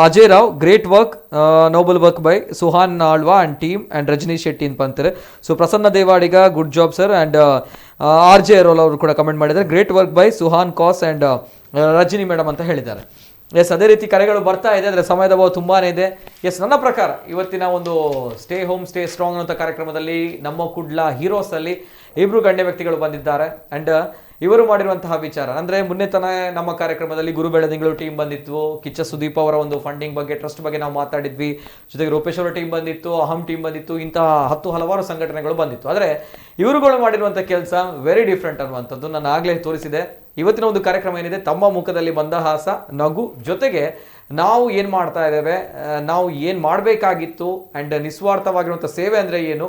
[SPEAKER 1] Ajay Rao great work noble work by Suhan Alva and team and Rajneesh Shetty ಅಂತ ಅಂತಾರೆ so Prasanna Devadiga good job sir and R J role ಅವರು ಕೂಡ ಕಮೆಂಟ್ ಮಾಡಿದ್ದಾರೆ ಗ್ರೇಟ್ ವರ್ಕ್ ಬೈ ಸುಹಾನ್ ಕಾಸ್ ಅಂಡ್ ರಜನಿ ಮೇಡಮ್ ಅಂತ ಹೇಳಿದ್ದಾರೆ ಎಸ್ ಅದೇ ರೀತಿ ಕರೆಗಳು ಬರ್ತಾ ಇದೆ ಅಂದರೆ ಸಮಯದ ಅಭಾವ ತುಂಬಾನೇ ಇದೆ ಎಸ್ ನನ್ನ ಪ್ರಕಾರ ಇವತ್ತಿನ ಒಂದು ಸ್ಟೇ ಹೋಮ್ ಸ್ಟೇ ಸ್ಟ್ರಾಂಗ್ ಅನ್ನೋ ಕಾರ್ಯಕ್ರಮದಲ್ಲಿ ನಮ್ಮ ಕುಡ್ಲ ಹೀರೋಸ್ ಅಲ್ಲಿ ಇಬ್ರು ಗಣ್ಯ ವ್ಯಕ್ತಿಗಳು ಬಂದಿದ್ದಾರೆ ಅಂಡ್ ಇವರು ಮಾಡಿರುವಂತಹ ವಿಚಾರ ಅಂದ್ರೆ ಮುನ್ನೆ ತನ ನಮ್ಮ ಕಾರ್ಯಕ್ರಮದಲ್ಲಿ ಗುರು ಬೆಳದಿಂಗಳು ಟೀಮ್ ಬಂದಿತ್ತು ಕಿಚ್ಚ ಸುದೀಪ್ ಅವರ ಒಂದು ಫಂಡಿಂಗ್ ಬಗ್ಗೆ ಟ್ರಸ್ಟ್ ಬಗ್ಗೆ ನಾವು ಮಾತಾಡಿದ್ವಿ ಜೊತೆಗೆ ರೂಪೇಶ್ ಅವರ ಟೀಮ್ ಬಂದಿತ್ತು ಅಹಂ ಟೀಮ್ ಬಂದಿತ್ತು ಇಂತಹ ಹಲವಾರು ಸಂಘಟನೆಗಳು ಬಂದಿತ್ತು ಆದರೆ ಇವರುಗಳು ಮಾಡಿರುವಂತಹ ಕೆಲಸ ವೆರಿ ಡಿಫ್ರೆಂಟ್ ಅನ್ನುವಂಥದ್ದು ನಾನು ಆಗ್ಲೇ ತೋರಿಸಿದೆ ಇವತ್ತಿನ ಒಂದು ಕಾರ್ಯಕ್ರಮ ಏನಿದೆ ತಮ್ಮ ಮುಖದಲ್ಲಿ ಮಂದಹಾಸ ನಗು ಜೊತೆಗೆ ನಾವು ಏನ್ ಮಾಡ್ತಾ ಇದ್ದೇವೆ ನಾವು ಏನ್ ಮಾಡಬೇಕಾಗಿತ್ತು ಅಂಡ್ ನಿಸ್ವಾರ್ಥವಾಗಿರುವಂತಹ ಸೇವೆ ಅಂದ್ರೆ ಏನು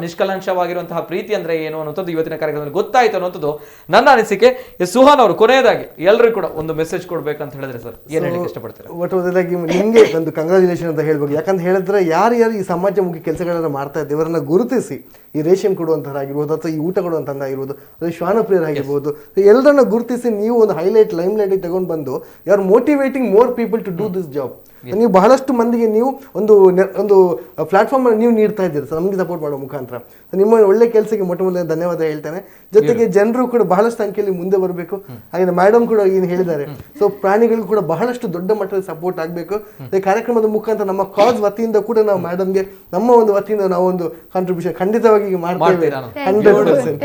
[SPEAKER 1] ನಿಷ್ಕಲಂಶವಾಗಿರುವಂತಹ ಪ್ರೀತಿ ಅಂದ್ರೆ ಏನು ಅನ್ನೋದು ಇವತ್ತಿನ ಕಾರ್ಯಕ್ರಮದಲ್ಲಿ ಗೊತ್ತಾಯ್ತು ಅನ್ನೋದು ನನ್ನ ಅನಿಸಿಕೆ. ಸುಹಾನ್ ಅವರು ಕೊನೆಯದಾಗಿ ಎಲ್ಲರೂ ಕೂಡ ಒಂದು ಮೆಸೇಜ್ ಕೊಡ್ಬೇಕಂತ ಹೇಳಿದ್ರೆ ಸರ್ ಏನ್ ಹೇಳಕ್ಕೆ ಇಷ್ಟಪಡ್ತಾರೆ?
[SPEAKER 2] ಒಟ್ಟೊಂದಾಗಿ ನಿಮಗೆ ಒಂದು ಕಂಗ್ರಾಚುಲೇಷನ್ ಅಂತ ಹೇಳ್ಬೇಕು. ಯಾಕಂತ ಹೇಳಿದ್ರೆ ಯಾರ್ಯಾರು ಈ ಸಮಾಜಮುಖಿ ಕೆಲಸಗಳನ್ನ ಮಾಡ್ತಾ ಇದ್ದಾರೆ ಇವರನ್ನ ಗುರುತಿಸಿ ಈ ರೇಷನ್ ಕೊಡುವಂತಹರಾಗಿರ್ಬೋದು ಅಥವಾ ಈ ಊಟ ಕೊಡುವಂತಹದ್ದಾಗಿರ್ಬೋದು ಅಥವಾ ಶ್ವಾನಪ್ರಿಯರಾಗಿರ್ಬೋದು ಎಲ್ಲರನ್ನ ಗುರುತಿಸಿ ನೀವು ಒಂದು ಹೈಲೈಟ್ ಲೈಮ್ ಲೈಟ್ ತಗೊಂಡು ಬಂದು you are motivating more people to do this job. ನೀವು ಬಹಳಷ್ಟು ಮಂದಿಗೆ ನೀವು ಒಂದು ಪ್ಲಾಟ್ಫಾರ್ಮ್ ನೀವು ನೀಡ್ತಾ ಇದ್ದೀರಿ ಸರ್ ನಮಗೆ ಸಪೋರ್ಟ್ ಮಾಡೋ ಮುಖಾಂತರ. ನಿಮ್ಮ ಒಳ್ಳೆ ಕೆಲಸಕ್ಕೆ ಮೊದಲನೇ ಧನ್ಯವಾದ ಹೇಳ್ತೇನೆ. ಜೊತೆಗೆ ಜನರು ಕೂಡ ಬಹಳಷ್ಟು ಸಂಖ್ಯೆಯಲ್ಲಿ ಮುಂದೆ ಬರಬೇಕು. ಹಾಗೆ ಮೇಡಮ್ ಕೂಡ ಏನು ಹೇಳಿದ್ದಾರೆ, ಸೊ ಪ್ರಾಣಿಗಳು ಕೂಡ ಬಹಳಷ್ಟು ದೊಡ್ಡ ಮಟ್ಟದಲ್ಲಿ ಸಪೋರ್ಟ್ ಆಗಬೇಕು. ಈ ಕಾರ್ಯಕ್ರಮದ ಮುಖಾಂತರ ನಮ್ಮ ಕಾಸ್ ವತಿಯಿಂದ ಕೂಡ ನಾವು ಮೇಡಮ್ಗೆ ನಮ್ಮ ಒಂದು ವತಿಯಿಂದ ನಾವು ಒಂದು ಕಾಂಟ್ರಿಬ್ಯೂಷನ್ ಖಂಡಿತವಾಗಿ ಮಾಡ್ತೇವೆ 100%.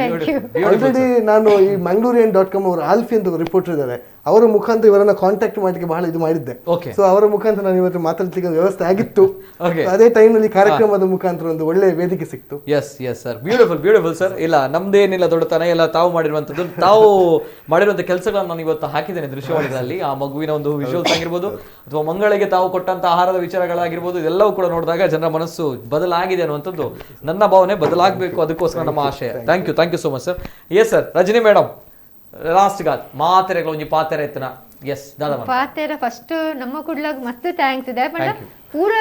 [SPEAKER 2] ಆಲ್ರೆಡಿ ನಾನು ಈ mangalorian.com ಅವರು ಆಲ್ಫಿ ಅಂತ ರಿಪೋರ್ಟರ್ ಇದ್ದಾರೆ, ಅವರ ಮುಖಾಂತರ ಇವರನ್ನ ಕಾಂಟ್ಯಾಕ್ಟ್ ಮಾಡಲಿಕ್ಕೆ ಬಹಳ ಇದು ಮಾಡಿದ್ದೆ. ಸೊ ಅವರ ಮುಖಾಂತರ ಮುಖಾಂತರ ನಾನು ಇವತ್ತು ಮಾತಾಡ್ಲಿಕ್ಕೆ ಒಂದು ವ್ಯವಸ್ಥೆ ಆಗಿತ್ತು. ಅದೇ ಟೈಮ್ನಲ್ಲಿ ಕಾರ್ಯಕ್ರಮದ ಮುಖಾಂತರ ಒಂದು ಒಳ್ಳೆ ವೇದಿಕೆ ಸಿಕ್ತು.
[SPEAKER 1] Yes sir, beautiful sir. ಇಲ್ಲ ನಮ್ದೇನಿಲ್ಲ ದೊಡ್ಡತನ, ಎಲ್ಲ ತಾವು ಮಾಡಿರುವಂತದ್ದು, ತಾವು ಮಾಡಿರುವಂತ ಕೆಲಸಗಳನ್ನು ನಾನು ಇವತ್ತು ಹಾಕಿದ್ದೇನೆ ದೃಶ್ಯವಾಣಿಗಳಲ್ಲಿ. ಆ ಮಗುವಿನ ಒಂದು ವಿಜುವಲ್ಸ್ ಆಗಿರ್ಬೋದು ಅಥವಾ ಮಂಗಳಿಗೆ ತಾವು ಕೊಟ್ಟಂತ ಆಹಾರದ ವಿಚಾರಗಳಾಗಿರ್ಬೋದು, ಇದೆಲ್ಲವೂ ಕೂಡ ನೋಡಿದಾಗ ಜನರ ಮನಸ್ಸು ಬದಲಾಗಿದೆ ಅನ್ನುವಂಥದ್ದು ನನ್ನ ಭಾವನೆ. ಬದಲಾಗಬೇಕು, ಅದಕ್ಕೋಸ್ಕರ ನಮ್ಮ ಆಶಯ. Thank you so much sir. Yes sir, Rajani madam last ಗಾತ್ ಮಾತೆರೆಗಳ ಒಂಜಿ ಪಾತೆರೆ ಎತ್ತನ. ಎಸ್ ದಾದಾ
[SPEAKER 3] ಪಾತೆರ ಫಸ್ಟ್ ನಮ್ಮ ಕುಡ್ಲಾಗ ಮಸ್ತ್ ಥ್ಯಾಂಕ್ಸ್ ಇದೆ. ಬಟ್ ಪೂರ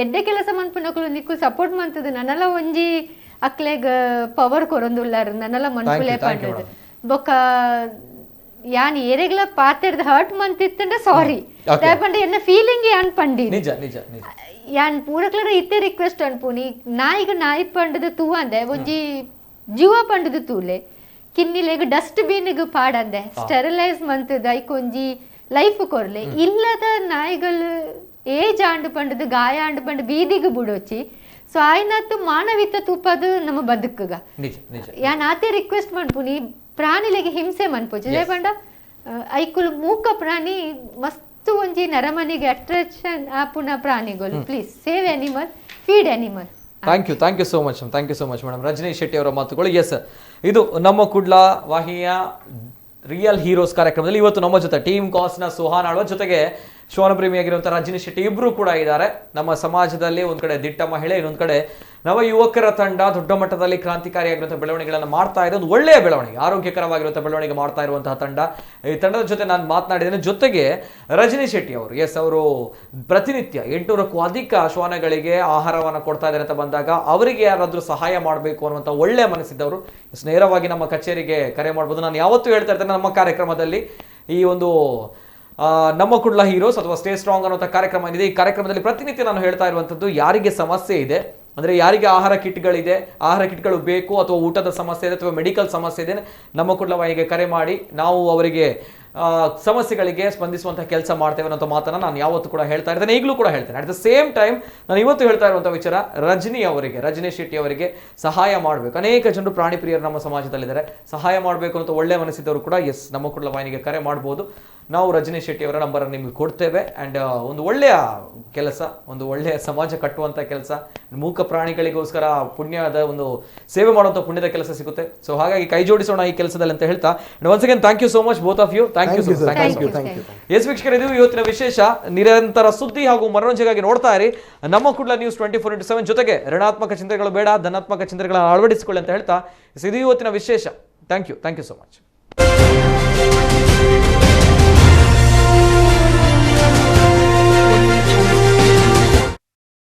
[SPEAKER 3] ಎಡ್ಡೆ ಕೆಲಸ ಮನ್ಪುನಕ್ಲು ನಿಕ್ಕು ಸಪೋರ್ಟ್ ಮಂತದು ನನ್ನಲ್ಲ ಒಂಜಿ ಅಕ್ಲೆಗ್ ಪವರ್ ಕೊರೊಂದುಲ್ಲಾರ ನನ್ನಲ್ಲ ಮನ್ಪುಲೆ ಪಂಡದು ಬೊಕ್ಕ ಯಾನ್ ಏರೆಗ್ಲ ಪಾತೆರ್ದ ಹರ್ಟ್ ಮಂತಿತ್ತಂಡ ಸಾರಿ ಪಂಡ ಎನ್ನ ಫೀಲಿಂಗ್ ಯಾನ್ ಪಂಡಿ
[SPEAKER 1] ನಿಜ ನಿಜ
[SPEAKER 3] ಯಾನ್ ಪೂರಕ್ಲರ ಇತ್ತೆ ರಿಕ್ವೆಸ್ಟ್ ಅನ್ಪುನಿ ನಾಯಿಗ ನಾಯಿ ಪಂಡದು ತೂ ಅಂದೆ ಒಂಜಿ ಜೀವ ಪಂಡದು ತೂಲೆ ಕಿನ್ನಿಲೆಗ್ ಡಸ್ಟ್ ಬಿನ್ಗ್ ಪಾಡಂದೆ ಸ್ಟೆರಿಲೈಸ್ ಮಂತದ ಐಕೊಂಜಿ ಲೈಫ್ ಕೊರ್ಲೆ ಇಲ್ಲದ ನಾಯಿಗಳು ಏಜ್ ಆಂಡ್ ಪಂಡದು ಗಾಯ ಆಂಡ್ ಪಂಡ್ ಬೀದಿಗೆ ಬಿಡೋಚಿ ಸೊ ಆಯ್ನತ್ತು ಮಾನವಿತ ತೂಪದು ನಮ್ಮ ಬದುಕುಗ ಯಾನ್ ಆತೆ ರಿಕ್ವೆಸ್ಟ್ ಮನ್ಪುನಿ ಪ್ರಾಣಿಲೆಗೆ ಹಿಂಸೆ ಮನ್ಪೋಚಿ ಪಂಡ ಐಕುಲ್ ಮೂಕ ಪ್ರಾಣಿ ಮಸ್ತ್ ಒಂಜಿ ನರಮನಿಗೆ ಅಟ್ರಾಕ್ಷನ್ ಆಪುನ ಪ್ರಾಣಿಗಳು please save animal feed animal.
[SPEAKER 1] Thank you so much madam. Rajani Shetty ಅವರ ಮಾತುಗಳು. ಎಸ್, ಇದು ನಮ್ಮ ಕುಡ್ಲ ವಾಹಿನಿಯ ರಿಯಲ್ ಹೀರೋಸ್ ಕಾರ್ಯಕ್ರಮದಲ್ಲಿ ಇವತ್ತು ನಮ್ಮ ಜೊತೆ ಟೀಮ್ ಕಾಸ್ನ ಸುಹಾನ್ ಆಳ್ವ ಜೊತೆಗೆ ಶ್ವಾನಪ್ರೇಮಿಯಾಗಿರುವಂಥ ರಜನಿ ಶೆಟ್ಟಿ ಇಬ್ಬರು ಕೂಡ ಇದ್ದಾರೆ. ನಮ್ಮ ಸಮಾಜದಲ್ಲಿ ಒಂದ್ ಕಡೆ ದಿಟ್ಟ ಮಹಿಳೆ, ಇನ್ನೊಂದ್ ಕಡೆ ನವ ಯುವಕರ ತಂಡ ದೊಡ್ಡ ಮಟ್ಟದಲ್ಲಿ ಕ್ರಾಂತಿಕಾರಿಯಾಗಿರುವಂತಹ ಬೆಳವಣಿಗೆಗಳನ್ನು ಮಾಡ್ತಾ ಇದೆ. ಒಂದು ಒಳ್ಳೆಯ ಬೆಳವಣಿಗೆ, ಆರೋಗ್ಯಕರವಾಗಿರುವಂತಹ ಬೆಳವಣಿಗೆ ಮಾಡ್ತಾ ಇರುವಂತಹ ತಂಡ. ಈ ತಂಡದ ಜೊತೆ ನಾನು ಮಾತನಾಡಿದ್ದೇನೆ. ಜೊತೆಗೆ ರಜನಿ ಶೆಟ್ಟಿ ಅವರು, ಎಸ್, ಅವರು ಪ್ರತಿನಿತ್ಯ 800ಕ್ಕೂ ಅಧಿಕ ಶ್ವಾನಗಳಿಗೆ ಆಹಾರವನ್ನು ಕೊಡ್ತಾ ಇದ್ದಾರೆ ಅಂತ ಬಂದಾಗ ಅವರಿಗೆ ಯಾರಾದ್ರೂ ಸಹಾಯ ಮಾಡಬೇಕು ಅನ್ನುವಂಥ ಒಳ್ಳೆಯ ಮನಸ್ಸಿದ್ದವರು ನೇರವಾಗಿ ನಮ್ಮ ಕಚೇರಿಗೆ ಕರೆ ಮಾಡ್ಬೋದು. ನಾನು ಯಾವತ್ತೂ ಹೇಳ್ತಾ ಇರ್ತೇನೆ, ನಮ್ಮ ಕಾರ್ಯಕ್ರಮದಲ್ಲಿ ಈ ಒಂದು ನಮ್ಮ ಕುಡ್ಲ ಹೀರೋಸ್ ಅಥವಾ ಸ್ಟೇ ಸ್ಟ್ರಾಂಗ್ ಅನ್ನುವಂಥ ಕಾರ್ಯಕ್ರಮ ಏನಿದೆ, ಈ ಕಾರ್ಯಕ್ರಮದಲ್ಲಿ ಪ್ರತಿನಿತ್ಯ ನಾನು ಹೇಳ್ತಾ ಇರುವಂಥದ್ದು, ಯಾರಿಗೆ ಸಮಸ್ಯೆ ಇದೆ ಅಂದರೆ ಯಾರಿಗೆ ಆಹಾರ ಕಿಟ್ಗಳು ಬೇಕು ಅಥವಾ ಊಟದ ಸಮಸ್ಯೆ ಇದೆ ಅಥವಾ ಮೆಡಿಕಲ್ ಸಮಸ್ಯೆ ಇದೆ, ನಮ್ಮ ಕುಡ್ಲ ವಾಹಿನಿಗೆ ಕರೆ ಮಾಡಿ ನಾವು ಅವರಿಗೆ ಸಮಸ್ಯೆಗಳಿಗೆ ಸ್ಪಂದಿಸುವಂತಹ ಕೆಲಸ ಮಾಡ್ತೇವೆ ಅನ್ನೋ ಮಾತನ್ನ ನಾನು ಯಾವತ್ತೂ ಕೂಡ ಹೇಳ್ತಾ ಇರ್ತೇನೆ, ಈಗಲೂ ಕೂಡ ಹೇಳ್ತೇನೆ. ಅಟ್ ದ ಸೇಮ್ ಟೈಮ್ ನಾನು ಇವತ್ತು ಹೇಳ್ತಾ ಇರುವಂತಹ ವಿಚಾರ, ರಜನಿ ಶೆಟ್ಟಿ ಅವರಿಗೆ ಸಹಾಯ ಮಾಡಬೇಕು. ಅನೇಕ ಜನರು ಪ್ರಾಣಿ ಪ್ರಿಯರು ನಮ್ಮ ಸಮಾಜದಲ್ಲಿದ್ದಾರೆ, ಸಹಾಯ ಮಾಡಬೇಕು ಅಂತ ಒಳ್ಳೆ ಮನಸ್ಸಿದ್ದವರು ಕೂಡ ಎಸ್ ನಮ್ಮ ಕುಡ್ಲ ವಾಹಿನಿಗೆ ಕರೆ ಮಾಡ್ಬೋದು. ನಾವು ರಜನಿ ಶೆಟ್ಟಿ ಅವರ ನಂಬರ್ ನಿಮಗೆ ಕೊಡ್ತೇವೆ. ಅಂಡ್ ಒಂದು ಒಳ್ಳೆಯ ಕೆಲಸ, ಒಂದು ಒಳ್ಳೆಯ ಸಮಾಜ ಕಟ್ಟುವಂಥ ಕೆಲಸ, ಮೂಕ ಪ್ರಾಣಿಗಳಿಗೋಸ್ಕರ ಪುಣ್ಯದ ಒಂದು ಸೇವೆ ಮಾಡುವಂಥ ಪುಣ್ಯದ ಕೆಲಸ ಸಿಗುತ್ತೆ. ಸೊ ಹಾಗಾಗಿ ಕೈ ಜೋಡಿಸೋಣ ಈ ಕೆಲಸದಲ್ಲಿ ಅಂತ ಹೇಳ್ತಾ, once again thank you so much both of you. Thank you. Yes ವೀಕ್ಷಕರೇ, ಇದು ಇವತ್ತಿನ ವಿಶೇಷ. ನಿರಂತರ ಸುದ್ದಿ ಹಾಗೂ ಮನೋರಂಜನೆಗಾಗಿ ನೋಡ್ತಾ ಇರಿ ನಮ್ಮ ಕುಡ್ಲ ನ್ಯೂಸ್ 24/7. ಜೊತೆಗೆ ಋಣಾತ್ಮಕ ಚಿಂತನೆಗಳು ಬೇಡ, ಧನಾತ್ಮಕ ಚಿಂತನೆಗಳನ್ನು ಅಳವಡಿಸಿಕೊಳ್ಳಿ ಅಂತ ಹೇಳ್ತಾ, ಇದು ಇವತ್ತಿನ ವಿಶೇಷ. Thank you so much.